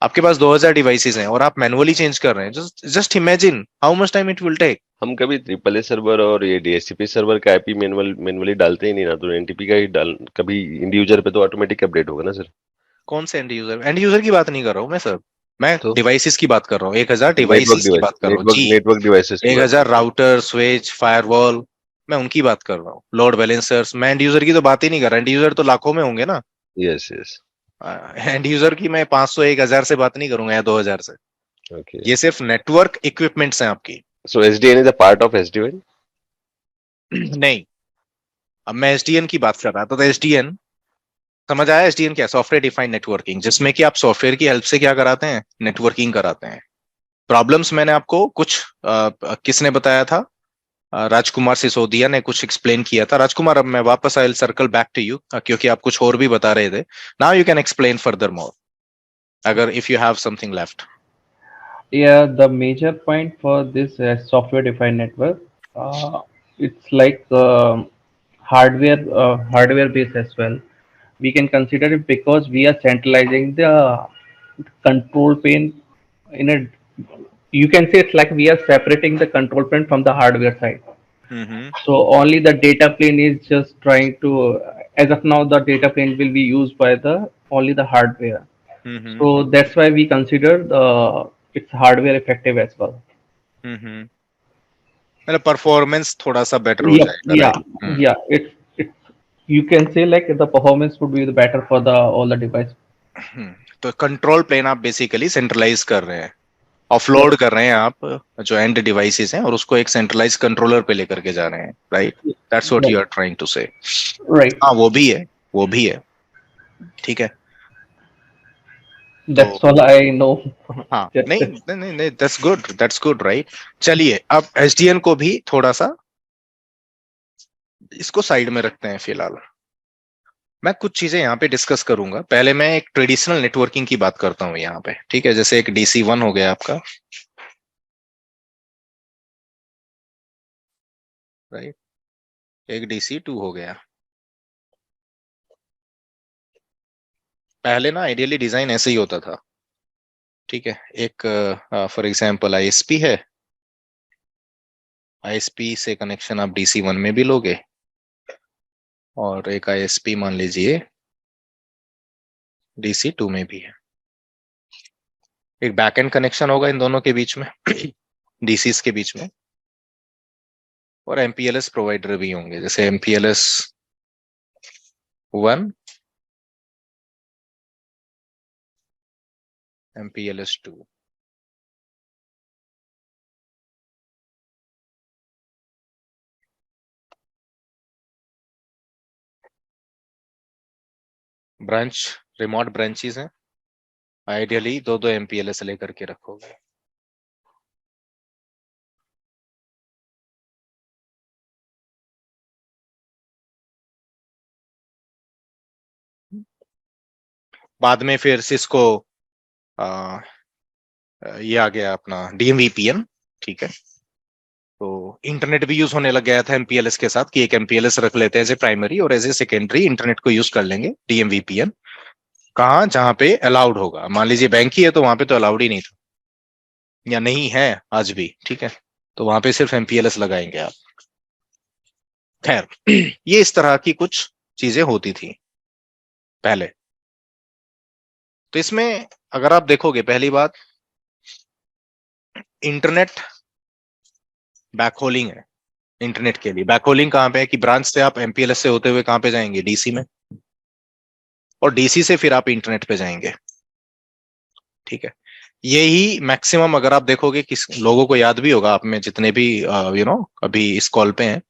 A: आपके पास 2000 डिवाइसेस हैं और आप मैनुअली चेंज कर रहे हैं। Just imagine how much time it will take.
C: हम कभी ट्रिपल ए सर्वर और ये डीएचसीपी सर्वर का आईपी मैनुअली डालते ही नहीं ना, तो एनटीपी का ही डाल, कभी इंड यूजर पे तो ऑटोमेटिक अपडेट होगा ना सर?
A: कौन से एंड यूजर की बात नहीं कर रहा हूँ मैं सर, मैं
C: तो
A: डिवाइसेस की बात कर रहा हूँ, 1000
C: नेटवर्क
A: डिवाइसेस की
C: डिवाइस,
A: बात कर रहा हूँ जी।
C: नेटवर्क डिवाइसेस की बात
A: 1000 राउटर, स्विच, फायरवॉल, मैं उनकी बात कर रहा हूँ, लोड बैलेंसर्स। मैं एंड यूजर की तो बात ही नहीं कर रहा, एंड यूजर तो लाखों में होंगे ना।
C: Yes yes.
A: एंड यूजर की मैं 500 1000 से बात नहीं करूंगा या 2000 से।
C: ओके।
A: ये सिर्फ नेटवर्क इक्विपमेंट्स हैं आपकी।
C: So SDN is a part of SDN?
A: नहीं, अब मैं एसडीएन की बात कर रहा था, तो एसडीएन समझ आया? एसडीएन क्या, सॉफ्टवेयर डिफाइंड नेटवर्किंग, जिसमें कि आप सॉफ्टवेयर की हेल्प से क्या कराते हैं, नेटवर्किंग कराते हैं। प्रॉब्लम्स मैंने आपको कुछ किसने बताया था, राजकुमार सिसोदिया ने कुछ एक्सप्लेन किया था। राजकुमार, अब मैं वापस आई सर्कल बैक टू यू, क्योंकि आप कुछ और भी बता रहे थे। Now you can explain further more, अगर if you have something left.
D: Yeah, the major point for this software-defined network, it's like hardware based as well. We can consider it because we are centralizing the control plane in a. You can say it's like we are separating the control plane from the hardware side.
A: Hmm
D: So only the data plane is just trying to. As of now, the data plane will be used by the only the hardware.
A: Hmm
D: So that's why we consider the it's hardware effective as well.
A: हम्म मतलब performance थोड़ा सा better हो
D: Yep,
A: जाएगा,
D: yeah,
A: right?
D: yeah. It's you can say like the performance would be the better for the all the device.
A: तो control plane आप basically centralise कर रहे हैं, ऑफलोड
D: Yep,
A: कर रहे हैं आप जो एंड डिवाइसेस हैं, और उसको एक सेंट्रलाइज कंट्रोलर पे लेकर के जा रहे हैं, right? That's what
D: right,
A: you are trying to say.
D: right.
A: हाँ, वो भी है, वो भी है, ठीक है। तो
D: That's all I know.
A: हाँ,
D: Just
A: नहीं नहीं नहीं नहीं, that's good, that's good, right? चलिए, अब एसडीएन को भी थोड़ा सा इसको साइड में रखते हैं फिलहाल। मैं कुछ चीजें यहाँ पे डिस्कस करूंगा। पहले मैं एक ट्रेडिशनल नेटवर्किंग की बात करता हूँ यहाँ पे, ठीक है? जैसे एक DC1 हो गया आपका, राइट? एक DC2 हो गया। पहले ना आइडियली डिजाइन ऐसे ही होता था, ठीक है? एक फॉर एग्जांपल आईएसपी है, आईएसपी से कनेक्शन आप DC1 में भी लोगे, और एक आईएसपी मान लीजिए DC2 में भी है। एक बैकएंड कनेक्शन होगा इन दोनों के बीच में डीसीस के बीच में, और एमपीएलएस प्रोवाइडर भी होंगे, जैसे MPLS1, MPLS2। Branch, remote branches हैं, आइडियली दो दो MPLS लेकर के रखोगे। बाद में फिर सिस्को ये आ गया अपना DMVPN, ठीक है? तो इंटरनेट भी यूज होने लग गया था MPLS के साथ, कि एक MPLS रख लेते हैं एज ए प्राइमरी, और एज ए सेकेंडरी इंटरनेट को यूज कर लेंगे DMVPN। कहाँ? जहां पे अलाउड होगा। मान लीजिए बैंक ही है तो वहां पे तो अलाउड ही नहीं था, या नहीं है आज भी, ठीक है? तो वहां पे सिर्फ MPLS लगाएंगे आप। खैर ये इस तरह की कुछ चीजें होती थी पहले। तो इसमें अगर आप देखोगे, पहली बात, इंटरनेट बैकहोलिंग है। इंटरनेट के लिए बैकहोलिंग कहाँ पे है कि ब्रांच से आप MPLS से होते हुए कहाँ पे जाएंगे? DC में, और DC से फिर आप इंटरनेट पे जाएंगे, ठीक है? यही मैक्सिमम अगर आप देखोगे, किस लोगों को याद भी होगा, आप में जितने भी अभी इस कॉल पे हैं,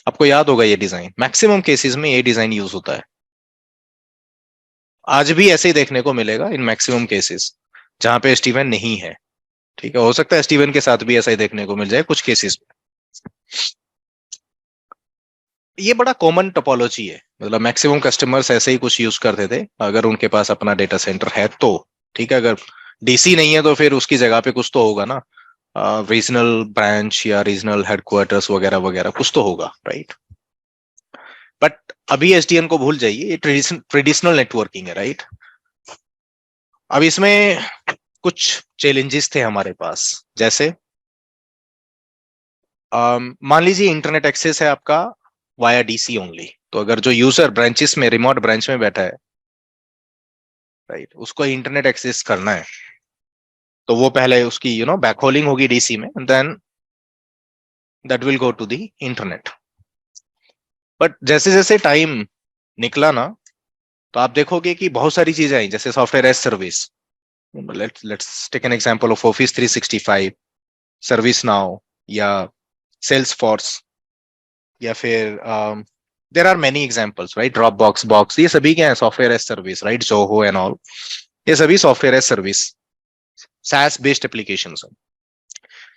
A: आपको याद होगा ये डिजाइन। मैक्सिमम केसेस में ये डिजाइन यूज होता है। आज भी ऐसे ही देखने को मिलेगा इन मैक्सिमम केसेस जहां पे स्टीवन नहीं है, ठीक है? हो सकता है स्टीवन के साथ भी ऐसा ही देखने को मिल जाए कुछ केसेस में। ये बड़ा कॉमन टोपोलॉजी है, मतलब मैक्सिमम कस्टमर्स ऐसे ही कुछ यूज करते थे अगर उनके पास अपना डेटा सेंटर है तो, ठीक है? अगर DC नहीं है तो फिर उसकी जगह पे कुछ तो होगा ना, रीजनल ब्रांच या रीजनल हेडक्वार्टर्स वगैरह वगैरह कुछ तो होगा, राइट? बट अभी एसडीएन को भूल जाइए, ये ट्रेडिशनल नेटवर्किंग है, राइट? अब इसमें कुछ चैलेंजेस थे हमारे पास, जैसे मान लीजिए इंटरनेट एक्सेस है आपका वाया DC ओनली, तो अगर जो यूजर ब्रांचेस में, रिमोट ब्रांच में बैठा है, राइट, उसको इंटरनेट एक्सेस करना है, तो वो पहले उसकी बैकहोलिंग होगी DC में, then that will go to the internet. But जैसे जैसे टाइम निकला ना, तो आप देखोगे कि बहुत सारी चीजें आई, जैसे software as service. Let's take an example of office 365, service now, या सेल्स फोर्स, या फिर there are many examples, right? Dropbox, ये सभी क्या है? Software as service, right? Zoho and all, ये सभी software as service SaaS based application है।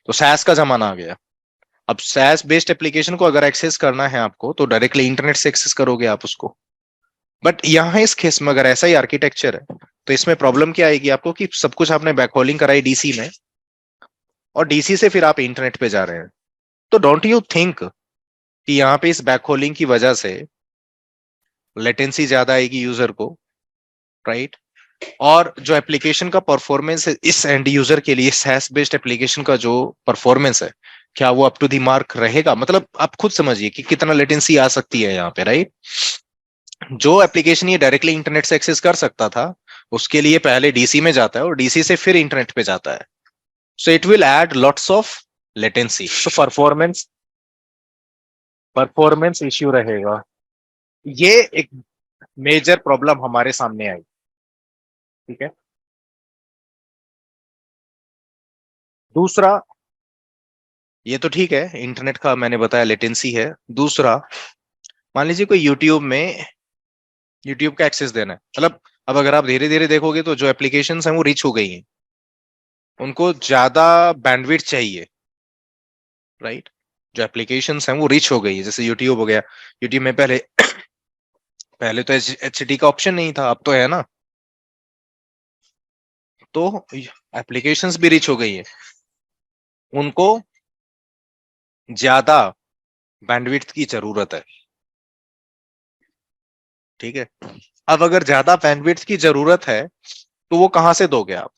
A: तो SaaS का जमाना आ गया, अब SaaS बेस्ड एप्लीकेशन को अगर एक्सेस करना है आपको तो डायरेक्टली इंटरनेट से एक्सेस करोगे आप उसको। बट यहाँ इस केस में अगर ऐसा ही आर्किटेक्चर है तो इसमें प्रॉब्लम क्या आएगी आपको कि सब कुछ आपने बैकहोलिंग कराई डीसी में, और डीसी से फिर आप इंटरनेट पे जा रहे हैं। तो डोंट यू थिंक कि यहाँ पे इस बैकहोलिंग की वजह से लेटेंसी ज्यादा आएगी यूजर को, राइट? और जो एप्लीकेशन का परफॉर्मेंस है इस एंड यूजर के लिए, SaaS बेस्ड एप्लीकेशन का जो परफॉर्मेंस है, क्या वो अप टू द मार्क रहेगा? मतलब आप खुद समझिए कि कितना लेटेंसी आ सकती है यहाँ पे, राइट? जो एप्लीकेशन ये डायरेक्टली इंटरनेट से एक्सेस कर सकता था उसके लिए पहले डीसी में जाता है और डीसी से फिर इंटरनेट पे जाता है। So it will add lots of latency, तो परफॉर्मेंस इश्यू रहेगा। ये एक मेजर प्रॉब्लम हमारे सामने आई, ठीक है? दूसरा, ये तो ठीक है, इंटरनेट का मैंने बताया लेटेंसी है। दूसरा, मान लीजिए कोई यूट्यूब का एक्सेस देना है, मतलब अब अगर आप धीरे धीरे देखोगे तो जो एप्लीकेशंस हैं वो रिच हो गई हैं, उनको ज्यादा बैंडविड्थ चाहिए, राइट? जो एप्लीकेशंस हैं वो रिच हो गई है, जैसे यूट्यूब हो गया। यूट्यूब में पहले पहले तो एचडी का ऑप्शन नहीं था, अब तो है ना। तो एप्लीकेशंस भी रिच हो गई है, उनको ज्यादा बैंडविड्थ की जरूरत है, ठीक है? अब अगर ज्यादा बैंडविड्थ की जरूरत है तो वो कहां से दोगे आप?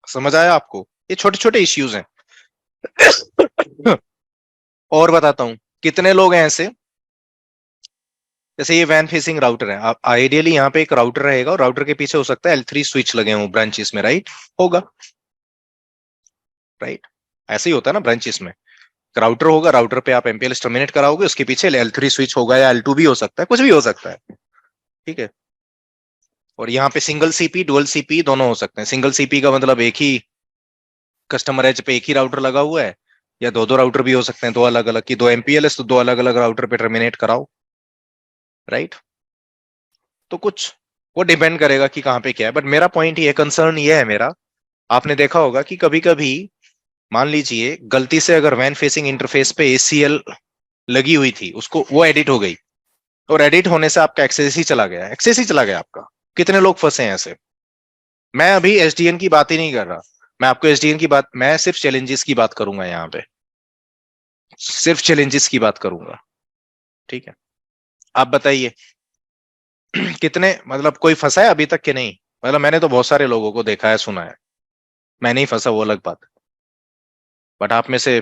A: समझ आया आपको? ये छोटे छोटे इश्यूज हैं। और बताता हूं, कितने लोग हैं ऐसे, जैसे ये वैन फेसिंग राउटर है, आप आइडियली यहाँ पे एक राउटर रहेगा और राउटर के पीछे हो सकता है L3 स्विच लगे हों ब्रांचेस में, राइट? होगा, राइट? ऐसे ही होता है ना ब्रांचेस में, राउटर होगा, राउटर पे आप MPLS टर्मिनेट कराओगे, उसके पीछे L3 स्विच होगा या L2 भी हो सकता है, कुछ भी हो सकता है, ठीक है? और यहाँ पे सिंगल सीपी डुअल सीपी दोनों हो सकते हैं। सिंगल सीपी का मतलब एक ही कस्टमर एज पे एक ही राउटर लगा हुआ है, या दो दो राउटर भी हो सकते हैं, दो अलग अलग की, दो MPLS तो दो अलग अलग राउटर पे टर्मिनेट कराओ, राइट? तो कुछ वो डिपेंड करेगा कि कहाँ पे क्या है। बट मेरा पॉइंट ये, कंसर्न ये है मेरा, आपने देखा होगा कि कभी कभी मान लीजिए गलती से अगर वैन फेसिंग इंटरफेस पे ACL लगी हुई थी, उसको वो एडिट हो गई, और एडिट होने से आपका एक्सेस ही चला गया, एक्सेस ही चला गया आपका। कितने लोग फंसे हैं ऐसे? मैं अभी SDN की बात ही नहीं कर रहा, मैं आपको SDN की बात, मैं सिर्फ चैलेंजेस की बात करूंगा यहाँ पे, सिर्फ चैलेंजेस की बात करूंगा, ठीक है? आप बताइए कितने, मतलब कोई फंसा है अभी तक कि नहीं? मतलब मैंने तो बहुत सारे लोगों को देखा है, सुना है, मैं नहीं फंसा वो अलग बात, बट आप में से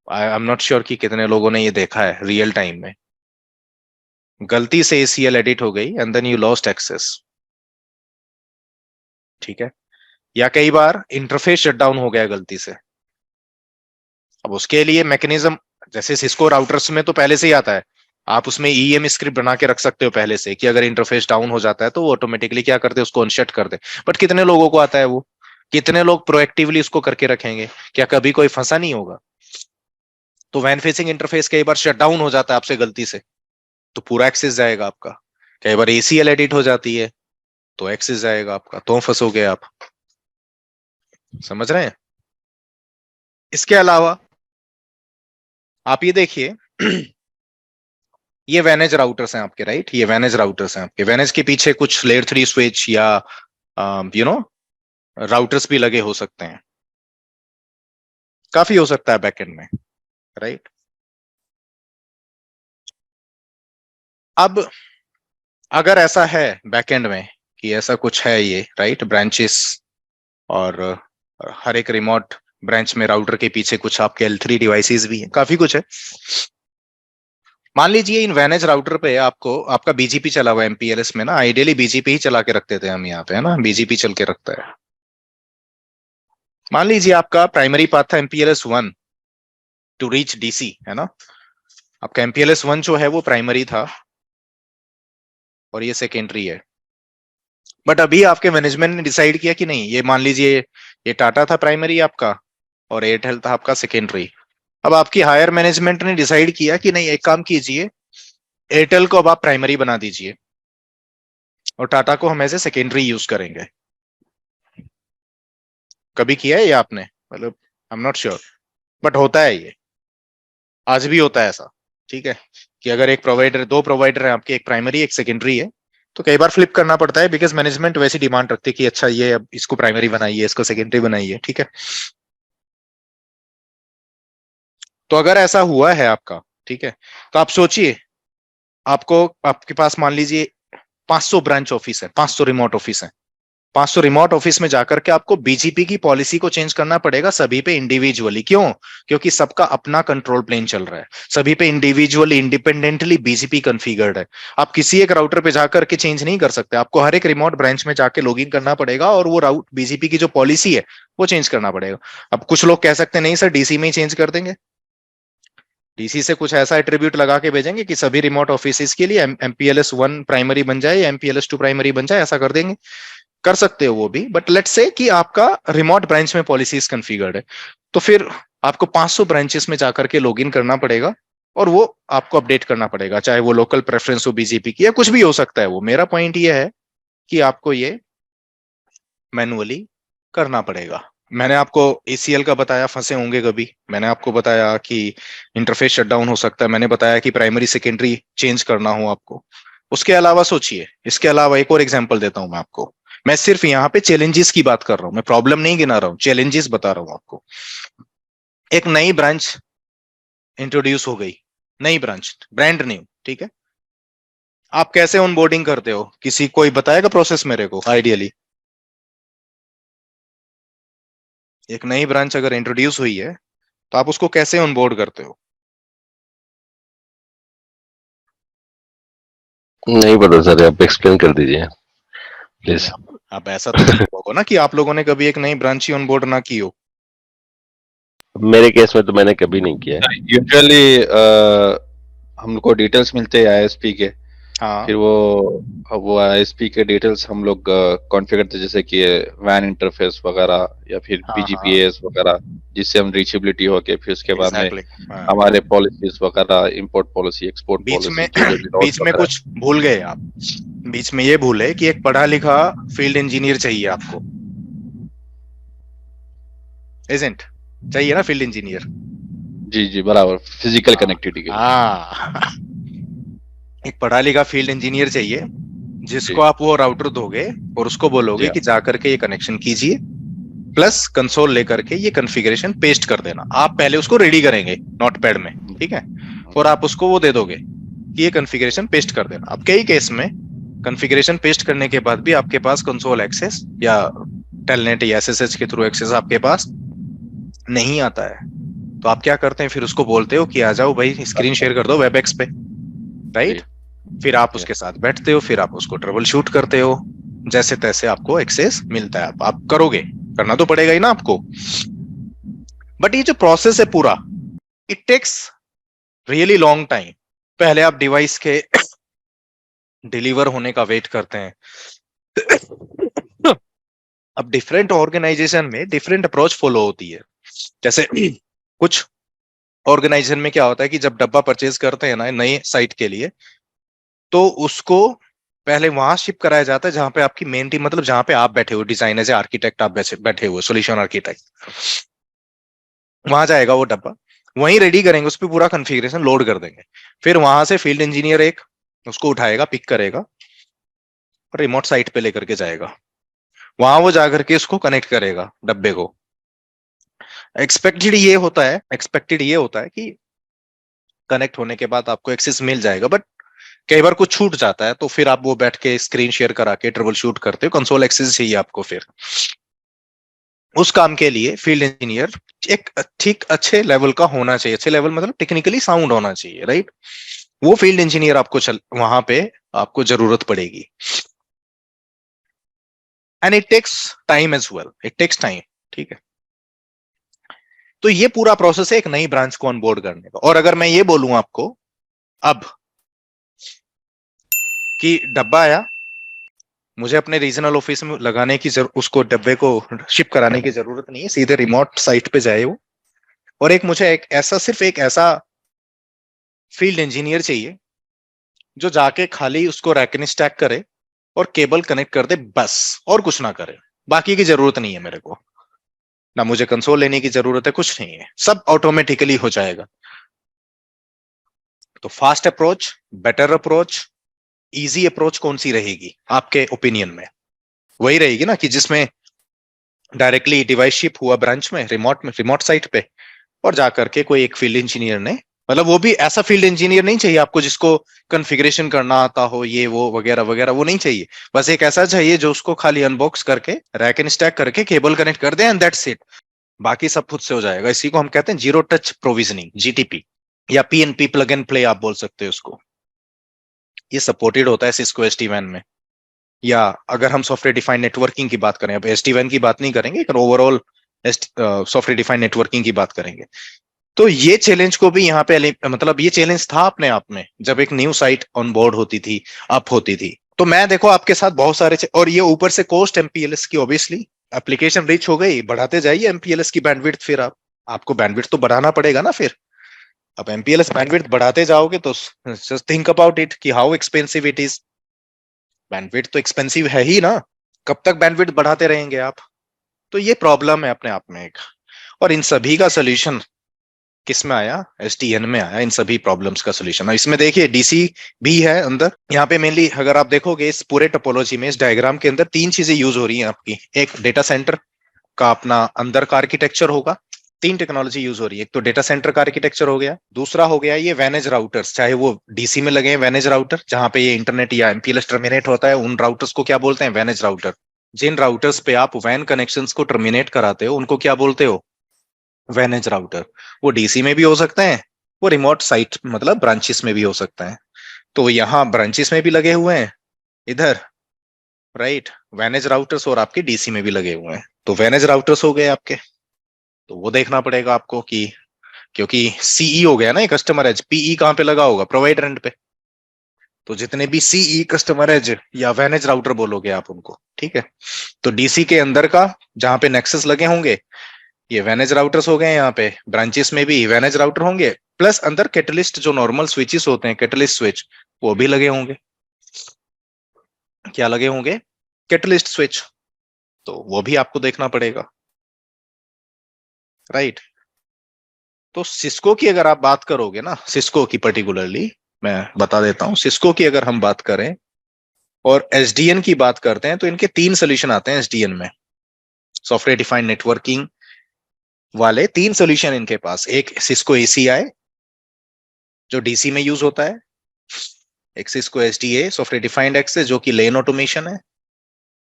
A: आई एम नॉट श्योर कि कितने लोगों ने ये देखा है रियल टाइम में, गलती से ACL एडिट हो गई and then you lost access, ठीक है? या कई बार इंटरफेस शट डाउन हो गया गलती से। अब उसके लिए मैकेनिज्म, जैसे सिस्को राउटर्स में तो पहले से ही आता है, आप उसमें EM स्क्रिप्ट बना के रख सकते हो पहले से कि अगर इंटरफेस डाउन हो जाता है तो वो ऑटोमेटिकली क्या करते हैं, उसको अनशट कर दे। बट कितने लोगों को आता है वो? कितने लोग प्रोएक्टिवली उसको करके रखेंगे? क्या कभी कोई फंसा नहीं होगा? तो वैन फेसिंग इंटरफेस कई बार शट डाउन हो जाता है आपसे गलती से, तो पूरा एक्सेस जाएगा आपका। कई बार ACL एडिट हो जाती है तो एक्सेस जाएगा आपका, तो फंसोगे आप। समझ रहे हैं? इसके अलावा आप ये देखिए, ये वैनेज राउटर्स हैं आपके, राइट? ये वैनेज राउटर्स हैं आपके, वैनेज के पीछे कुछ लेयर 3 स्विच या यू नो राउटर्स भी लगे हो सकते हैं, काफी हो सकता है बैकएंड में, राइट? अब अगर ऐसा है बैकएंड में कि ऐसा कुछ है ये, राइट, ब्रांचेस, और हर एक रिमोट ब्रांच में राउटर के पीछे कुछ आपके L3 डिवाइसेस भी हैं, काफी कुछ है। मान लीजिए इन वैनेज राउटर पे आपको आपका BGP चला हुआ है MPLS में ना, आइडियली BGP ही चला के रखते थे हम यहाँ पे, है ना, BGP चल के रखता है। मान लीजिए आपका प्राइमरी पाथ था MPLS 1 टू रीच DC, है ना? आपका MPLS 1 जो है वो प्राइमरी था और ये सेकेंडरी है। बट अभी आपके मैनेजमेंट ने डिसाइड किया कि नहीं, ये मान लीजिए ये टाटा था प्राइमरी आपका और एयरटेल था आपका सेकेंडरी। अब आपकी हायर मैनेजमेंट ने डिसाइड किया कि नहीं, एक काम कीजिए, एयरटेल को अब आप प्राइमरी बना दीजिए और टाटा को हम एज ए सेकेंडरी यूज करेंगे। कभी किया है ये आपने? मतलब आई एम नॉट श्योर, बट होता है ये, आज भी होता है ऐसा, ठीक है, कि अगर एक प्रोवाइडर, दो प्रोवाइडर है आपके, एक प्राइमरी एक सेकेंडरी है, तो कई बार फ्लिप करना पड़ता है बिकॉज मैनेजमेंट वैसी डिमांड रखती है कि अच्छा ये अब इसको प्राइमरी बनाइए, इसको सेकेंडरी बनाइए, ठीक है। तो अगर ऐसा हुआ है आपका, ठीक है, तो आप सोचिए, आपको, आपके पास मान लीजिए 500 ब्रांच ऑफिस है, 500 रिमोट ऑफिस है, 500 रिमोट ऑफिस में जाकर के आपको बीजीपी की पॉलिसी को चेंज करना पड़ेगा सभी पे इंडिविजुअली। क्यों? क्योंकि सबका अपना कंट्रोल प्लेन चल रहा है, सभी पे इंडिविजुअली इंडिपेंडेंटली बीजीपी कॉन्फ़िगर्ड है। आप किसी एक राउटर पे जाकर के चेंज नहीं कर सकते, आपको हर एक रिमोट ब्रांच में जाके लॉगिन करना पड़ेगा और वो राउट बीजीपी की जो पॉलिसी है वो चेंज करना पड़ेगा। अब कुछ लोग कह सकते हैं नहीं सर डीसी में ही चेंज कर देंगे, डीसी से कुछ ऐसा एट्रीब्यूट लगा के भेजेंगे कि सभी रिमोट ऑफिस के लिए एमपीएलएस 1 प्राइमरी बन जाए या एमपीएलएस 2 प्राइमरी बन जाए, ऐसा कर देंगे, कर सकते हो वो भी। बट लेट्स से कि आपका रिमोट ब्रांच में पॉलिसीज कॉन्फ़िगर्ड है, तो फिर आपको 500 ब्रांचेस में जाकर के लॉगिन करना पड़ेगा और वो आपको अपडेट करना पड़ेगा, चाहे वो लोकल प्रेफरेंस हो बीजेपी की या कुछ भी हो सकता है वो। मेरा पॉइंट ये है कि आपको ये मैनुअली करना पड़ेगा। मैंने आपको एसीएल का बताया, फंसे होंगे कभी, मैंने आपको बताया कि इंटरफेस शटडाउन हो सकता है, मैंने बताया कि प्राइमरी सेकेंडरी चेंज करना हो आपको। उसके अलावा सोचिए, इसके अलावा एक और एग्जांपल देता हूं मैं आपको। मैं सिर्फ यहाँ पे चैलेंजेस की बात कर रहा हूं, मैं प्रॉब्लम नहीं गिना रहा हूं, चैलेंजेस बता रहा हूं आपको। एक नई ब्रांच इंट्रोड्यूस हो गई, नई ब्रांच, ब्रांड न्यू, ठीक है, आप कैसे ऑनबोर्डिंग करते हो? किसी कोई बताएगा प्रोसेस मेरे को आइडियली? एक नई ब्रांच अगर इंट्रोड्यूस हुई है तो आप उसको कैसे ऑनबोर्ड करते हो?
C: नहीं पता सर, आप एक्सप्लेन कर दीजिए प्लीज।
A: अब ऐसा तो नहीं होगा ना कि आप लोगों ने कभी एक नई ब्रांच ही ऑनबोर्ड ना की हो।
C: मेरे केस में तो मैंने कभी नहीं किया है।
B: यूजुअली हमको डिटेल्स मिलते हैं आईएसपी के,
A: हाँ
B: फिर वो आईएसपी के डिटेल्स हम लोग कॉन्फ़िगर करते हैं, जैसे कि वैन इंटरफेस वगैरह या फिर
A: हाँ हाँ
B: बीजीपीएस वगैरह, जिससे हम रीचेबिलिटी हो के फिर उसके बाद में
A: एग्जैक्टली हाँ।
B: हमारे पॉलिसीज वगैरह, इंपोर्ट पॉलिसी, एक्सपोर्ट
A: बीच में
B: पॉलिसी की जो भी नोट्स
A: बीच में
B: वगैरह।
A: कुछ भूल गए आप, बीच में ये भूले कि एक पढ़ा लिखा फील्ड इंजीनियर चाहिए आपको, एजेंट चाहिए ना फील्ड इंजीनियर।
B: जी जी बराबर, फिजिकल
A: हाँ
B: कनेक्टिविटी के लिए।
A: हाँ एक पढ़ा लिखा फील्ड इंजीनियर चाहिए
B: जी
A: जिसको आप वो राउटर दोगे और उसको
B: जी
A: बोलोगे कि जाकर के ये कनेक्शन कीजिए, प्लस कंसोल लेकर के ये कॉन्फ़िगरेशन पेस्ट कर देना। आप पहले उसको रेडी करेंगे नोटपैड में, ठीक है, और आप उसको वो दे दोगे कि ये कॉन्फ़िगरेशन पेस्ट कर देना। अब कई केस में कॉन्फ़िगरेशन पेस्ट करने के बाद भी आपके पास कंसोल एक्सेस या टेलनेट या एसएसएच के थ्रू एक्सेस आपके पास नहीं आता है, तो आप क्या करते हैं, फिर उसको बोलते हो कि आ जाओ भाई स्क्रीन शेयर कर दो वेबएक्स पे, राइट? फिर आप उसके साथ बैठते हो, फिर आप उसको ट्रबल शूट करते हो, जैसे तैसे आपको एक्सेस मिलता है। आप करोगे, करना तो पड़ेगा ही ना आपको। बट ये जो प्रोसेस है पूरा, it takes really long time. पहले आप डिवाइस के डिलीवर होने का वेट करते हैं। अब डिफरेंट ऑर्गेनाइजेशन में डिफरेंट अप्रोच फॉलो होती है। जैसे कुछ ऑर्गेनाइजेशन में क्या होता है कि जब डब्बा परचेज करते हैं ना नई साइट के लिए, तो उसको पहले वहां शिप कराया जाता है जहां पे आपकी मेन टीम, मतलब जहां पे आप बैठे हो डिजाइनर से आर्किटेक्ट, आप बैठे हुए सोल्यूशन आर्किटेक्ट, वहां जाएगा वो डब्बा, वहीं रेडी करेंगे, उस पर पूरा कॉन्फ़िगरेशन लोड कर देंगे। फिर वहां से फील्ड इंजीनियर एक उसको उठाएगा, पिक करेगा और रिमोट साइट पे लेकर के जाएगा, वहां वो जाकर के उसको कनेक्ट करेगा डब्बे को। एक्सपेक्टेड ये होता है कि कनेक्ट होने के बाद आपको एक्सेस मिल जाएगा, बट कई बार कुछ छूट जाता है, तो फिर आप वो बैठ के स्क्रीन शेयर करा के ट्रबल शूट करते हो, कंसोल एक्सेस चाहिए आपको। फिर उस काम के लिए फील्ड इंजीनियर एक ठीक अच्छे लेवल का होना चाहिए, अच्छे लेवल मतलब टेक्निकली साउंड होना चाहिए, राइट? वो फील्ड इंजीनियर आपको वहां पे आपको जरूरत पड़ेगी। And it takes time as well, it takes time, ठीक है। तो ये पूरा प्रोसेस है एक नई ब्रांच को ऑनबोर्ड करने का। और अगर मैं ये बोलूं आपको अब कि डब्बा आया, मुझे अपने रीजनल ऑफिस में लगाने की उसको डब्बे को शिप कराने की जरूरत नहीं है, सीधे रिमोट साइट पे जाए वो। और एक मुझे एक ऐसा, सिर्फ एक ऐसा फील्ड इंजीनियर चाहिए जो जाके खाली उसको रैक एंड स्टैक करे और केबल कनेक्ट कर दे, बस, और कुछ ना करे। बाकी की जरूरत नहीं है मेरे को, ना मुझे कंसोल लेने की जरूरत है, कुछ नहीं है, सब ऑटोमेटिकली हो जाएगा। तो fast approach, better approach, easy approach कौन सी रहेगी आपके ओपिनियन में? वही रहेगी ना कि जिसमें डायरेक्टली डिवाइस शिप हुआ ब्रांच में, रिमोट साइट पे, और जाकर के कोई एक फील्ड इंजीनियर ने, मतलब वो भी ऐसा फील्ड इंजीनियर नहीं चाहिए आपको जिसको कॉन्फ़िगरेशन करना आता हो, ये वो वगैरह वगैरह, वो नहीं चाहिए। बस एक ऐसा चाहिए जो उसको खाली अनबॉक्स करके रैक एंड स्टैक करके केबल कनेक्ट कर दे एंड दैट्स इट, बाकी सब खुद से हो जाएगा। इसी को हम कहते हैं जीरो टच प्रोविजनिंग, जीटीपी, या पीएनपी, प्लग एंड प्ले आप बोल सकते हो उसको। ये सपोर्टेड होता है सिस्को SD-WAN में। या अगर हम सॉफ्टवेयर डिफाइंड नेटवर्किंग की बात करें, अब SD-WAN की बात नहीं करेंगे, ओवरऑल सॉफ्टवेयर डिफाइंड नेटवर्किंग की बात करेंगे, तो ये चैलेंज को भी यहाँ पे मतलब ये चैलेंज था अपने आप में जब एक न्यू साइट ऑन बोर्ड होती थी, अप होती थी। तो मैं देखो आपके साथ बहुत सारे और ये ऊपर से कॉस्ट MPLS की, ऑब्वियसली एप्लीकेशन रिच हो गई, बढ़ाते जाइए MPLS की बैंडविड्थ, फिर आपको बैंडविड्थ तो बढ़ाना पड़ेगा ना फिर। अब MPLS बैंडविड्थ बढ़ाते जाओगे तो जस्ट थिंक अबाउट इट कि how expensive it is. Bandwidth तो एक्सपेंसिव है ही ना, कब तक बैंडविड्थ बढ़ाते रहेंगे आप? तो ये प्रॉब्लम है अपने आप में एक। और इन सभी का सोल्यूशन किस में आया? SDN में आया, इन सभी प्रॉब्लम्स का सोल्यूशन। इसमें देखिए DC भी है अंदर। यहाँ पे मेनली अगर आप देखोगे इस पूरे टोपोलॉजी में, इस डायग्राम के अंदर तीन चीजें यूज हो रही हैं आपकी। एक डेटा सेंटर का अपना अंदर का आर्किटेक्चर होगा, तीन टेक्नोलॉजी यूज हो रही है। एक तो डेटा सेंटर का आर्किटेक्चर हो गया, दूसरा हो गया ये वैनेज राउटर्स, चाहे वो DC में लगे हैं वैनेज राउटर, जहां पे ये इंटरनेट या MPLS टर्मिनेट होता है, उन राउटर्स को क्या बोलते हैं? वैनेज राउटर। जिन राउटर्स पे आप वैन कनेक्शंस को टर्मिनेट कराते हो उनको क्या बोलते हो? वैनेज राउटर। वो DC में भी हो सकते हैं, वो रिमोट साइट मतलब ब्रांचेस में भी हो सकते हैं। तो यहाँ ब्रांचेस में भी लगे हुए हैं इधर, राइट, वैनेज राउटर्स, और आपके DC में भी लगे हुए हैं। तो वैनेज राउटर्स हो गए आपके, तो वो देखना पड़ेगा आपको कि, क्योंकि CE हो गया ना, कस्टमर एज, PE कहाँ पे लगा होगा? प्रोवाइडर एंड पे। तो जितने भी CE कस्टमर एज या वैनेज राउटर बोलोगे आप उनको, ठीक है। तो DC के अंदर का जहां पे नेक्सस लगे होंगे, ये वैनेज राउटर्स हो गए। यहाँ पे ब्रांचेस में भी वैनेज राउटर होंगे, प्लस अंदर कैटलिस्ट जो नॉर्मल स्विचेस होते हैं, कैटलिस्ट स्विच, वो भी लगे होंगे। क्या लगे होंगे? Catalyst switch. तो वो भी आपको देखना पड़ेगा, राइट। तो सिस्को की अगर आप बात करोगे ना, सिस्को की पर्टिकुलरली मैं बता देता हूं, सिस्को की अगर हम बात करें और SDN की बात करते हैं, तो इनके तीन सोल्यूशन आते हैं SDN में। सॉफ्टवेयर डिफाइंड नेटवर्किंग वाले तीन सोल्यूशन इनके पास। एक सिस्को ACI जो DC में यूज होता है, एक Cisco SDA software defined access जो कि लेन ऑटोमेशन है,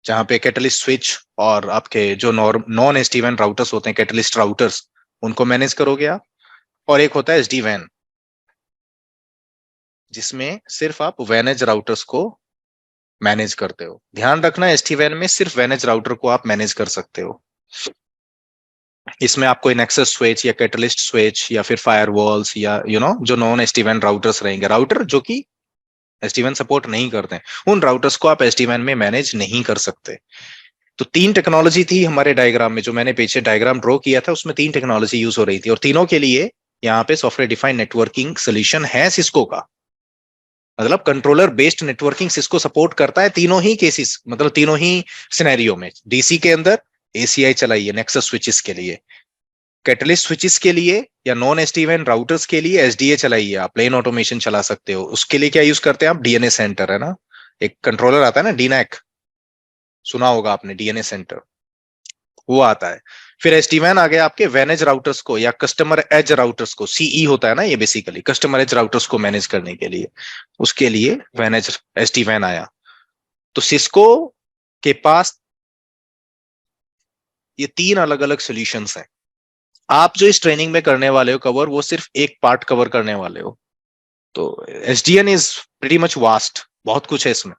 A: जहां पे कैटलिस्ट स्विच और आपके जो नॉन SD-WAN राउटर्स होते हैं, कैटलिस्ट राउटर्स, उनको मैनेज करोगे आप। और एक होता है SD-WAN, जिसमें सिर्फ आप वैनेज राउटर्स को मैनेज करते हो। ध्यान रखना, SD-WAN में सिर्फ वैनेज राउटर को आप मैनेज कर सकते हो। इसमें आप कोई नेक्सस स्विच या कैटलिस्ट स्विच या फिर फायरवॉल्स या जो नॉन SD-WAN राउटर्स रहेंगे, राउटर जो कि SD-WAN सपोर्ट नहीं करते हैं, उन राउटर्स को आप SD-WAN में मैनेज नहीं कर सकते। तो तीन टेक्नोलॉजी थी हमारे डायग्राम में, जो मैंने पीछे डायग्राम ड्रॉ किया था उसमें तीन टेक्नोलॉजी यूज हो रही थी, और तीनों के लिए यहाँ पे सॉफ्टवेयर डिफाइंड नेटवर्किंग सोल्यूशन है सिस्को का। मतलब controller based networking Cisco support करता है तीनों ही केसेस, मतलब तीनों ही सिनेरियो में। DC के अंदर ACI चलाइए नेक्सस स्विचेस के लिए, कैटलिस्ट स्विचेस के लिए या नॉन SD-WAN राउटर्स के लिए SDA चलाइए, आप प्लेन ऑटोमेशन चला सकते हो। उसके लिए क्या यूज करते हैं आप? DNA सेंटर, है ना, एक कंट्रोलर आता है ना, DNAC, सुना होगा आपने, DNA सेंटर, वो आता है। फिर SD-WAN आ गया आपके वैनेज राउटर्स को या कस्टमर एज राउटर्स को, CE होता है ना ये बेसिकली, कस्टमर एज राउटर्स को मैनेज करने के लिए, उसके लिए वैनेज SD-WAN आया। तो सिस्को के पास ये तीन अलग अलग सॉल्यूशंस हैं। आप जो इस ट्रेनिंग में करने वाले हो कवर, वो सिर्फ एक पार्ट कवर करने वाले हो। तो SDN is pretty much vast, बहुत कुछ है इसमें।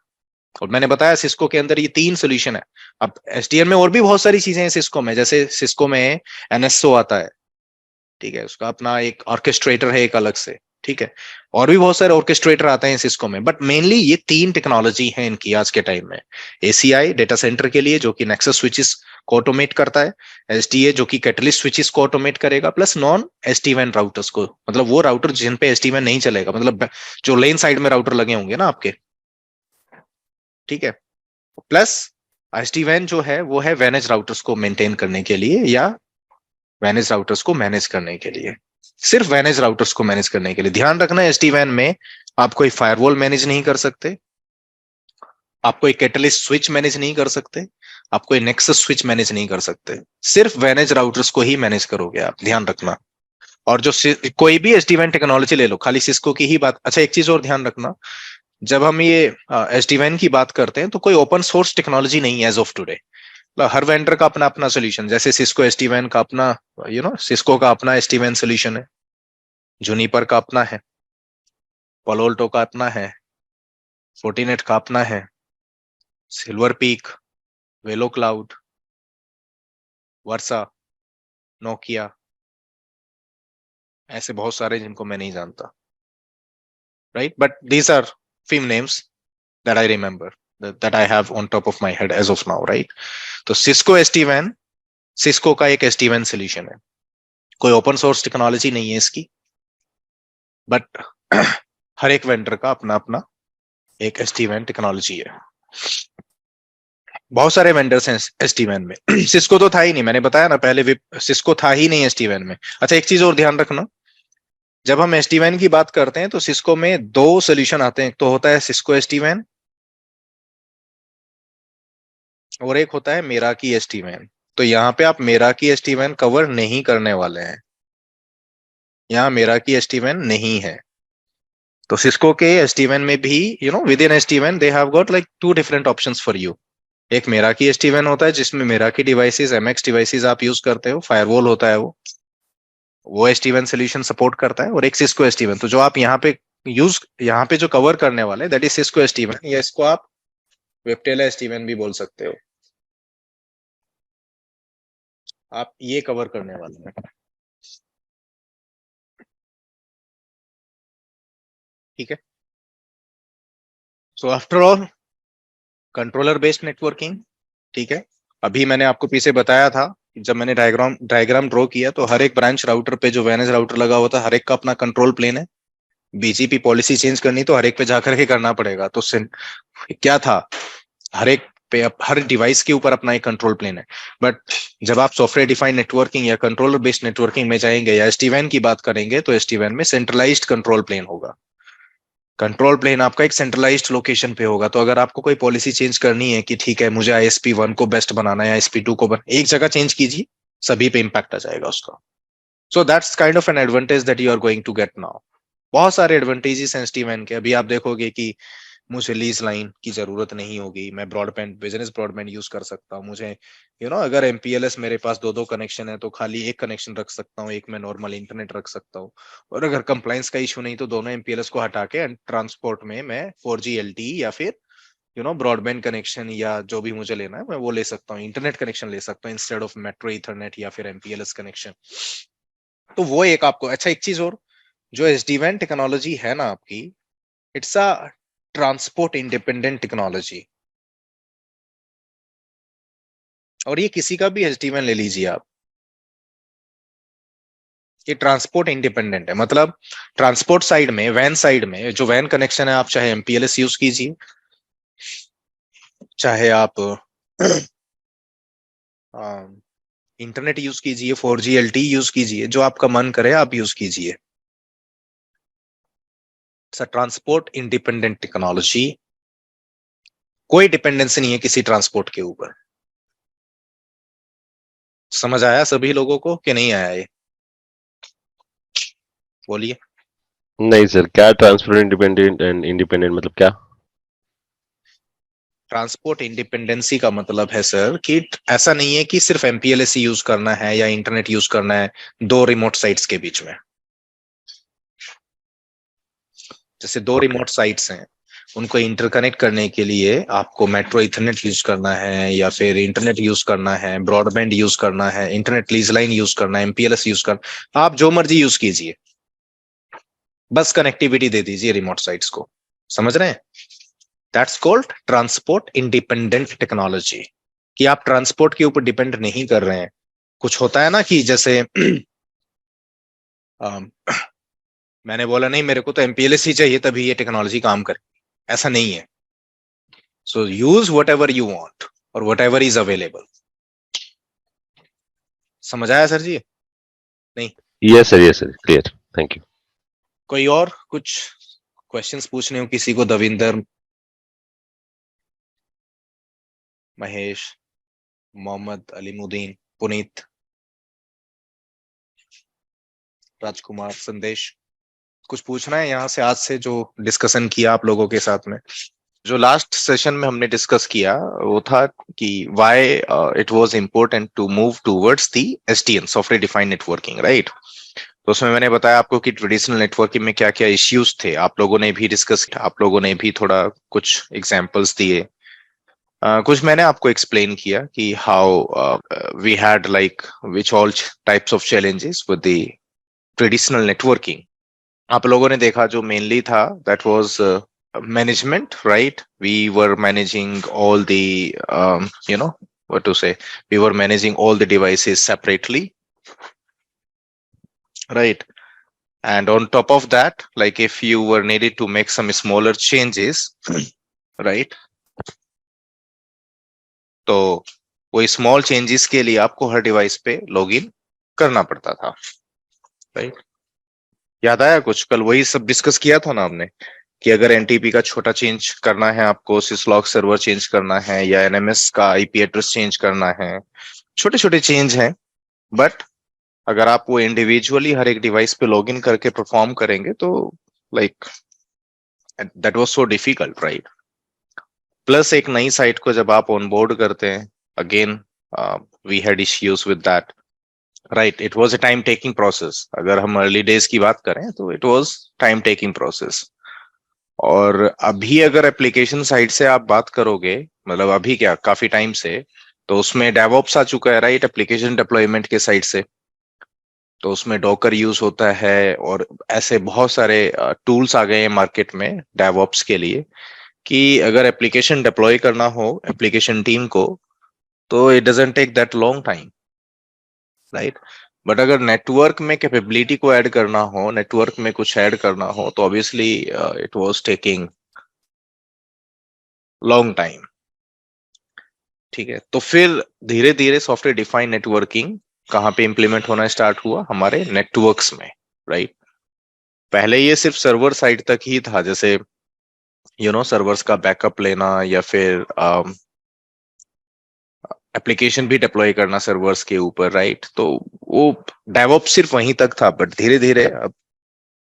A: और मैंने बताया सिस्को के अंदर ये तीन सोल्यूशन है। अब SDN में और भी बहुत सारी चीजें हैं सिस्को में, जैसे सिस्को में NSO आता है, ठीक है, उसका अपना एक ऑर्केस्ट्रेटर है एक अलग से, ठीक है, और भी बहुत सारे ऑर्केस्ट्रेटर आते हैं सिस्को में, बट मेनली ये तीन टेक्नोलॉजी है इनकी आज के टाइम में। ACI डेटा सेंटर के लिए जो कि नेक्सस स्विचेस को ऑटोमेट करता है, SDA जो कि कैटलिस्ट स्विचेस को ऑटोमेट करेगा, प्लस नॉन SD-WAN राउटर्स को, मतलब वो राउटर जिन पे SD-WAN नहीं चलेगा, मतलब जो लेन साइड में राउटर लगे होंगे ना आपके, ठीक है, प्लस SD-WAN जो है वो है वैनेज राउटर्स को मेंटेन करने के लिए या वैनेज राउटर्स को मैनेज करने के लिए। सिर्फ वैन राउटर्स को मैनेज करने के लिए। ध्यान रखना एसडी वैन में आप कोई फायरवॉल मैनेज नहीं कर सकते, आप कोई कैटलिस्ट स्विच मैनेज नहीं कर सकते, आप कोई नेक्सस स्विच मैनेज नहीं कर सकते, सिर्फ वैनेज राउटर्स को ही मैनेज करोगे आप, ध्यान रखना। और जो कोई भी एसडी वैन टेक्नोलॉजी ले लो, खाली सिस्को की ही बात। अच्छा एक चीज और ध्यान रखना, जब हम ये एसडी वैन की बात करते हैं तो कोई ओपन सोर्स टेक्नोलॉजी नहीं है एज ऑफ टुडे। हर वेंडर का अपना अपना सोल्यूशन, जैसे सिस्को एसडी वैन का अपना, सिस्को का अपना एसडी वैन सोल्यूशन है, जूनिपर का अपना है, पोलोल्टो का अपना है, फोर्टिनेट का अपना है, Silver Peak, VeloCloud, Versa, Nokia, ऐसे बहुत सारे जिनको मैं नहीं जानता, right? But these are few names that I remember, that I have on top of my head as of now, right? तो सिस्को SD-WAN, सिस्को का एक SD-WAN solution है, कोई ओपन सोर्स टेक्नोलॉजी नहीं है इसकी, बट हर एक वेंडर का अपना अपना एक SD-WAN टेक्नोलॉजी है। बहुत सारे वेंडर्स हैं SD-WAN में। सिस्को तो था ही नहीं, मैंने बताया ना पहले, सिस्को था ही नहीं SD-WAN में। अच्छा एक चीज और ध्यान रखना, जब हम SD-WAN की बात करते हैं तो सिस्को में दो सोल्यूशन आते हैं, तो होता है सिस्को SD-WAN और एक होता है मेराकी SD-WAN। तो यहाँ पे आप मेराकी SD-WAन कवर नहीं करने वाले हैं, यहाँ मेराकी SD-WAN नहीं है। तो सिस्को के SD-WAN में भी within SD-WAN they have got like two different options for you. एक मेराकी SD-WAN होता है जिसमें मेराकी डिवाइसेस, MX डिवाइसेस आप यूज करते हो, फायरवॉल होता है वो SD-WAN सोल्यूशन सपोर्ट करता है, और एक सिस्को SD-WAN। तो जो आप यहाँ पे जो कवर करने वाले दैट इज सिस्को SD-WAN, या इसको आप वेबटेला SD-WAN भी बोल सकते हो, आप ये कवर करने वाले हैं, ठीक है? So after all controller based networking, ठीक है? अभी मैंने आपको पीछे बताया था, जब मैंने डायग्राम ड्रॉ किया तो हर एक ब्रांच राउटर पे जो वैनेज राउटर लगा हुआ था, हर एक का अपना कंट्रोल प्लेन है। बीजीपी पॉलिसी चेंज करनी तो हर एक पे जाकर के करना पड़ेगा, तो क्या था, हर एक पे हर डिवाइस के ऊपर अपना एक कंट्रोल प्लेन है। बट जब आप सॉफ्टवेयर डिफाइंड नेटवर्किंग या कंट्रोलर बेस्ड नेटवर्किंग में जाएंगे या SD-WAN की बात करेंगे, तो SD-WAN में सेंट्रलाइज्ड कंट्रोल प्लेन होगा। कंट्रोल प्लेन आपका एक सेंट्रलाइज्ड लोकेशन पे होगा। तो अगर आपको कोई पॉलिसी चेंज करनी है कि ठीक है मुझे ISP1 को बेस्ट बनाना है, ISP2 को एक जगह चेंज कीजिए, सभी पे इंपैक्ट आ जाएगा उसका। So that's kind of an advantage that you are going to get now. बहुत सारे एडवांटेजेस हैं SD-WAN के। अभी आप देखोगे कि मुझे लीज लाइन की जरूरत नहीं होगी, मैं ब्रॉडबैंड, बिजनेस ब्रॉडबैंड यूज कर सकता हूँ। मुझे अगर MPLS मेरे पास दो कनेक्शन है तो खाली एक कनेक्शन रख सकता हूँ, एक में नॉर्मल इंटरनेट रख सकता हूँ। और अगर कंप्लायंस का इशू नहीं तो दोनों MPLS को हटा के ट्रांसपोर्ट में मैं 4G LTE या फिर ब्रॉडबैंड कनेक्शन या जो भी मुझे लेना है मैं वो ले सकता हूँ, इंटरनेट कनेक्शन ले सकता हूँ इंस्टेड ऑफ मेट्रो ईथरनेट या फिर MPLS कनेक्शन। तो वो एक आपको, अच्छा एक चीज और, जो SD-WAN टेक्नोलॉजी है ना आपकी, it's a transport independent technology. और ये किसी का भी SD-WAN ले लीजिए आप, ये ट्रांसपोर्ट इंडिपेंडेंट है। मतलब ट्रांसपोर्ट साइड में, वैन साइड में जो वैन कनेक्शन है, आप चाहे MPLS यूज कीजिए, चाहे आप इंटरनेट यूज कीजिए, 4G LTE यूज कीजिए, जो आपका मन करे आप यूज कीजिए। ट्रांसपोर्ट इंडिपेंडेंट टेक्नोलॉजी, कोई डिपेंडेंसी नहीं है किसी ट्रांसपोर्ट के ऊपर। समझ आया सभी लोगों को कि नहीं आया? ये बोलिए।
C: नहीं सर, क्या ट्रांसफर इंडिपेंडेंट एंड इंडिपेंडेंट मतलब क्या?
A: ट्रांसपोर्ट इंडिपेंडेंसी का मतलब है सर कि ऐसा नहीं है कि सिर्फ MPLS ही यूज करना है या इंटरनेट यूज करना है दो रिमोट साइट्स के बीच में। जैसे दो रिमोट साइट्स हैं, उनको इंटरकनेक्ट करने के लिए आपको मेट्रो इथरनेट यूज करना है या फिर इंटरनेट यूज करना है, ब्रॉडबैंड यूज करना है, इंटरनेट लीज लाइन यूज करना है, MPLS यूज करना, आप जो मर्जी यूज कीजिए, बस कनेक्टिविटी दे दीजिए रिमोट साइट्स को। समझ रहे हैं? That's called transport independent technology, कि आप ट्रांसपोर्ट के ऊपर डिपेंड नहीं कर रहे हैं। कुछ होता है ना कि जैसे मैंने बोला नहीं मेरे को तो MPLS ही चाहिए तभी ये टेक्नोलॉजी काम करे, ऐसा नहीं है। So use whatever you want or whatever is available. समझ आया सर जी? नहीं
C: yes sir clear, thank you.
A: कोई और कुछ क्वेश्चंस पूछने हो किसी को? दविंदर, महेश, मोहम्मद, अलीमुद्दीन, पुनीत, राजकुमार, संदेश, कुछ पूछना है यहाँ से आज से जो डिस्कशन किया आप लोगों के साथ में? जो लास्ट सेशन में हमने डिस्कस किया वो था कि why it was important to move towards the SDN, software defined networking, right? तो उसमें मैंने बताया आपको कि ट्रेडिशनल नेटवर्किंग में क्या क्या इश्यूज थे, आप लोगों ने भी डिस्कस किया, आप लोगों ने भी थोड़ा कुछ एग्जांपल्स दिए, कुछ मैंने आपको एक्सप्लेन किया कि how we had like which all types of challenges with the traditional networking. आप लोगों ने देखा जो मेनली था that was management, right? We were managing all the you know what to say, we were managing all the devices separately, right? And on top of that, like if you were needed to make some smaller changes right, तो वो small changes के लिए आपको हर device पे login करना पड़ता था, right? याद आया कुछ? कल वही सब डिस्कस किया था ना हमने कि अगर एनटीपी का छोटा चेंज करना है आपको, सिसलॉग सर्वर चेंज करना है या एनएमएस का आईपी एड्रेस चेंज करना है, छोटे छोटे चेंज हैं, बट अगर आप वो इंडिविजुअली हर एक डिवाइस पे लॉगिन करके परफॉर्म करेंगे तो like that was so difficult, right? Plus एक नई साइट को जब आप ऑनबोर्ड करते हैं, again we had issues with that, right? It was a time taking process. अगर हम अर्ली डेज की बात करें तो it was time taking process. और अभी अगर एप्लीकेशन साइड से आप बात करोगे, मतलब अभी क्या काफी टाइम से, तो उसमें डेवऑप्स आ चुका है, राइट? एप्लीकेशन डिप्लॉयमेंट के साइड से, तो उसमें डॉकर यूज होता है और ऐसे बहुत सारे टूल्स आ गए हैं मार्केट में डेवऑप्स के लिए कि अगर एप्लीकेशन डिप्लॉय करना हो एप्लीकेशन टीम को तो it doesn't take that long time, right? But अगर नेटवर्क में कैपेबिलिटी को ऐड करना हो, नेटवर्क में कुछ ऐड करना हो, तो obviously it was taking long time, ठीक है? तो फिर धीरे धीरे सॉफ्टवेयर डिफाइंड नेटवर्किंग कहाँ पे इंप्लीमेंट होना स्टार्ट हुआ? हमारे नेटवर्क्स में, राइट? पहले ये सिर्फ सर्वर साइड तक ही था, जैसे सर्वर्स का बैकअप लेना या फिर एप्लीकेशन भी डिप्लॉय करना सर्वर्स के ऊपर, राइट? तो वो डेवऑप्स सिर्फ वहीं तक था, बट धीरे धीरे अब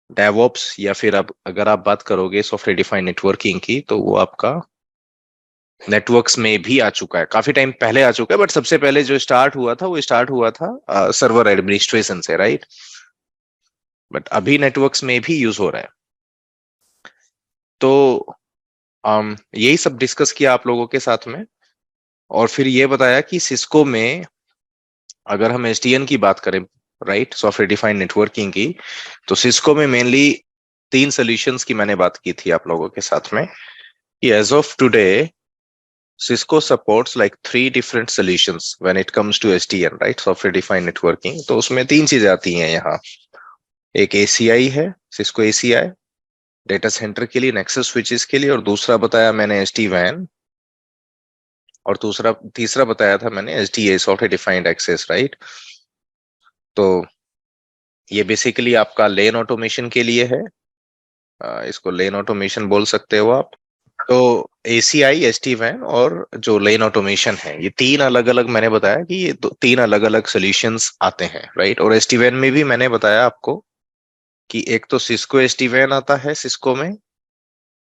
A: डेवऑप्स या फिर अब अगर आप बात करोगे सॉफ्टवेयर डिफाइंड नेटवर्किंग की, तो वो आपका नेटवर्क्स में भी आ चुका है, काफी टाइम पहले आ चुका है, बट सबसे पहले जो स्टार्ट हुआ था वो स्टार्ट हुआ था सर्वर एडमिनिस्ट्रेशन से, राइट? बट अभी नेटवर्क्स में भी यूज हो रहा है। तो यही सब डिस्कस किया आप लोगों के साथ में, और फिर ये बताया कि सिस्को में अगर हम एसडीएन की बात करें, राइट, सॉफ्टवेयर डिफाइंड नेटवर्किंग की, तो सिस्को में मेनली 3 सॉल्यूशंस की मैंने बात की थी आप लोगों के साथ में कि as of today Cisco supports like 3 different solutions when it comes to SDN, right? Software defined networking. तो उसमें 3 चीजें आती हैं यहाँ। एक ACI है, Cisco ACI, डेटा सेंटर के लिए, नेक्सस स्विचेस के लिए, और दूसरा बताया मैंने SD-WAN, और तीसरा बताया था मैंने SDA, software defined access, right? तो ये बेसिकली आपका लेन ऑटोमेशन के लिए है, इसको लेन ऑटोमेशन बोल सकते हो आप। तो ACI, SD-WAN और जो लेन ऑटोमेशन है, ये 3 अलग अलग मैंने बताया कि ये 3 अलग अलग सॉल्यूशंस आते हैं, राइट? और SD-WAN में भी मैंने बताया आपको कि एक तो सिस्को SD-WAN आता है सिस्को में,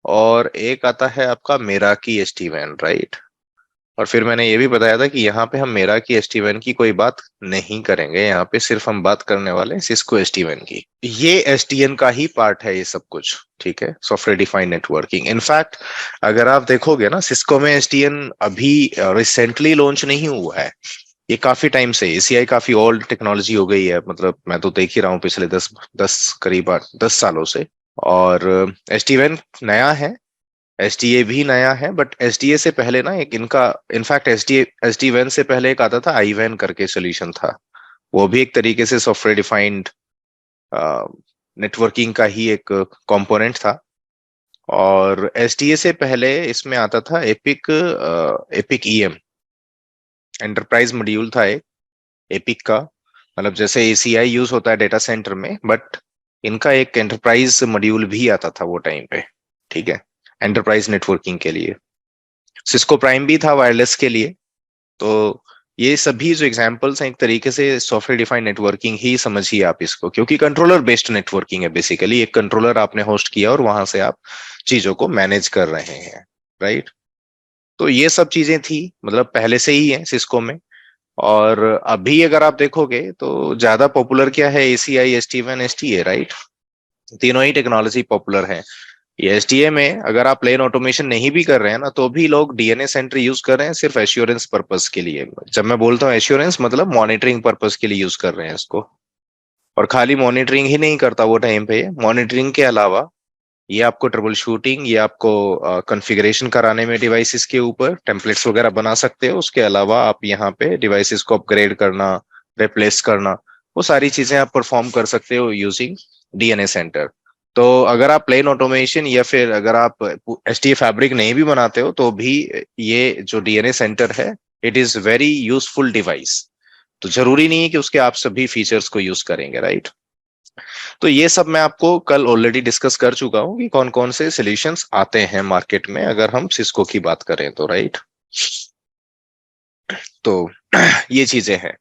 A: और एक आता है आपका मेराकी SD-WAN, राइट? और फिर मैंने ये भी बताया था कि यहाँ पे हम मेराकी SD-WAN की कोई बात नहीं करेंगे, यहाँ पे सिर्फ हम बात करने वाले हैं सिस्को SD-WAN की। ये SDN का ही पार्ट है ये सब कुछ, ठीक है? Software defined networking. इनफैक्ट अगर आप देखोगे ना, सिस्को में SDN अभी रिसेंटली लॉन्च नहीं हुआ है, ये काफी टाइम से। ACI काफी ओल्ड टेक्नोलॉजी हो गई है, मतलब मैं तो देख ही रहा हूँ पिछले 10 करीब 10 सालों से। और SD-WAN नया है, SDA भी नया है, बट SDA से पहले ना एक इनका, इनफैक्ट SD-WAN से पहले एक आता था IWAN करके सोल्यूशन था, वो भी एक तरीके से सॉफ्टवेयर डिफाइंड नेटवर्किंग का ही एक कंपोनेंट था। और SDA से पहले इसमें आता था एपिक EM, एंटरप्राइज मॉड्यूल था एक एपिक का, मतलब जैसे ACI यूज होता है डेटा सेंटर में, बट इनका एक एंटरप्राइज मॉड्यूल भी आता था वो टाइम पे, ठीक है, एंटरप्राइज नेटवर्किंग के लिए। सिस्को प्राइम भी था वायरलेस के लिए। तो ये सभी जो एग्जांपल्स हैं एक तरीके से सॉफ्टवेयर डिफाइंड नेटवर्किंग ही समझिए आप इसको, क्योंकि कंट्रोलर बेस्ड नेटवर्किंग है बेसिकली। एक कंट्रोलर आपने होस्ट किया और वहां से आप चीजों को मैनेज कर रहे हैं, राइट। तो ये सब चीजें थी, मतलब पहले से ही है सिस्को में। और अभी अगर आप देखोगे तो ज्यादा पॉपुलर क्या है, ACI, SD-WAN, STA, राइट। तीनों ही टेक्नोलॉजी पॉपुलर है। ये SDA में अगर आप प्लेन ऑटोमेशन नहीं भी कर रहे हैं ना, तो भी लोग DNA सेंटर यूज कर रहे हैं सिर्फ एश्योरेंस पर्पस के लिए। जब मैं बोलता हूँ एश्योरेंस, मतलब मॉनिटरिंग पर्पस के लिए यूज कर रहे हैं इसको। और खाली मॉनिटरिंग ही नहीं करता वो टाइम पे, मॉनिटरिंग के अलावा ये आपको ट्रबल शूटिंग, ये आपको कॉन्फ़िगरेशन कराने में डिवाइसेस के ऊपर टेम्पलेट्स वगैरह बना सकते हो। उसके अलावा आप यहाँ पे डिवाइसेस को अपग्रेड करना, रिप्लेस करना, वो सारी चीजें आप परफॉर्म कर सकते हो यूजिंग DNA सेंटर। तो अगर आप प्लेन ऑटोमेशन या फिर अगर आप SDA फैब्रिक नहीं भी बनाते हो, तो भी ये जो DNA सेंटर है, it is very useful device. तो जरूरी नहीं है कि उसके आप सभी फीचर्स को यूज करेंगे, राइट। तो ये सब मैं आपको कल ऑलरेडी डिस्कस कर चुका हूँ कि कौन कौन से सॉल्यूशंस आते हैं मार्केट में अगर हम सिस्को की बात करें तो, राइट। तो ये चीजें हैं।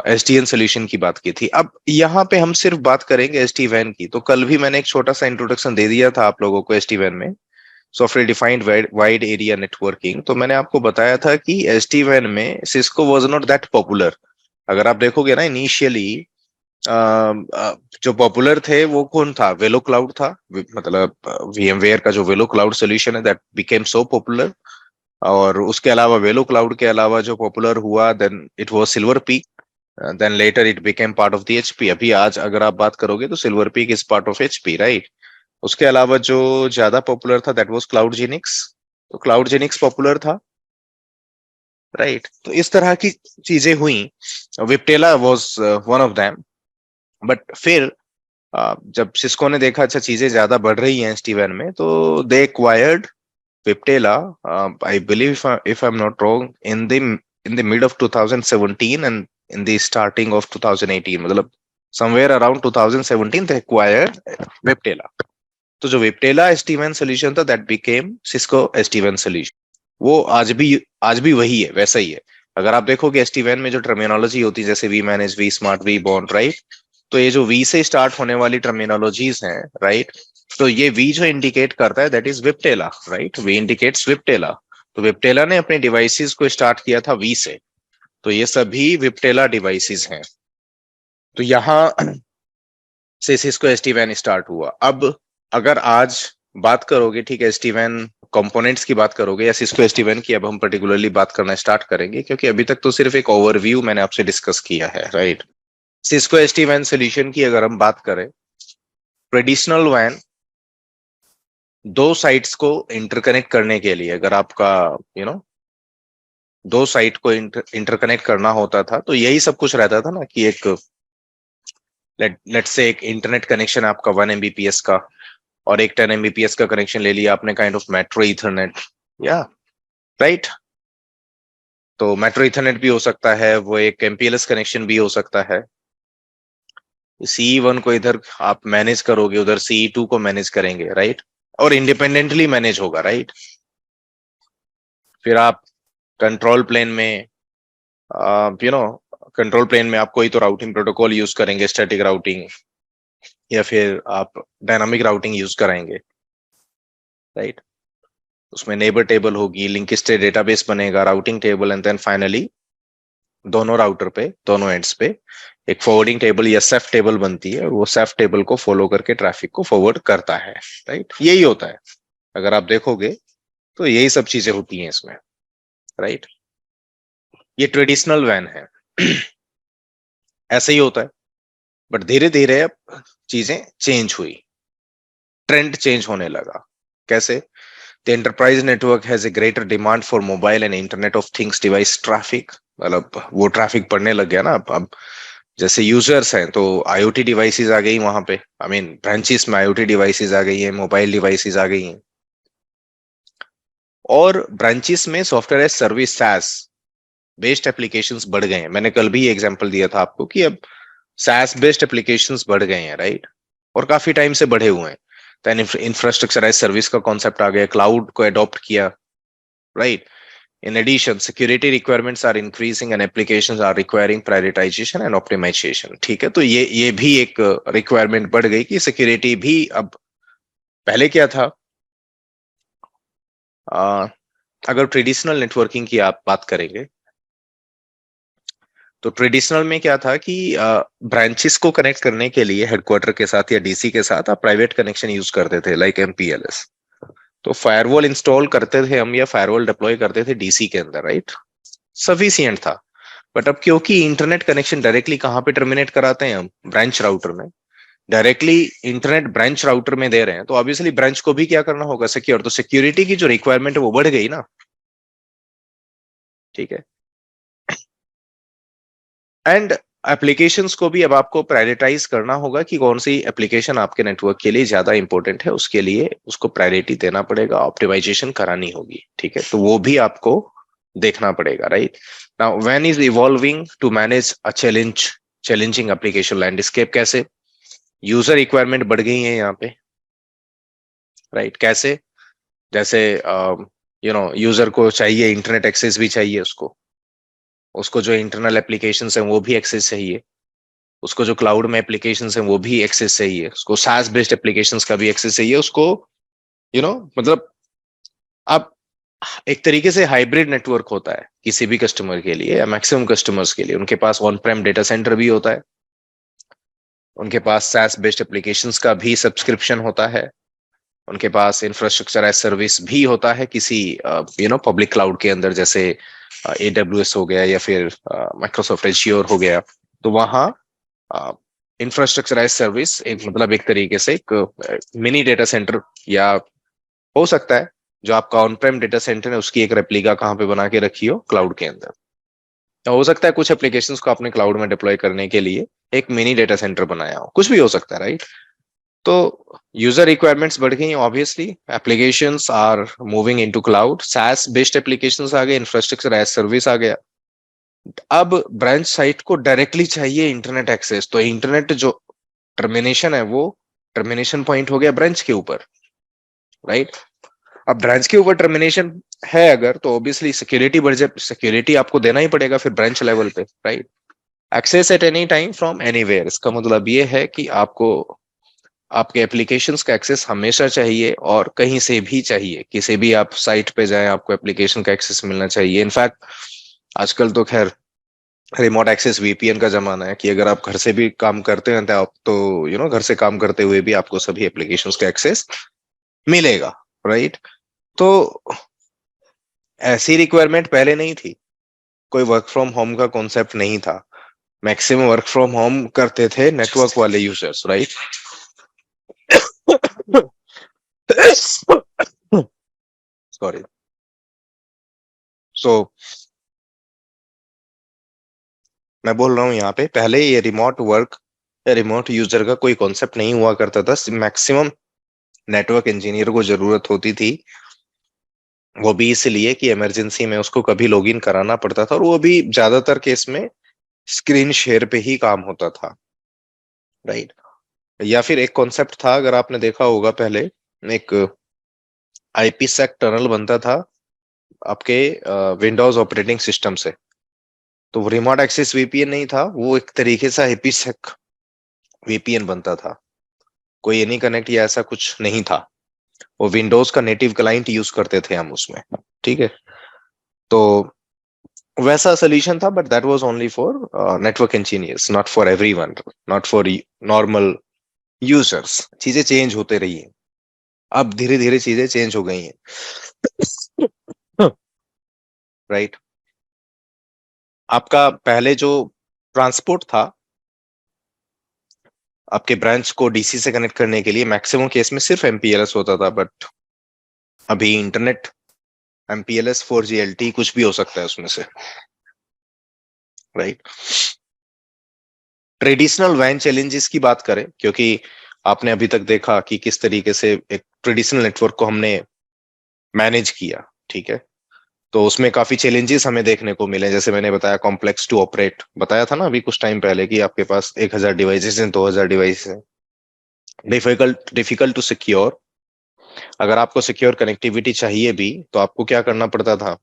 A: SDN सोल्यूशन की बात की थी। अब यहाँ पे हम सिर्फ बात करेंगे SD-WAN की। तो कल भी मैंने एक छोटा सा इंट्रोडक्शन दे दिया था आप लोगों को SD-WAN में, software defined wide area networking. तो मैंने आपको बताया था कि SD-WAN में Cisco was not that popular. अगर आप देखोगे ना इनिशियली, जो पॉपुलर थे वो कौन था, वेलो क्लाउड था। मतलब VMware का जो वेलो क्लाउड सोल्यूशन है, दैट बिकेम सो पॉपुलर। और उसके अलावा वेलो क्लाउड के अलावा जो पॉपुलर हुआ, then it was silver peak, then later it became part of the HP। अभी आज अगर आप बात करोगे तो silver peak is part of HP, right. उसके अलावा जो ज्यादा पॉपुलर था दैट वाज क्लाउड जेनिक्स। तो क्लाउड जेनिक्स पॉपुलर था, राइट। तो इस तरह की चीजें हुई। Viptela was one of them. But फिर जब सिस्को ने देखा अच्छा चीजें ज्यादा बढ़ रही हैं SD-WAN में, तो they acquired Viptela, I believe if I am not wrong, in the mid of 2017 and in the starting of 2018, मतलब somewhere around 2017 they acquired Viptela. तो जो विप्टेला SD-WAN सोल्यूशन था, that became Cisco SD-WAN solution. वो आज भी वही है, वैसा ही है। अगर आप देखोगे SD-WAN में जो टर्मिनोलॉजी होती है, जैसे V manage, we smart, V bond, right. तो ये जो वी से स्टार्ट होने वाली टर्मिनोलॉजीज हैं, राइट। तो ये वी जो इंडिकेट करता है that is Viptela, right. V indicates Viptela. तो विप्टेला ने अपने डिवाइसेस को स्टार्ट किया था वी से। तो ये सभी विप्टेला डिवाइसेस हैं। तो यहाँ से सिस्को SD-WAN स्टार्ट हुआ। अब अगर आज बात करोगे, ठीक है, SD-WAN कंपोनेंट्स की बात करोगे या सिस्को SD-WAN की अब हम पर्टिकुलरली बात करना स्टार्ट करेंगे, क्योंकि अभी तक तो सिर्फ एक ओवरव्यू मैंने आपसे डिस्कस किया है, राइट। सिस्को SD-WAN सोल्यूशन की अगर हम बात करें, ट्रेडिशनल वैन दो साइट्स को इंटरकनेक्ट करने के लिए, अगर आपका दो साइट को इंटरकनेक्ट करना होता था, तो यही सब कुछ रहता था ना, कि एक लेट्स से एक इंटरनेट कनेक्शन आपका 1 Mbps का, और एक 10 Mbps का कनेक्शन ले लिया आपने, काइंड ऑफ मेट्रो ईथरनेट, या राइट। तो मेट्रो ईथरनेट भी हो सकता है, वो एक MPLS कनेक्शन भी हो सकता है। CE1 को इधर आप मैनेज करोगे, उधर CE2 को मैनेज करेंगे, राइट। और इंडिपेंडेंटली मैनेज होगा, राइट। फिर आप कंट्रोल प्लेन में कंट्रोल प्लेन में आप कोई तो राउटिंग प्रोटोकॉल यूज करेंगे, स्टैटिक राउटिंग, या फिर आप डायनामिक राउटिंग यूज कराएंगे, राइट। उसमें नेबर टेबल होगी, लिंक स्टेट डेटाबेस बनेगा, routing table, and then finally दोनों राउटर पे, दोनों एंड्स पे एक फॉरवर्डिंग टेबल या सेफ टेबल बनती है, और वो सेफ टेबल को फॉलो करके ट्रैफिक को फॉरवर्ड करता है, राइट। यही होता है। अगर आप देखोगे तो यही सब चीजें होती हैं इसमें, राइट। ये ट्रेडिशनल वैन है। ऐसा ही होता है। बट धीरे धीरे अब चीजें चेंज हुई, ट्रेंड चेंज होने लगा। कैसे? The enterprise network has a greater demand for mobile and internet of things device traffic. मतलब वो ट्रैफिक बढ़ने लग गया ना। अब जैसे यूजर्स हैं तो IoT डिवाइसेस आ गई वहां पे, आई मीन ब्रांचेस में IoT डिवाइसेस आ गई है, मोबाइल डिवाइसेस आ गई हैं, और ब्रांचेस में software as service SaaS based applications बढ़ गए हैं। मैंने कल भी एग्जांपल दिया था आपको कि अब SaaS बेस्ड एप्लीकेशंस बढ़ गए हैं, राइट, और काफी टाइम से बढ़े हुए हैं। देन इंफ्रास्ट्रक्चर एज सर्विस का कॉन्सेप्ट आ गया, क्लाउड को अडॉप्ट किया, right. In addition, security requirements are increasing and applications are requiring prioritization and optimization. ठीक है, तो ये भी एक रिक्वायरमेंट बढ़ गई कि सिक्योरिटी भी अब, पहले क्या था, अगर ट्रेडिशनल नेटवर्किंग की आप बात करेंगे तो ट्रेडिशनल में क्या था कि ब्रांचेस को कनेक्ट करने के लिए हेडक्वार्टर के साथ या डीसी के साथ आप प्राइवेट कनेक्शन यूज करते थे, लाइक MPLS। तो फायरवॉल इंस्टॉल करते थे हम या फायरवॉल डिप्लॉय करते थे डीसी के अंदर, राइट, सफिशिएंट था। बट अब क्योंकि इंटरनेट कनेक्शन डायरेक्टली कहाँ पे टर्मिनेट कराते हैं हम, ब्रांच राउटर में, डायरेक्टली इंटरनेट ब्रांच राउटर में दे रहे हैं, तो ऑब्वियसली ब्रांच को भी क्या करना होगा, सिक्योर। तो सिक्योरिटी की जो रिक्वायरमेंट है वो बढ़ गई ना, ठीक है। एंड एप्लीकेशंस को भी अब आपको प्रायोरिटाइज करना होगा कि कौन सी एप्लीकेशन आपके नेटवर्क के लिए ज्यादा इंपॉर्टेंट है, उसके लिए उसको प्रायोरिटी देना पड़ेगा, ऑप्टिमाइजेशन करानी होगी, ठीक है। तो वो भी आपको देखना पड़ेगा, right. Now when is evolving to manage a challenging application landscape, कैसे यूजर रिक्वायरमेंट बढ़ गई है यहाँ पे, राइट। कैसे, जैसे यूजर को चाहिए इंटरनेट एक्सेस भी चाहिए, उसको जो इंटरनल एप्लीकेशंस हैं वो भी एक्सेस चाहिए, उसको जो क्लाउड में एप्लीकेशंस हैं वो भी एक्सेस चाहिए, उसको SaaS बेस्ड एप्लीकेशंस का भी एक्सेस चाहिए, उसको मतलब अब एक तरीके से हाइब्रिड नेटवर्क होता है किसी भी कस्टमर के लिए या मैक्सिमम कस्टमर्स के लिए। उनके pass on Prem data centre भी होता है, उनके पास SaaS बेस्ड एप्लीकेशंस का भी सब्सक्रिप्शन होता है, उनके पास इंफ्रास्ट्रक्चर एज सर्विस भी होता है किसी पब्लिक क्लाउड के अंदर, जैसे AWS हो गया या फिर माइक्रोसॉफ्ट एज्योर हो गया। तो वहाँ इंफ्रास्ट्रक्चर एज सर्विस एक मतलब एक तरीके से एक मिनी डेटा सेंटर, या हो सकता है जो आपका ऑन प्रेम डेटा सेंटर है उसकी एक रेप्लिका कहाँ पे बना के रखी हो क्लाउड के अंदर। तो हो सकता है कुछ एप्लीकेशंस को आपने क्लाउड में डिप्लॉय करने के लिए एक मिनी डेटा सेंटर बनाया हो, कुछ भी हो सकता है, राइट। तो यूजर रिक्वायरमेंट्स बढ़ गई, obviously applications are moving into cloud, SaaS based applications आ गए, इंफ्रास्ट्रक्चर एज सर्विस आ गया। अब ब्रांच साइट को डायरेक्टली चाहिए इंटरनेट एक्सेस, तो इंटरनेट जो टर्मिनेशन है वो टर्मिनेशन पॉइंट हो गया ब्रांच के ऊपर, राइट। अब ब्रांच के ऊपर टर्मिनेशन है अगर, तो ऑब्वियसली सिक्योरिटी बढ़ जाए, सिक्योरिटी आपको देना ही पड़ेगा फिर ब्रांच लेवल पे, right. Access at any time from anywhere, इसका मतलब ये है कि आपको आपके एप्लीकेशंस का एक्सेस हमेशा चाहिए और कहीं से भी चाहिए, किसी भी आप साइट पे जाएं आपको एप्लीकेशन का एक्सेस मिलना चाहिए। इनफैक्ट आजकल तो खैर रिमोट एक्सेस VPN का जमाना है कि अगर आप घर से भी काम करते हैं तो आप तो घर से काम करते हुए भी आपको सभी एप्लीकेशंस का एक्सेस मिलेगा, राइट। तो ऐसी रिक्वायरमेंट पहले नहीं थी, कोई वर्क फ्रॉम होम का कॉन्सेप्ट नहीं था, मैक्सिमम वर्क फ्रॉम होम करते थे नेटवर्क वाले यूजर्स, राइट। सॉरी। सो मैं बोल रहा हूँ यहाँ पे पहले ये रिमोट वर्क या रिमोट यूजर का कोई कॉन्सेप्ट नहीं हुआ करता था, मैक्सिमम नेटवर्क इंजीनियर को जरूरत होती थी, वो भी इसलिए कि इमरजेंसी में उसको कभी लॉगिन कराना पड़ता था, और वो भी ज्यादातर केस में स्क्रीन शेयर पे ही काम होता था, राइट। या फिर एक कॉन्सेप्ट था, अगर आपने देखा होगा पहले, एक IPsec टनल बनता था आपके विंडोज ऑपरेटिंग सिस्टम से। तो वो रिमोट एक्सेस VPN नहीं था, वो एक तरीके से IPsec VPN बनता था, कोई एनी कनेक्ट या ऐसा कुछ नहीं था, वो विंडोज का नेटिव क्लाइंट यूज करते थे हम उसमें, ठीक है। तो वैसा सोल्यूशन था, but that was only for network engineers, not for everyone, not for normal users. चीजें चेंज होते रही हैं, अब धीरे धीरे चीजें चेंज हो गई हैं, राइट। आपका पहले जो ट्रांसपोर्ट था आपके ब्रांच को DC से कनेक्ट करने के लिए, मैक्सिमम केस में सिर्फ MPLS होता था, बट अभी इंटरनेट MPLS 4G LTE कुछ भी हो सकता है उसमें से, राइट। ट्रेडिशनल WAN चैलेंजेस की बात करें, क्योंकि आपने अभी तक देखा कि किस तरीके से एक ट्रेडिशनल नेटवर्क को हमने मैनेज किया, ठीक है। तो उसमें काफी चैलेंजेस हमें देखने को मिले, जैसे मैंने बताया कॉम्प्लेक्स टू ऑपरेट, बताया था ना अभी कुछ टाइम पहले कि आपके पास 1000 डिवाइसेस हैं, 2000 डिवाइस हैं, डिफिकल्ट टू सिक्योर। अगर आपको सिक्योर कनेक्टिविटी चाहिए भी तो आपको क्या करना पड़ता था,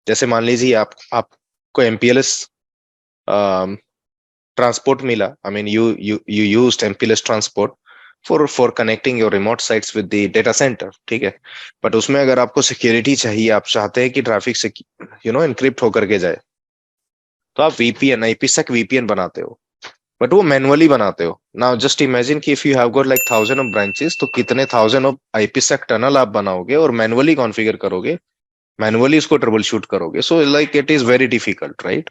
A: जैसे मान लीजिए आपको एमपीएलएस ट्रांसपोर्ट मिला, I mean you used MPLS transport for connecting your remote sites with the data centre, ठीक है। बट उसमें अगर आपको सिक्योरिटी चाहिए, आप चाहते हैं कि ट्रैफिक से इनक्रिप्ट होकर के जाए, तो आप वीपीएन, आईपीसेक वीपीएन बनाते हो, बट वो मैनुअली बनाते हो। नाउ जस्ट इमेजिन कि if you have got like 1000 of branches, तो कितने 1000 ऑफ आईपीसेक टनल आप बनाओगे और मैनुअली कॉन्फ़िगर करोगे, मैनुअली उसको ट्रबल शूट करोगे। So like it is very difficult, right.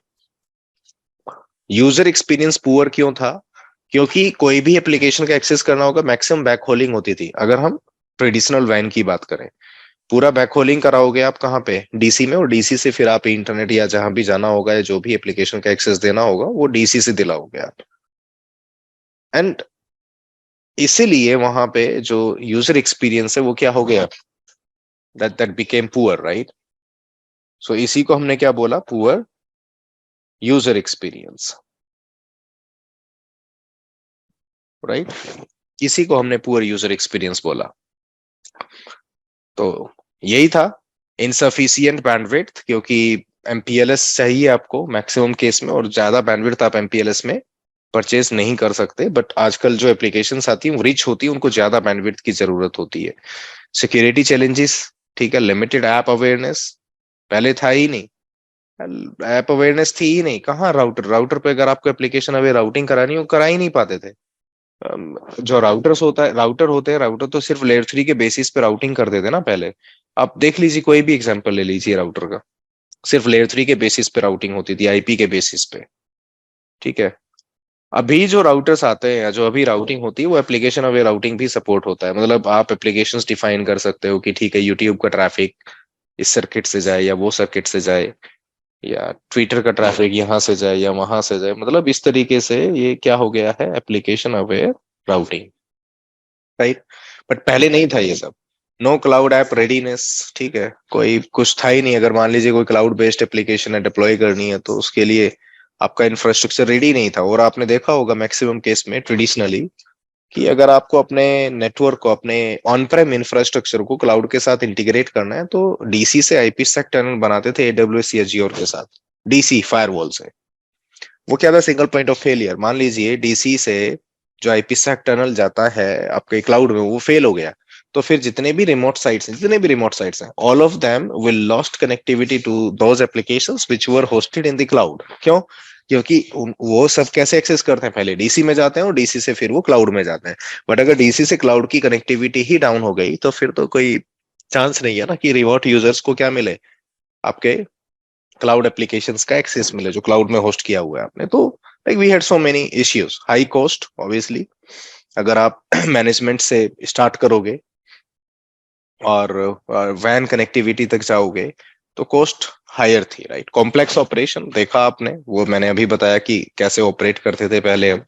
A: User experience poor क्यों था? क्योंकि कोई भी एप्लीकेशन का एक्सेस करना होगा, मैक्सिमम बैक होलिंग होती थी। अगर हम ट्रेडिशनल वैन की बात करें, पूरा बैक होलिंग कराओगे आप कहाँ पे, डीसी में, और डीसी से फिर आप इंटरनेट या जहां भी जाना होगा या जो भी एप्लीकेशन का एक्सेस देना होगा वो डीसी से दिलाओगे आप। एंड इसीलिए वहां पे जो यूजर एक्सपीरियंस है वो क्या हो गया, दैट बिकेम पुअर, राइट। सो इसी को हमने क्या बोला, पुअर यूजर एक्सपीरियंस, राइट। इसी को हमने पुअर यूजर एक्सपीरियंस बोला। तो यही था, इनसफिशियंट बैंडविड्थ, क्योंकि एमपीएलएस चाहिए आपको मैक्सिमम केस में, और ज्यादा बैंडविड्थ आप एमपीएलएस में परचेज नहीं कर सकते। बट आजकल जो एप्लीकेशंस आती हैं वो रिच होती है, उनको ज्यादा बैंडविड्थ की जरूरत होती है। सिक्योरिटी चैलेंजेस, ठीक है, लिमिटेड ऐप अवेयरनेस, पहले था ही नहीं, ऐप अवेयरनेस थी ही नहीं। कहाँ राउटर पे अगर आपको एप्लीकेशन अवे राउटिंग करानी हो, करा ही नहीं पाते थे। जो राउटर होते हैं, राउटर तो सिर्फ लेयर 3 के बेसिस पे राउटिंग करते थे ना पहले। आप देख लीजिए, कोई भी एग्जांपल ले लीजिए राउटर का, सिर्फ लेयर 3 के बेसिस पे राउटिंग होती थी, आईपी के बेसिस पे, ठीक है। अभी जो राउटर्स आते हैं या जो अभी राउटिंग होती है वो एप्लीकेशन अवे राउटिंग भी सपोर्ट होता है। मतलब आप एप्लीकेशंस डिफाइन कर सकते हो कि ठीक है, यूट्यूब का ट्रैफिक इस सर्किट से जाए या वो सर्किट से जाए, या ट्विटर का ट्रैफिक यहाँ से जाए या वहां से जाए। मतलब इस तरीके से ये क्या हो गया है, application aware routing, right. But पहले नहीं था ये सब। नो क्लाउड ऐप रेडीनेस, ठीक है, कोई कुछ था ही नहीं। अगर मान लीजिए कोई क्लाउड बेस्ड एप्लीकेशन है डिप्लॉय करनी है, तो उसके लिए आपका इंफ्रास्ट्रक्चर रेडी नहीं था। और आपने देखा होगा मैक्सिमम केस में ट्रेडिशनली कि अगर आपको अपने नेटवर्क को, अपने ऑन प्रेम इंफ्रास्ट्रक्चर को क्लाउड के साथ इंटीग्रेट करना है, तो डीसी से आईपीसेक टनल बनाते थे एडब्ल्यूएस या जियोर के साथ, डीसी फायरवॉल से। वो क्या था, सिंगल पॉइंट ऑफ फेलियर। मान लीजिए डीसी से जो आईपीसेक टनल जाता है आपके क्लाउड में, वो फेल हो गया, तो फिर जितने भी रिमोट साइट्स हैं, all of them will lost connectivity to those applications which were hosted in the cloud. क्यों? क्योंकि वो सब कैसे एक्सेस करते हैं, पहले डीसी में जाते हैं और डीसी से फिर वो क्लाउड में जाते हैं। बट अगर डीसी से क्लाउड की कनेक्टिविटी ही डाउन हो गई, तो फिर तो कोई चांस नहीं है ना कि रिमोट यूजर्स को क्या मिले, आपके क्लाउड एप्लीकेशंस का एक्सेस मिले जो क्लाउड में होस्ट किया हुआ है आपने। तो like we had so many issues, high cost obviously. अगर आप मैनेजमेंट से स्टार्ट करोगे और वैन कनेक्टिविटी तक जाओगे तो कॉस्ट हायर थी, राइट। कॉम्प्लेक्स ऑपरेशन देखा आपने, वो मैंने अभी बताया कि कैसे ऑपरेट करते थे पहले हम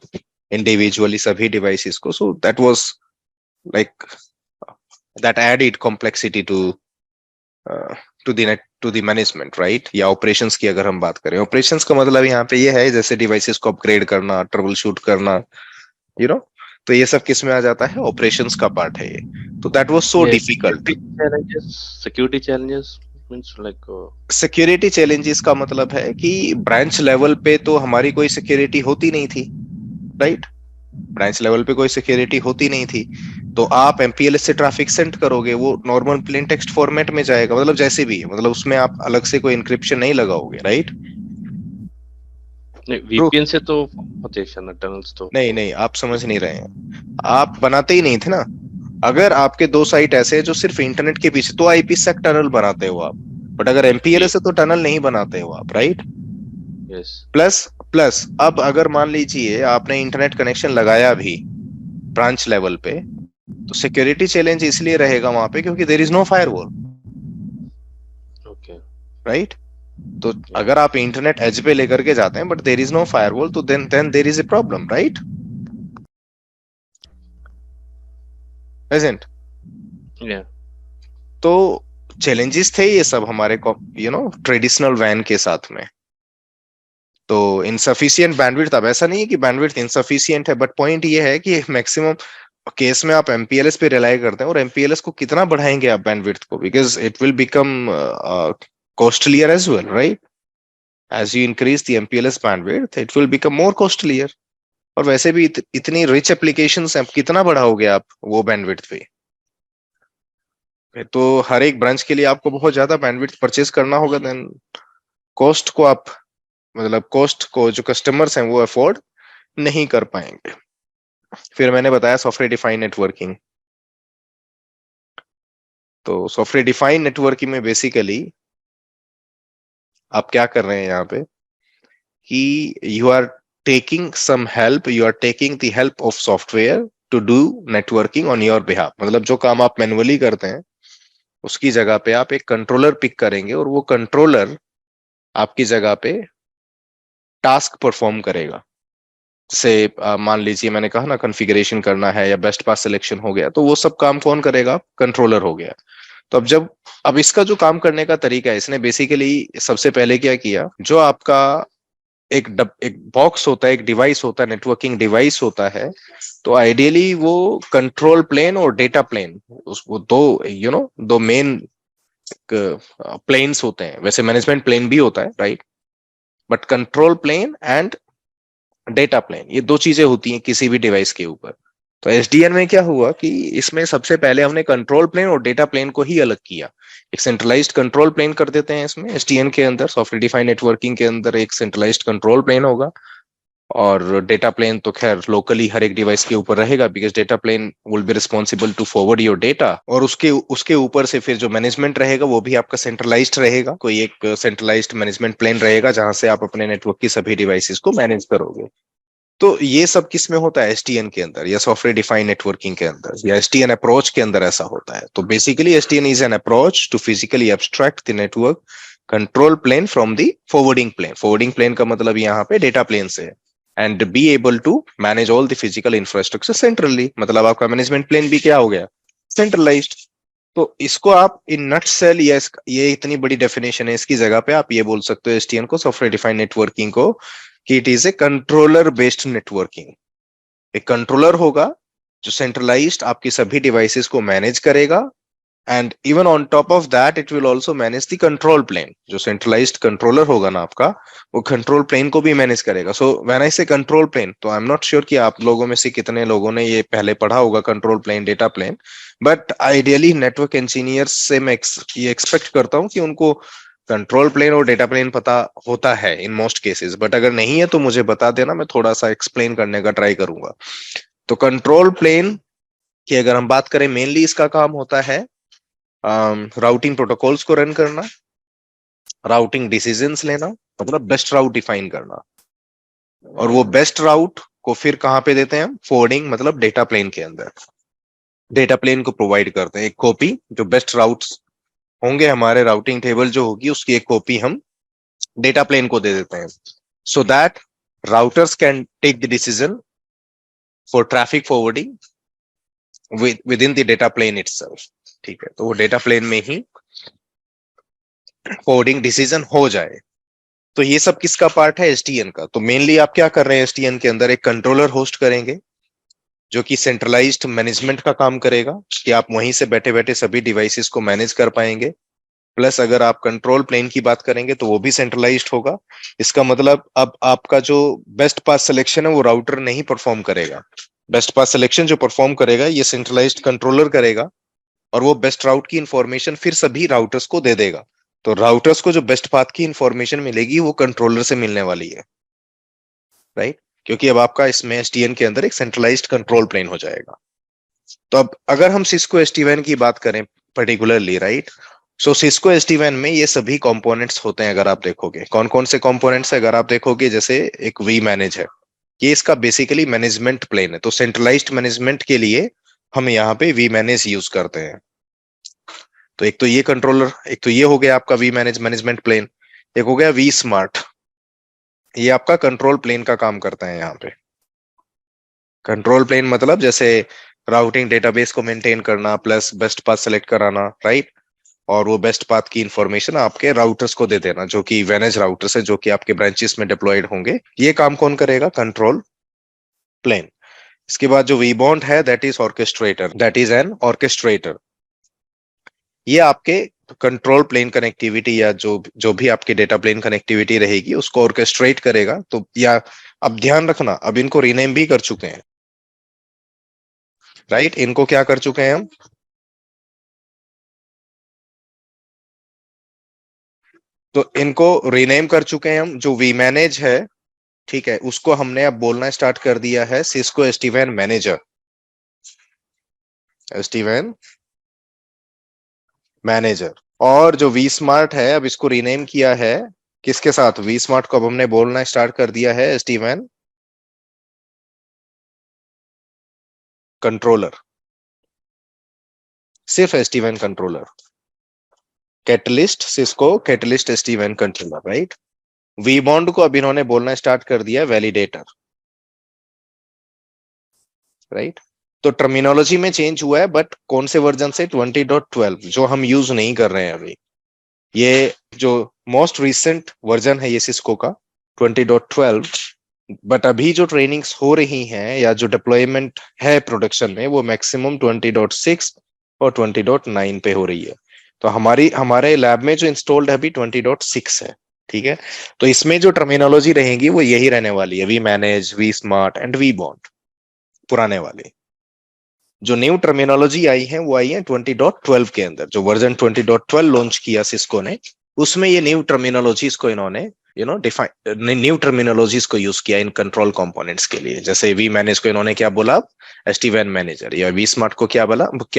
A: इंडिविजुअली सभी डिवाइसेस को। So that was like that added complexity to the management, right. या ऑपरेशंस की अगर हम बात करें, ऑपरेशंस का मतलब यहाँ पे ये है जैसे डिवाइसेस को अपग्रेड करना, ट्रबल शूट करना, यू नो तो ये सब किस में आ जाता है, ऑपरेशंस का पार्ट है ये। तो that was so difficult.
B: security challenges means like
A: security challenges का मतलब है कि ब्रांच लेवल पे तो हमारी कोई सिक्योरिटी होती नहीं थी, राइट। ब्रांच लेवल पे कोई सिक्योरिटी होती नहीं थी, तो आप एमपीएलएस से ट्रैफिक सेंड करोगे, वो नॉर्मल प्लेन टेक्स्ट फॉर्मेट में जाएगा, मतलब जैसे भी है, मतलब उसमें आप अलग से कोई इंक्रिप्शन नहीं लगाओगे, राइट।
B: नहीं, VPN से तो होते हैं टनल्स तो।
A: नहीं नहीं, आप समझ नहीं रहे हैं, आप बनाते ही नहीं थे ना। अगर आपके दो साइट ऐसे हैं जो सिर्फ इंटरनेट के पीछे, तो आईपीसेक टनल बनाते हो आप। बट अगर एमपीएलएस से तो टनल नहीं बनाते हो आप, राइट।
B: यस।
A: प्लस प्लस अब अगर मान लीजिए आपने इंटरनेट कनेक्शन लगाया भी ब्रांच लेवल पे, तो सिक्योरिटी चैलेंज इसलिए रहेगा वहां पे क्योंकि there is no firewall,
B: okay.
A: Right. तो अगर आप इंटरनेट एज पे लेकर के जाते हैं but there is no firewall, तो then there is a problem, right. Isn't?
B: Yeah.
A: तो चैलेंजेस थे ये सब हमारे ट्रेडिशनल वैन के साथ में। तो इनसफिशियंट बैंडविड्थ, अब ऐसा नहीं है कि बैंडविड्थ इनसफिशियंट है, बट पॉइंट ये है कि मैक्सिमम केस में आप एमपीएलएस पे रिलाई करते हैं, और एमपीएलएस को कितना बढ़ाएंगे आप बैंडविड्थ को, because it will become costlier as well, right? As you increase the MPLS bandwidth it will become more costlier. और वैसे भी इतनी रिच एप्लीकेशंस हैं, कितना बढ़ाओगे आप वो बैंडविड्थ पे? तो हर एक ब्रांच के लिए आपको बहुत ज्यादा बैंडविड्थ परचेज करना होगा, देन कॉस्ट को आप, मतलब कॉस्ट को जो कस्टमर्स हैं वो अफोर्ड नहीं कर पाएंगे। फिर मैंने बताया सॉफ्टवेयर डिफाइंड नेटवर्किंग। तो सॉफ्टवेयर डिफाइंड नेटवर्किंग में बेसिकली आप क्या कर रहे हैं यहाँ पे कि you are taking some help, you are taking the help of software to do networking on your behalf. मतलब जो काम आप मैनुअली करते हैं उसकी जगह पे आप एक कंट्रोलर पिक करेंगे, और वो कंट्रोलर आपकी जगह पे टास्क परफॉर्म करेगा। जैसे मान लीजिए मैंने कहा ना कॉन्फ़िगरेशन करना है या बेस्ट पास सिलेक्शन हो गया, तो वो सब काम कौन करेगा? कंट्रोलर हो गया। तो अब इसका जो काम करने का तरीका है, इसने बेसिकली सबसे पहले क्या किया, जो आपका एक बॉक्स होता है, एक डिवाइस होता है, नेटवर्किंग डिवाइस होता है, तो आइडियली वो कंट्रोल प्लेन और डेटा प्लेन, वो दो दो मेन प्लेन्स होते हैं। वैसे मैनेजमेंट प्लेन भी होता है, right? But control plane and data plane, ये दो चीजें होती हैं किसी भी डिवाइस के ऊपर। तो एसडीएन में क्या हुआ कि इसमें सबसे पहले हमने कंट्रोल प्लेन और डेटा प्लेन को ही अलग किया। एक सेंट्रलाइज्ड कंट्रोल प्लेन कर देते हैं इसमें, एसडीएन के अंदर सॉफ्टवेयर डिफाइंड नेटवर्किंग के अंदर एक सेंट्रलाइज्ड कंट्रोल प्लेन होगा, और डेटा प्लेन तो खैर लोकली हर एक डिवाइस के ऊपर रहेगा, because data plane will be responsible to forward your data. और उसके ऊपर से फिर जो मैनेजमेंट रहेगा वो भी आपका सेंट्रलाइज्ड रहेगा, कोई एक सेंट्रलाइज्ड मैनेजमेंट प्लेन रहेगा जहां से आप अपने नेटवर्क की सभी डिवाइसेस को मैनेज करोगे। तो ये सब किस में होता है? एसटीएन के अंदर, या सॉफ्टवेयर डिफाइंड नेटवर्किंग के अंदर, या एसटीएन अप्रोच के अंदर ऐसा होता है। तो basically SDN is an approach to physically abstract the network control plane from the forwarding plane. Forwarding plane का मतलब यहाँ पे डेटा प्लेन से है, and be able to manage all the physical infrastructure centrally. मतलब आपका मैनेजमेंट प्लेन भी क्या हो गया? सेंट्रलाइज्ड। तो इसको आप इन नट सेल, या ये इतनी बड़ी डेफिनेशन है, इसकी जगह पे आप ये बोल सकते हो एसटीएन को, सॉफ्टवेयर डिफाइंड नेटवर्किंग को, कि it is a controller based networking. एक कंट्रोलर होगा जो सेंट्रलाइज्ड आपकी सभी डिवाइसेस को मैनेज करेगा, and even on top of that it will also manage the control plane. जो सेंट्रलाइज्ड कंट्रोलर होगा ना आपका, वो कंट्रोल प्लेन को भी मैनेज करेगा। सो व्हेन आई से कंट्रोल प्लेन, तो आई एम नॉट श्योर कि आप लोगों में से कितने लोगों ने ये पहले पढ़ा होगा control plane, data plane, but ideally network engineers से मैं ये एक्सपेक्ट करता हूँ कि उनको कंट्रोल प्लेन और डेटा प्लेन पता होता है इन मोस्ट केसेस। बट अगर नहीं है तो मुझे बता देना, मैं थोड़ा सा एक्सप्लेन करने का ट्राई करूंगा। तो कंट्रोल प्लेन की अगर हम बात करें, मेनली इसका काम होता है राउटिंग प्रोटोकॉल्स को रन करना, राउटिंग डिसीजंस लेना, मतलब बेस्ट राउट डिफाइन करना। और वो बेस्ट राउट को फिर कहाँ पे देते हैं हम? फॉरवर्डिंग, मतलब डेटा प्लेन के अंदर। डेटा प्लेन को प्रोवाइड करते हैं एक कॉपी, जो बेस्ट राउट्स होंगे हमारे, राउटिंग टेबल जो होगी उसकी एक कॉपी हम डेटा प्लेन को दे देते हैं, so that routers can take the decision for traffic forwarding within the data plane itself. ठीक है, तो वो डेटा प्लेन में ही फॉरवर्डिंग डिसीजन हो जाए। तो ये सब किसका पार्ट है? एसटीएन का। तो मेनली आप क्या कर रहे हैं एसटीएन के अंदर? एक कंट्रोलर होस्ट करेंगे जो कि सेंट्रलाइज्ड मैनेजमेंट का काम करेगा, कि आप वहीं से बैठे बैठे सभी डिवाइसेस को मैनेज कर पाएंगे। प्लस अगर आप कंट्रोल प्लेन की बात करेंगे तो वो भी सेंट्रलाइज्ड होगा। इसका मतलब अब आपका जो बेस्ट पास सिलेक्शन है वो राउटर नहीं परफॉर्म करेगा। बेस्ट पास सिलेक्शन जो परफॉर्म करेगा ये सेंट्रलाइज्ड कंट्रोलर करेगा, और वो बेस्ट राउट की इंफॉर्मेशन फिर सभी राउटर्स को दे देगा। तो राउटर्स को जो बेस्ट पाथ की इंफॉर्मेशन मिलेगी वो कंट्रोलर से मिलने वाली है, राइट? क्योंकि अब आपका इसमें एसडीएन के अंदर एक सेंट्रलाइज्ड कंट्रोल प्लेन हो जाएगा। तो अब अगर हम सिस्को SD-WAN की बात करें पर्टिकुलरली, राइट, सो सिस्को SD-WAN में ये सभी कंपोनेंट्स होते हैं। अगर आप देखोगे कौन कौन से कंपोनेंट्स है, अगर आप देखोगे जैसे एक वी मैनेज है, ये इसका बेसिकली मैनेजमेंट प्लेन है। तो सेंट्रलाइज्ड मैनेजमेंट के लिए हम यहाँ पे वी मैनेज यूज करते हैं। तो एक तो ये कंट्रोलर, एक तो ये हो गया आपका वी मैनेजमेंट प्लेन, एक हो गया वी स्मार्ट, ये आपका कंट्रोल प्लेन का काम करता है। यहाँ पे कंट्रोल प्लेन मतलब जैसे राउटिंग डेटाबेस को मेंटेन करना, प्लस बेस्ट पाथ सेलेक्ट कराना, राइट, और वो बेस्ट पाथ की इंफॉर्मेशन आपके राउटर्स को दे देना, जो कि वेनेज राउटर्स है, जो कि आपके ब्रांचेस में डिप्लॉयड होंगे। ये काम कौन करेगा? Control plane. इसके बाद जो वीबॉन्ड है, that is orchestrator, that is an orchestrator. ये आपके कंट्रोल प्लेन कनेक्टिविटी या जो जो भी आपकी डेटा प्लेन कनेक्टिविटी रहेगी उसको ऑर्केस्ट्रेट करेगा। तो या अब ध्यान रखना, अब इनको रीनेम भी कर चुके हैं, राइट? इनको क्या कर चुके हैं हम? तो इनको रीनेम कर चुके हैं हम। जो वी मैनेज है, ठीक है, उसको हमने अब बोलना स्टार्ट कर दिया है Cisco SD-WAN manager. SD-WAN manager. और जो वी स्मार्ट है, अब इसको रीनेम किया है किसके साथ? वी स्मार्ट को अब हमने बोलना स्टार्ट कर दिया है SD-WAN कंट्रोलर। सिर्फ SD-WAN controller, catalyst, Cisco catalyst SD-WAN controller, right? V bond को अब इन्होंने बोलना स्टार्ट कर दिया वैलिडेटर, राइट? तो टर्मिनोलॉजी में चेंज हुआ है, बट कौन से वर्जन से? 20.12, जो हम यूज नहीं कर रहे हैं अभी। ये जो मोस्ट रिसेंट वर्जन है ये सिस्को का 20.12, बट अभी जो ट्रेनिंग्स हो रही हैं या जो डिप्लॉयमेंट है प्रोडक्शन में, वो मैक्सिमम 20.6 और 20.9 पे हो रही है। तो हमारे लैब में जो इंस्टॉल्ड है अभी 20.6 है, ठीक है? तो इसमें जो टर्मिनोलॉजी रहेगी वो यही रहने वाली है, V manage, we smart and V bond, पुराने वाले। जो न्यू टर्मिनोलॉजी आई है वो आई है 20.12 के अंदर। जो वर्जन 20.12 लॉन्च किया सिस्को ने, उसमें ये न्यू टर्मिनोलॉजीज को इन्होंने डिफाइन, न्यू टर्मिनोलॉजीज को यूज किया इन कंट्रोल कंपोनेंट्स के लिए। जैसे वी मैनेज को इन्होंने क्या बोला? SD-WAN manager. या वी स्मार्ट को क्या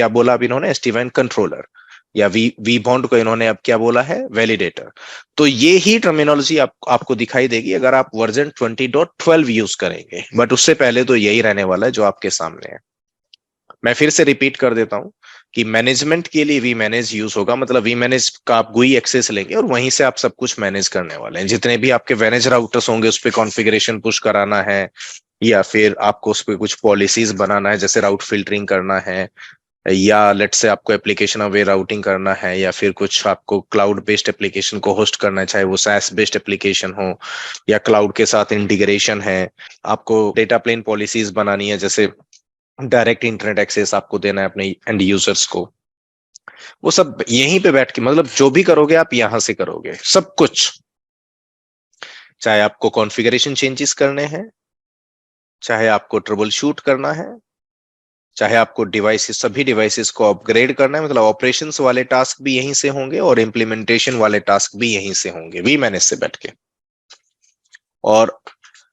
A: बोला अब इन्होंने? SD-WAN controller. या वी बॉन्ड को इन्होंने अब क्या बोला है? वैलिडेटर। तो ये ही टर्मिनोलॉजी आपको दिखाई देगी अगर आप वर्जन 20.12 यूज करेंगे, बट उससे पहले तो यही रहने वाला है जो आपके सामने है। मैं फिर से रिपीट कर देता हूं कि मैनेजमेंट के लिए वी मैनेज यूज होगा, मतलब वी मैनेज का आप GUI एक्सेस लेंगे और वहीं से आप सब कुछ मैनेज करने वाले हैं। जितने भी आपके मैनेज राउटर्स होंगे उस पर कॉन्फ़िगरेशन पुश कराना है, या फिर आपको उस पर कुछ पॉलिसीज बनाना है, जैसे राउट फिल्टरिंग करना है, या लेट से आपको एप्लीकेशन अवे राउटिंग करना है, या फिर कुछ आपको क्लाउड बेस्ड एप्लीकेशन को होस्ट करना है, चाहे वो SaaS बेस्ड एप्लीकेशन हो या क्लाउड के साथ इंटीग्रेशन है। आपको डेटा प्लेन पॉलिसीज बनानी है, जैसे डायरेक्ट इंटरनेट एक्सेस आपको देना है अपने एंड यूजर्स को। वो सब यहीं पे बैठ के, मतलब जो भी करोगे आप यहां से करोगे सब कुछ। चाहे आपको कॉन्फ़िगरेशन चेंजेस करने हैं, चाहे आपको ट्रबल शूट करना है, चाहे आपको डिवाइसेस, सभी डिवाइसेस को अपग्रेड करना है, मतलब ऑपरेशंस वाले टास्क भी यहीं से होंगे और इम्प्लीमेंटेशन वाले टास्क भी यहीं से होंगे, वी मैनेज से बैठ के। और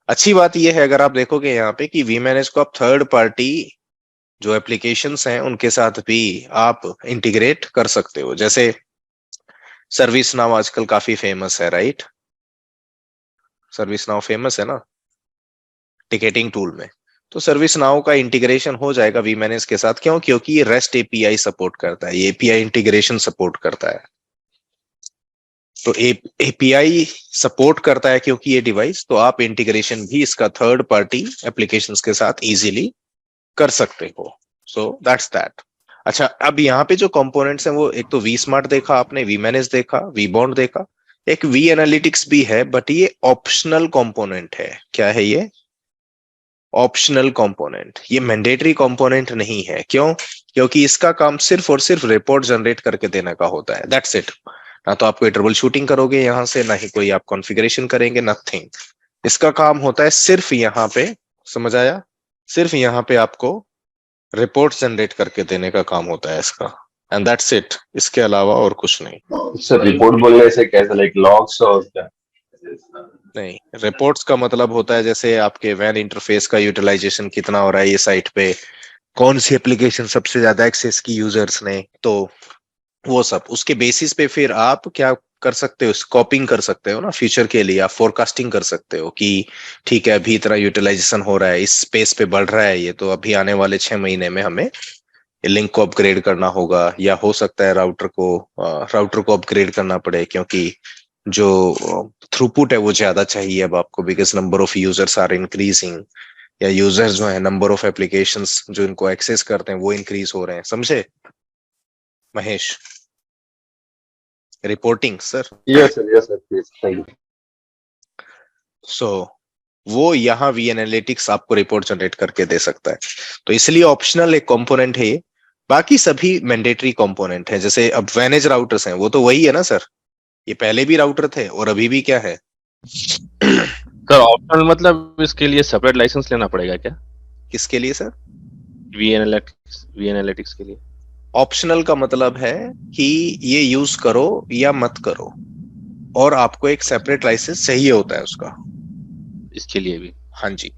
A: अच्छी बात यह है, अगर आप देखोगे यहाँ पे, कि वी मैनेज को आप थर्ड पार्टी जो एप्लीकेशंस हैं उनके साथ भी आप इंटीग्रेट कर सकते हो। जैसे सर्विस नाउ आजकल काफी फेमस है, राइट? सर्विस नाउ फेमस है ना टिकेटिंग टूल में। तो सर्विस नाउ का इंटीग्रेशन हो जाएगा वी मैनेज के साथ। क्यों? क्योंकि ये REST API सपोर्ट करता है, ये API इंटीग्रेशन सपोर्ट करता है। तो API सपोर्ट करता है क्योंकि ये डिवाइस, तो आप इंटीग्रेशन भी इसका थर्ड पार्टी एप्लीकेशंस के साथ इजीली कर सकते हो। So that's that. अच्छा, अब यहाँ पे जो कंपोनेंट्स हैं वो, एक तो वी स्मार्ट देखा आपने, वी मैनेज देखा, वी बॉन्ड देखा, एक वी एनालिटिक्स भी है, बट ये ऑप्शनल कंपोनेंट है। क्या है ये? Optional component. ये मैंडेटरी कंपोनेंट नहीं है। क्यों? क्योंकि इसका काम सिर्फ और सिर्फ रिपोर्ट जनरेट करके देने का होता है, दैट्स इट। ना तो आप कोई ट्रबल शूटिंग करोगे यहाँ से, ना ही कोई आप कॉन्फ़िगरेशन करेंगे, नथिंग। इसका काम होता है सिर्फ यहाँ पे, समझ आया? सिर्फ यहाँ पे आपको रिपोर्ट जनरेट करके देने का काम होता है इसका, एंड दैट्स इट। इसके अलावा और कुछ नहीं।
C: सर रिपोर्ट बोलने से कैसे, लाइक लॉग्स और क्या?
A: नहीं, रिपोर्ट्स का मतलब होता है जैसे आपके वैन इंटरफेस का यूटिलाइजेशन कितना हो रहा है ये साइट पे, कौन सी एप्लीकेशन सबसे ज्यादा एक्सेस की यूजर्स ने, तो वो सब उसके बेसिस पे फिर आप क्या कर सकते हो? स्कोपिंग कर सकते हो ना फ्यूचर के लिए। आप फोरकास्टिंग कर सकते हो कि ठीक है, अभी इतना यूटिलाइजेशन हो रहा है, इस स्पेस पे बढ़ रहा है ये, तो अभी आने वाले 6 महीने में हमें लिंक को अपग्रेड करना होगा, या हो सकता है राउटर को अपग्रेड करना पड़े, क्योंकि जो थ्रूपुट है वो ज्यादा चाहिए अब आपको, because number of users are increasing, या यूजर्स जो है, नंबर ऑफ एप्लीकेशंस जो इनको एक्सेस करते हैं वो इंक्रीज हो रहे हैं। समझे Mahesh? Reporting sir.
C: Yes, sir. Yes, sir. Please. Thank you.
A: सो वो यहाँ वी एनालिटिक्स आपको रिपोर्ट जनरेट करके दे सकता है। तो इसलिए ऑप्शनल एक कंपोनेंट है ये, बाकी सभी मैंडेटरी कंपोनेंट है। जैसे अब मैनेज राउटर्स हैं, वो तो वही है ना सर, ये पहले भी राउटर थे और अभी भी क्या है।
B: सर ऑप्शनल मतलब इसके लिए सेपरेट लाइसेंस लेना पड़ेगा क्या?
A: किसके लिए सर?
B: वी एनालिटिक्स के लिए।
A: ऑप्शनल का मतलब है कि ये यूज करो या मत करो, और आपको एक सेपरेट लाइसेंस चाहिए होता है उसका।
B: इसके लिए भी?
A: हाँ जी,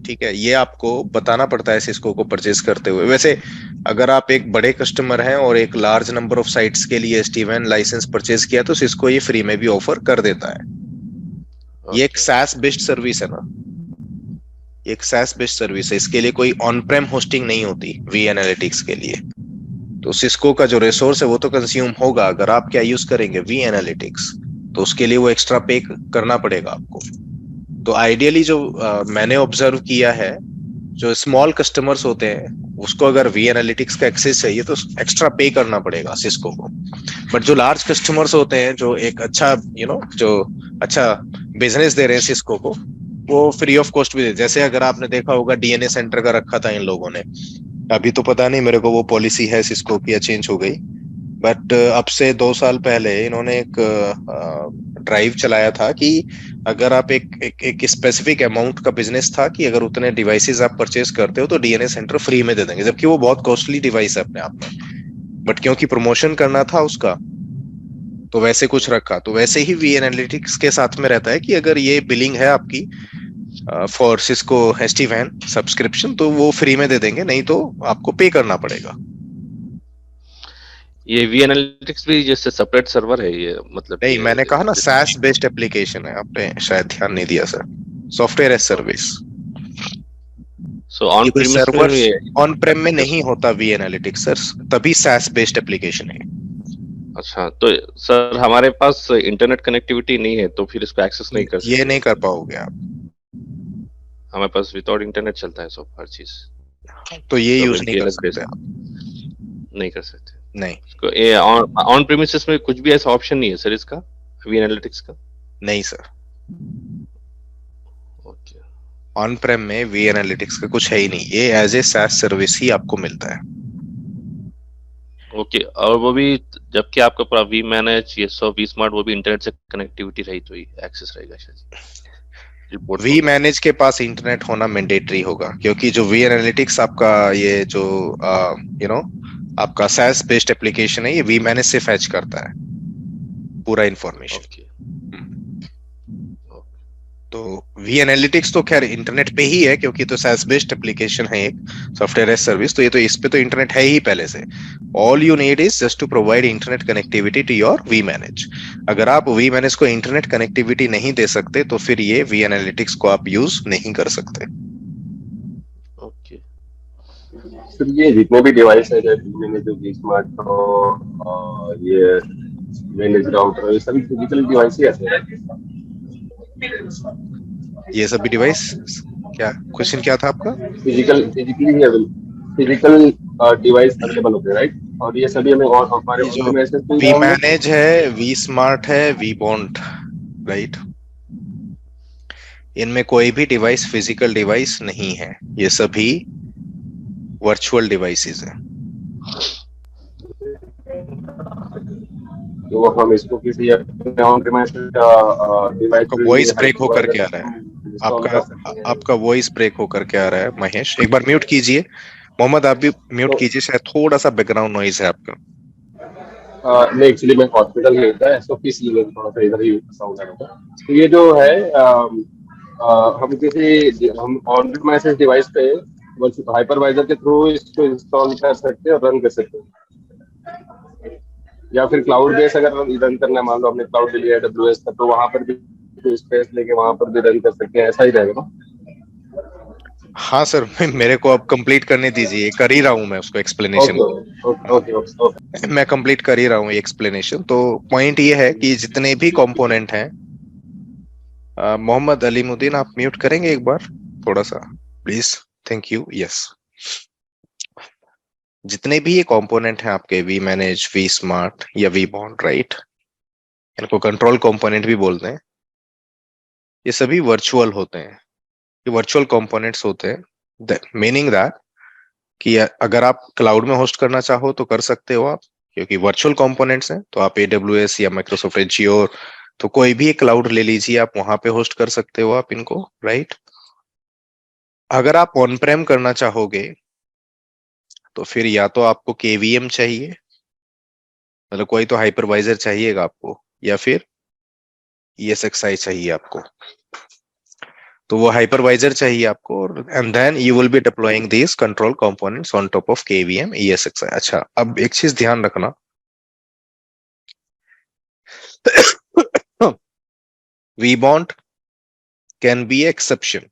A: ठीक है, ये आपको बताना पड़ता है सिस्को को परचेज करते हुए। वैसे अगर आप एक बड़े कस्टमर हैं और एक लार्ज नंबर ऑफ साइट्स के लिए SD-WAN लाइसेंस परचेज किया तो सिस्को ये फ्री में भी ऑफर कर देता है। ये एक SaaS बेस्ड सर्विस है ना, ये एक SaaS बेस्ड सर्विस है, इसके लिए कोई ऑन प्रेम होस्टिंग नहीं होती वी एनालिटिक्स के लिए। तो सिस्को का जो रिसोर्स है वो तो कंज्यूम होगा। अगर आप क्या यूज करेंगे वी एनालिटिक्स, तो उसके लिए वो एक्स्ट्रा पे करना पड़ेगा आपको। तो आइडियली जो मैंने ऑब्जर्व किया है, जो स्मॉल कस्टमर्स होते हैं उसको अगर वी एनालिटिक्स का एक्सेस चाहिए तो एक्स्ट्रा पे करना पड़ेगा सिस्को को। बट जो लार्ज कस्टमर्स होते हैं, जो एक अच्छा जो अच्छा बिजनेस दे रहे हैं सिस्को को, वो फ्री ऑफ कॉस्ट भी दे। जैसे अगर आपने देखा होगा डीएनए सेंटर का रखा था इन लोगों ने, अभी तो पता नहीं मेरे को वो पॉलिसी है सिस्को की या चेंज हो गई, बट अब से 2 साल पहले इन्होंने एक ड्राइव चलाया था कि अगर आप एक स्पेसिफिक अमाउंट का बिजनेस था कि अगर उतने डिवाइसेस आप परचेज करते हो तो डीएनए सेंटर फ्री में दे देंगे, जबकि वो बहुत कॉस्टली डिवाइस है अपने आप में। बट क्योंकि प्रमोशन करना था उसका, तो वैसे कुछ रखा। तो वैसे ही वी एनालिटिक्स के साथ में रहता है कि अगर ये बिलिंग है आपकी फॉर सिस्को SD-WAN सब्सक्रिप्शन, तो वो फ्री में दे देंगे, नहीं तो आपको पे करना पड़ेगा।
B: ये वी एनालिटिक्स भी जैसे सेपरेट सर्वर है ये, मतलब
A: नहीं, मैंने कहा ना SaaS बेस्ड एप्लीकेशन है, आपने शायद ध्यान नहीं दिया sir, software as service.
B: So on premise
A: server
B: में
A: ऑन प्रेम में नहीं होता वी एनालिटिक्स सर, तभी SaaS बेस्ड एप्लीकेशन है।
B: अच्छा, तो सर हमारे पास इंटरनेट कनेक्टिविटी नहीं है तो फिर इसको एक्सेस नहीं कर सकते?
A: ये नहीं कर पाओगे आप,
B: हमारे पास विदाउट इंटरनेट चलता है सब हर चीज,
A: तो ये
B: सब
A: यूज नहीं कर
B: MPLS
A: सकते
B: बेस्ड
A: आप।
B: नहीं कर सकते।
A: नहीं
B: इसको ये ऑन प्रीमिसेस में कुछ भी ऐसा ऑप्शन नहीं है सर इसका, वी एनालिटिक्स का?
A: नहीं सर,
B: ओके।
A: ऑन प्रेम में वी एनालिटिक्स का कुछ है ही नहीं, ये एज ए SaaS सर्विस ही आपको मिलता है।
B: ओके, और वो भी जबकि आपका पूरा वी मैनेज ये सब वी स्मार्ट वो भी इंटरनेट से कनेक्टिविटी रही तो ही एक्सेस रहेगा शायद। रिपोर्ट
A: वी मैनेज के पास इंटरनेट होना मैंडेटरी होगा, क्योंकि जो वी एनालिटिक्स आपका ये जो आपका SaaS बेस्ड एप्लीकेशन है, ये वी मैनेज से फैच करता है पूरा इंफॉर्मेशन।
B: ओके।
A: तो वी एनालिटिक्स तो खैर इंटरनेट पे ही है, क्योंकि तो SaaS बेस्ड एप्लीकेशन है एक सॉफ्टवेयर एज सर्विस, तो ये तो इस पे तो इंटरनेट है ही पहले से। All you need is just to provide internet connectivity to your V manage. अगर आप वी मैनेज को इंटरनेट कनेक्टिविटी नहीं दे सकते तो फिर ये वी एनालिटिक्स को आप यूज नहीं कर सकते।
B: ओके
C: सर ये जितने भी डिवाइस है जैसे मैंने जो वी स्मार्ट और ये मैनेज राउटर, ये सभी फिजिकल डिवाइस ही आते हैं।
A: ये सभी डिवाइस, क्या क्वेश्चन क्या था आपका?
C: फिजिकल डिवाइस अवेलेबल होते हैं राइट, और ये सभी हमें और हमारे
A: ये जो
C: मैसेज
A: वी मैनेज है, वी स्मार्ट है, वी बॉन्ड, राइट, इनमें कोई भी डिवाइस फिजिकल डिवाइस नहीं है, ये सभी वर्चुअल डिवाइसेस हैं।
C: तो हम इसको किसी अपने ऑन प्रीमाइस डिवाइस
A: आपका वॉइस ब्रेक होकर के आ रहा है, आपका वॉइस ब्रेक होकर के आ रहा है महेश, एक बार म्यूट कीजिए। मोहम्मद आप भी म्यूट कीजिए, शायद थोड़ा सा बैकग्राउंड नॉइज है आपका।
C: नहीं एक्चुअली मैं हॉस्पिटल में था तो इसलिए थोड़ा सा इधर ही साउंड आ रहा था। तो ये जो है हम ऑन प्रीमाइस डिवाइस पे हाइपरवाइजर के थ्रू इसको इंस्टॉल कर सकते हैं और रन कर सकते हैं, या फिर क्लाउड बेस अगर रन करना है, मान लो आपने क्लाउड ले लिया AWS का, तो वहां पर भी स्पेस लेके वहां पर भी रन कर सकते हैं, ऐसा ही रहेगा ना?
A: हाँ सर, मेरे को अब कंप्लीट करने दीजिए, कर ही रहा हूँ मैं उसको एक्सप्लेनेशन।
C: ओके
A: मैं कंप्लीट कर ही रहा हूँ एक्सप्लेनेशन। तो पॉइंट ये है कि जितने भी कंपोनेंट हैं, मोहम्मद अलीमुद्दीन आप म्यूट करेंगे एक बार थोड़ा सा प्लीज, थैंक यू। यस, जितने भी ये कंपोनेंट हैं आपके वी मैनेज, वी स्मार्ट या वी बॉन्ड, राइट, इनको कंट्रोल कंपोनेंट भी बोलते हैं, ये सभी वर्चुअल होते हैं, ये वर्चुअल कंपोनेंट्स होते हैं, मीनिंग दैट कि अगर आप क्लाउड में होस्ट करना चाहो तो कर सकते हो आप, क्योंकि वर्चुअल कंपोनेंट्स हैं, तो आप AWS या माइक्रोसॉफ्ट एज्योर, तो कोई भी एक क्लाउड ले लीजिए, आप वहां पे होस्ट कर सकते हो आप इनको, राइट। अगर आप ऑन प्रेम करना चाहोगे तो फिर या तो आपको KVM चाहिए, मतलब कोई तो हाइपरवाइजर चाहिएगा आपको, या फिर ESXi चाहिए आपको, तो वो हाइपरवाइजर चाहिए आपको, and then you will be deploying this control components on top of KVM ESXi। अच्छा, अब एक चीज ध्यान रखना, vBond कैन बी एक्सेप्शन।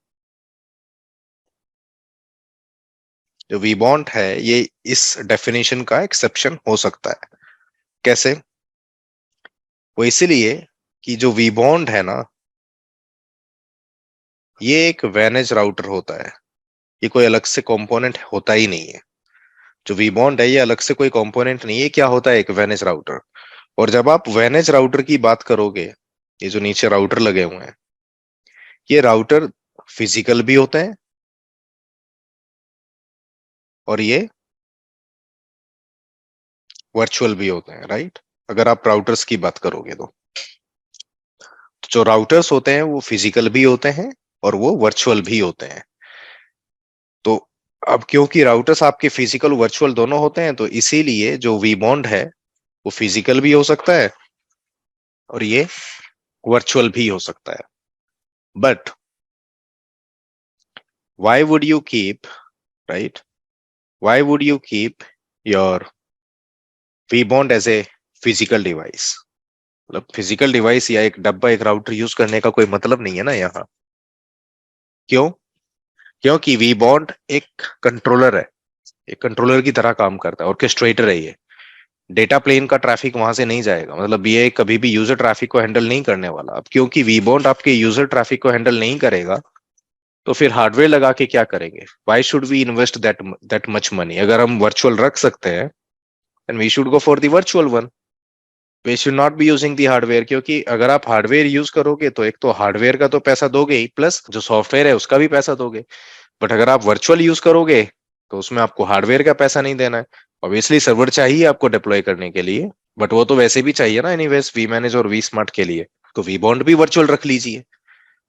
A: जो vBond है ये इस डेफिनेशन का एक्सेप्शन हो सकता है। कैसे? वो इसीलिए कि जो vBond है ना, ये एक वैनेज राउटर होता है, ये कोई अलग से कंपोनेंट होता ही नहीं है। जो vBond है ये अलग से कोई कंपोनेंट नहीं है, क्या होता है, एक वैनेज राउटर। और जब आप वैनेज राउटर की बात करोगे, ये जो नीचे राउटर लगे हुए हैं, ये राउटर फिजिकल भी होते हैं और ये वर्चुअल भी होते हैं, राइट। अगर आप राउटर्स की बात करोगे तो जो राउटर्स होते हैं वो फिजिकल भी होते हैं और वो वर्चुअल भी होते हैं। तो अब क्योंकि राउटर्स आपके फिजिकल वर्चुअल दोनों होते हैं, तो इसीलिए जो vBond है वो फिजिकल भी हो सकता है और ये वर्चुअल भी हो सकता है। But why would you keep, right, why would you keep your vBond as a physical device? मतलब फिजिकल डिवाइस या एक डब्बा एक राउटर यूज करने का कोई मतलब नहीं है ना यहाँ। क्यों? क्योंकि vBond एक कंट्रोलर है, एक कंट्रोलर की तरह काम करता है, ऑर्केस्ट्रेटर है ये। डेटा प्लेन का ट्रैफिक वहां से नहीं जाएगा, मतलब ये कभी भी यूजर ट्रैफिक को हैंडल नहीं करने वाला। अब क्योंकि vBond आपके यूजर ट्रैफिक को हैंडल नहीं करेगा, तो फिर हार्डवेयर लगा के क्या करेंगे? Why should we invest that much money? अगर हम वर्चुअल रख सकते हैं, and we should go for the virtual one, we should not be using the hardware. क्योंकि अगर आप हार्डवेयर यूज करोगे तो एक तो हार्डवेयर का तो पैसा दोगे ही, प्लस जो सॉफ्टवेयर है उसका भी पैसा दोगे। बट अगर आप वर्चुअल यूज करोगे तो उसमें आपको हार्डवेयर का पैसा नहीं देना है। ऑब्वियसली सर्वर चाहिए आपको डिप्लॉय करने के लिए, बट वो तो वैसे भी चाहिए ना एनीवेज, vManage और vSmart के लिए, तो vBond भी वर्चुअल रख लीजिए।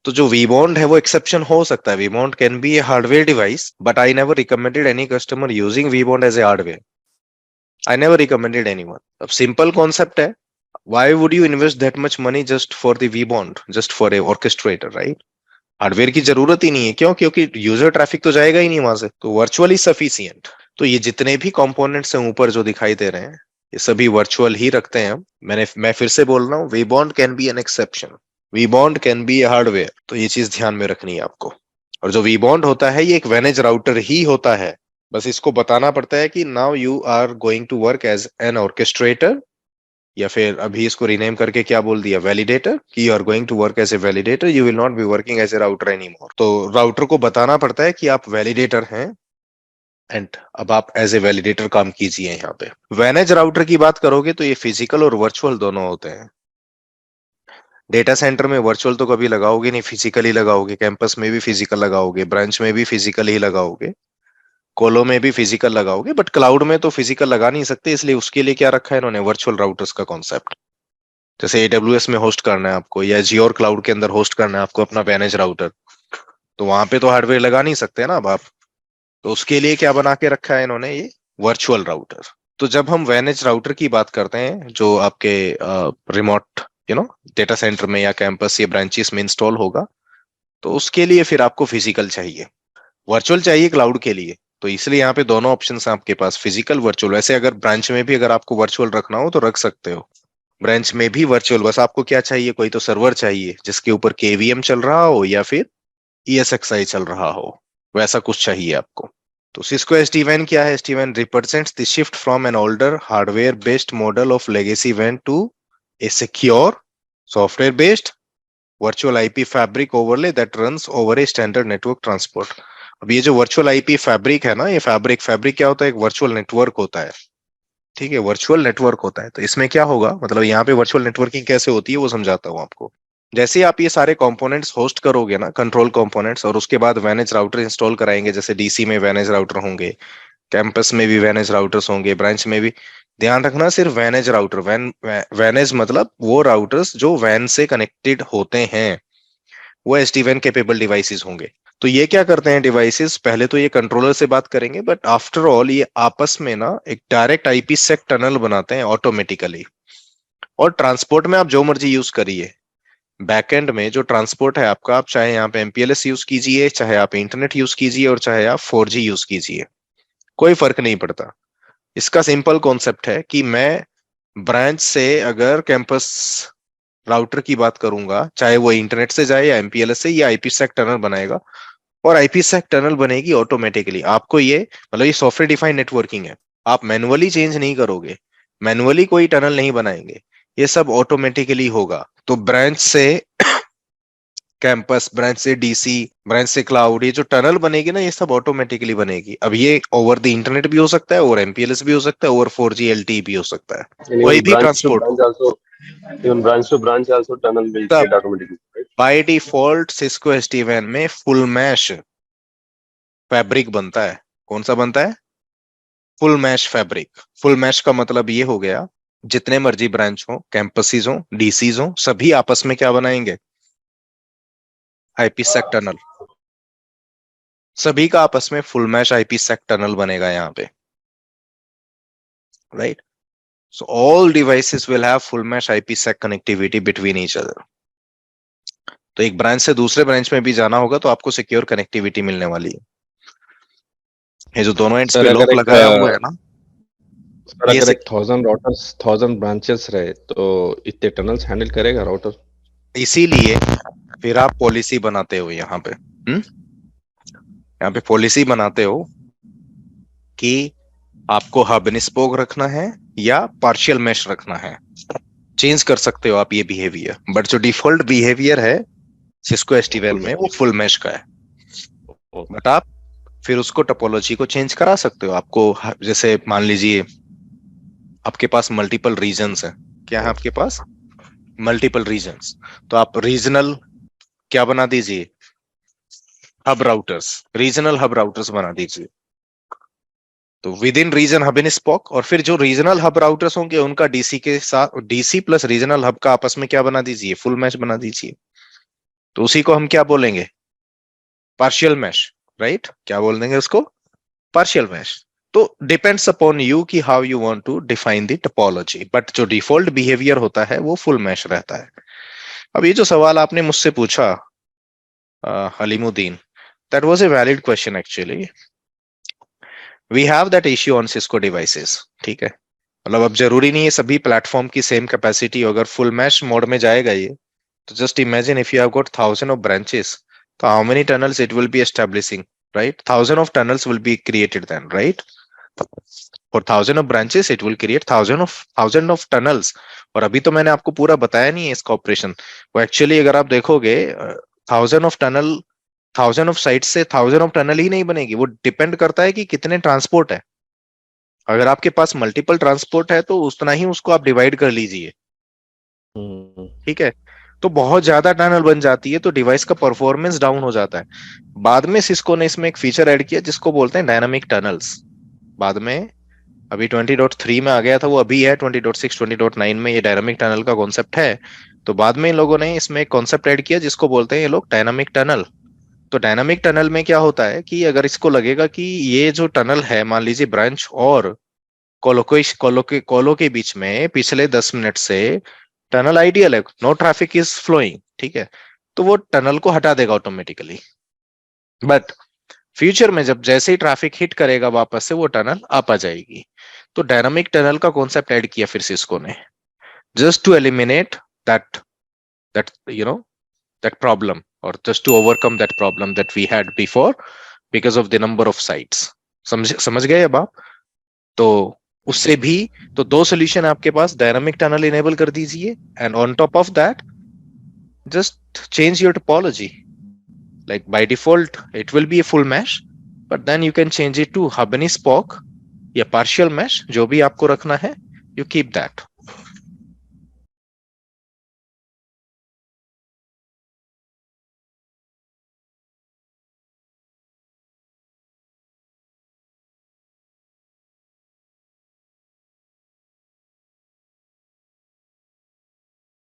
A: तो जो vBond है वो एक्सेप्शन हो सकता है। vBond can be a hardware device, but I never recommended any customer using vBond as a hardware. I never recommended anyone. अब सिंपल कॉन्सेप्ट है, why would you invest that much money just for the vBond, just for a orchestrator, right? Hardware की जरूरत ही नहीं है। क्यों? क्योंकि user traffic तो जाएगा ही नहीं वहां से, तो वर्चुअली सफिशिएंट। तो ये जितने भी कंपोनेंट्स हैं ऊपर जो दिखाई दे रहे हैं, ये सभी वर्चुअल ही रखते हैं हम। मैं फिर से बोल रहा हूँ, vBond can B an exception, vBond can be a hardware. तो ये चीज ध्यान में रखनी है आपको। और जो vBond होता है ये एक वैनेज राउटर ही होता है, बस इसको बताना पड़ता है कि now you are going to work as an orchestrator, या फिर अभी इसको रीनेम करके क्या बोल दिया, वैलिडेटर, कि you are going to work as a validator, you will not be working as a router any more. तो राउटर को बताना पड़ता है कि आप वैलिडेटर हैं, एंड अब आप एज ए वैलिडेटर काम कीजिए। यहाँ पे वैनेज राउटर की बात करोगे तो ये फिजिकल और वर्चुअल दोनों होते हैं। डेटा सेंटर में वर्चुअल तो कभी लगाओगे नहीं, फिजिकल ही लगाओगे। कैंपस में भी फिजिकल लगाओगे, ब्रांच में भी फिजिकल ही लगाओगे, कोलो में भी फिजिकल लगाओगे, बट क्लाउड में तो फिजिकल लगा नहीं सकते, इसलिए उसके लिए क्या रखा है इन्होंने, वर्चुअल राउटर्स का कॉन्सेप्ट। जैसे AWS में होस्ट करना है आपको, या Azure क्लाउड के अंदर होस्ट करना है आपको अपना वैनेज राउटर, तो वहां पे तो हार्डवेयर लगा नहीं सकते ना अब आप, तो उसके लिए क्या बना के रखा है इन्होंने, ये वर्चुअल राउटर। तो जब हम वैनेज राउटर की बात करते हैं जो आपके रिमोट डेटा सेंटर में या कैंपस या ब्रांचेस में इंस्टॉल होगा, तो उसके लिए फिर आपको फिजिकल चाहिए, वर्चुअल चाहिए क्लाउड के लिए। तो इसलिए यहाँ पे दोनों ऑप्शन हैं आपके पास, फिजिकल वर्चुअल। वैसे अगर ब्रांच में भी अगर आपको वर्चुअल रखना हो तो रख सकते हो, ब्रांच में भी वर्चुअल। बस आपको क्या चाहिए, कोई तो सर्वर चाहिए जिसके ऊपर KVM चल रहा हो या फिर ESXi चल रहा हो, वैसा कुछ चाहिए आपको। तो Cisco SD-WAN क्या है? SD-WAN represents the shift from an older hardware based model of legacy WAN to a secure software based virtual IP fabric overlay that runs over a standard network transport। अब ये जो virtual IP fabric है ना, ये fabric क्या होता है, एक वर्चुअल नेटवर्क होता है। ठीक है, वर्चुअल नेटवर्क होता है। तो इसमें क्या होगा, मतलब यहाँ पे वर्चुअल नेटवर्किंग कैसे होती है वो समझाता हूँ आपको। जैसे ही आप ये सारे कंपोनेंट्स होस्ट करोगे ना, कंट्रोल कंपोनेंट्स, और उसके बाद वैनेज राउटर इंस्टॉल कराएंगे, जैसे डीसी में वैनेज राउटर होंगे, कैंपस में भी वैनेज राउटर्स होंगे, ब्रांच में भी। ध्यान रखना, सिर्फ वैनेज राउटर, वैनेज मतलब वो राउटर्स जो वैन से कनेक्टेड होते हैं, वो एसडी वैन केपेबल डिवाइसेस होंगे। तो ये क्या करते हैं डिवाइसेस, पहले तो ये कंट्रोलर से बात करेंगे, बट आफ्टर ऑल ये आपस में ना एक डायरेक्ट आईपी सेक टनल बनाते हैं ऑटोमेटिकली। और ट्रांसपोर्ट में आप जो मर्जी यूज करिए, बैकएंड में जो ट्रांसपोर्ट है आपका, आप चाहे यहाँ पे एमपीएलएस यूज कीजिए, चाहे आप इंटरनेट यूज कीजिए, और चाहे आप 4G यूज कीजिए, कोई फर्क नहीं पड़ता। इसका सिंपल कॉन्सेप्ट है कि मैं ब्रांच से अगर कैंपस राउटर की बात करूंगा, चाहे वो इंटरनेट से जाए या एमपीएलएस से, या आईपीसेक टनल बनाएगा, और आईपीसेक टनल बनेगी ऑटोमेटिकली। आपको ये मतलब ये सॉफ्टवेयर डिफाइंड नेटवर्किंग है, आप मैनुअली चेंज नहीं करोगे, मैनुअली कोई टनल नहीं बनाएंगे, ये सब ऑटोमेटिकली होगा। तो ब्रांच से कैंपस, ब्रांच से डीसी, ब्रांच से क्लाउड, ये जो टनल बनेगी ना, ये सब ऑटोमेटिकली बनेगी। अब ये ओवर द इंटरनेट भी हो सकता है, और एमपीएलएस भी हो सकता है, ओवर 4G LTE भी हो सकता है,
E: And
A: कोई
E: even
A: भी
E: branch to
A: ट्रांसपोर्ट
E: branch
A: हो।
E: also, even branch to branch also tunnel will
A: तब
E: create automatically, right?
A: By default Cisco SD-WAN में फुल मैश फैब्रिक बनता है। कौन सा बनता है? Full mesh fabric. Full mesh का मतलब ये हो गया, जितने मर्जी ब्रांच हो, कैंपसेस हो, डीसीज हो, सभी आपस में क्या बनाएंगे? IPsec tunnel. सभी का आपस में फुल मैश आईपीसेक टनल बनेगा यहाँ पे, राइट? So all devices will have full mesh IPsec connectivity between each other. तो एक ब्रांच से दूसरे ब्रांच में भी जाना होगा तो आपको सिक्योर कनेक्टिविटी मिलने वाली है। ये जो दोनों एंड्स
B: सर
A: पे
B: अगर
A: लॉक
B: एक
A: लगाया हुआ है ना,
B: सर
A: ये
B: अगर
A: से
B: एक 1000 राउटर्स 1000 ब्रांचेस रहे तो इतने टनल्स हैंडल करेगा राउटर?
A: इसीलिए फिर आप पॉलिसी बनाते हो यहाँ पे, यहाँ पे पॉलिसी बनाते हो कि आपको हब एंड स्पोक रखना है या पार्शियल मैश रखना है। चेंज कर सकते हो आप ये बिहेवियर, बट जो डिफॉल्ट बिहेवियर है सिस्को SD-WAN में वो फुल मैश का है। बट आप फिर उसको टोपोलॉजी को चेंज करा सकते हो। आपको जैसे मान लीजिए आपके पास मल्टीपल रीजन्स है, क्या है आपके पास? Multiple reasons. तो आप रीजनल क्या बना दीजिए? Hub routers, regional hub routers बना दीजिए। तो within region hub and spoke, और फिर जो रीजनल हब राउटर्स होंगे उनका डीसी के साथ, डीसी प्लस रीजनल हब का आपस में क्या बना दीजिए? फुल मैश बना दीजिए। तो उसी को हम क्या बोलेंगे? Partial mesh, right? क्या बोल देंगे उसको? Partial mesh. तो डिपेंड्स अपॉन यू कि how you want to define the topology, but जो डिफॉल्ट बिहेवियर होता है वो फुल मैश रहता है। अब ये जो सवाल आपने मुझसे पूछा Halimuddin, that was a valid question actually. We have that issue on Cisco devices, ठीक है? मतलब अब जरूरी नहीं है सभी प्लेटफॉर्म की सेम कैपेसिटी, अगर फुल मैश मोड में जाएगा ये, तो just imagine if you have got 1000 of branches, तो how many tunnels it will be establishing, right? 1000 of tunnels will be created then, right? For 1000 of branches it will create 1000 of tunnels। और अभी तो मैंने आपको पूरा बताया नहीं है इसका ऑपरेशन। वो एक्चुअली अगर आप देखोगे 1000 of tunnel, 1000 of साइट से 1000 of tunnel ही नहीं बनेगी। वो डिपेंड करता है कि कितने ट्रांसपोर्ट है। अगर आपके पास मल्टीपल ट्रांसपोर्ट है तो उतना ही उसको आप डिवाइड कर लीजिए, ठीक है? तो बहुत ज्यादा टनल बन जाती है तो डिवाइस का परफॉर्मेंस डाउन हो जाता है। बाद में सिस्को ने इसमें एक फीचर ऐड किया जिसको बोलते हैं डायनामिक टनल्स। बाद में अभी 20.3 में आ गया था, वो अभी है 20.6 20.9 में ये डायनामिक टनल का कॉन्सेप्ट है। तो बाद में इन लोगों ने इसमें एक कॉन्सेप्ट ऐड किया जिसको बोलते हैं ये लोग डायनामिक टनल। तो डायनामिक टनल में क्या होता है कि अगर इसको लगेगा कि ये जो टनल है, मान लीजिए ब्रांच और कोलो के बीच में पिछले 10 मिनट से टनल आइडियल है, नो ट्रैफिक इज फ्लोइंग, ठीक है, तो वो टनल को हटा देगा ऑटोमेटिकली। बट फ्यूचर में जब जैसे ही ट्रैफिक हिट करेगा वापस से वो टनल आप आ जाएगी। तो डायनामिक टनल का कॉन्सेप्ट ऐड किया फिर सिस्को ने, just to eliminate that that you know that problem, और just to overcome that problem that we had before because of the number of sites. समझ गए अब आप? तो उससे भी तो दो सोल्यूशन आपके पास, डायनामिक टनल इनेबल कर दीजिए and on top of that just change your topology. Like by default, it will be a full mesh, but then you can change it to hub and spoke या partial mash, जो भी आपको रखना है, you keep that.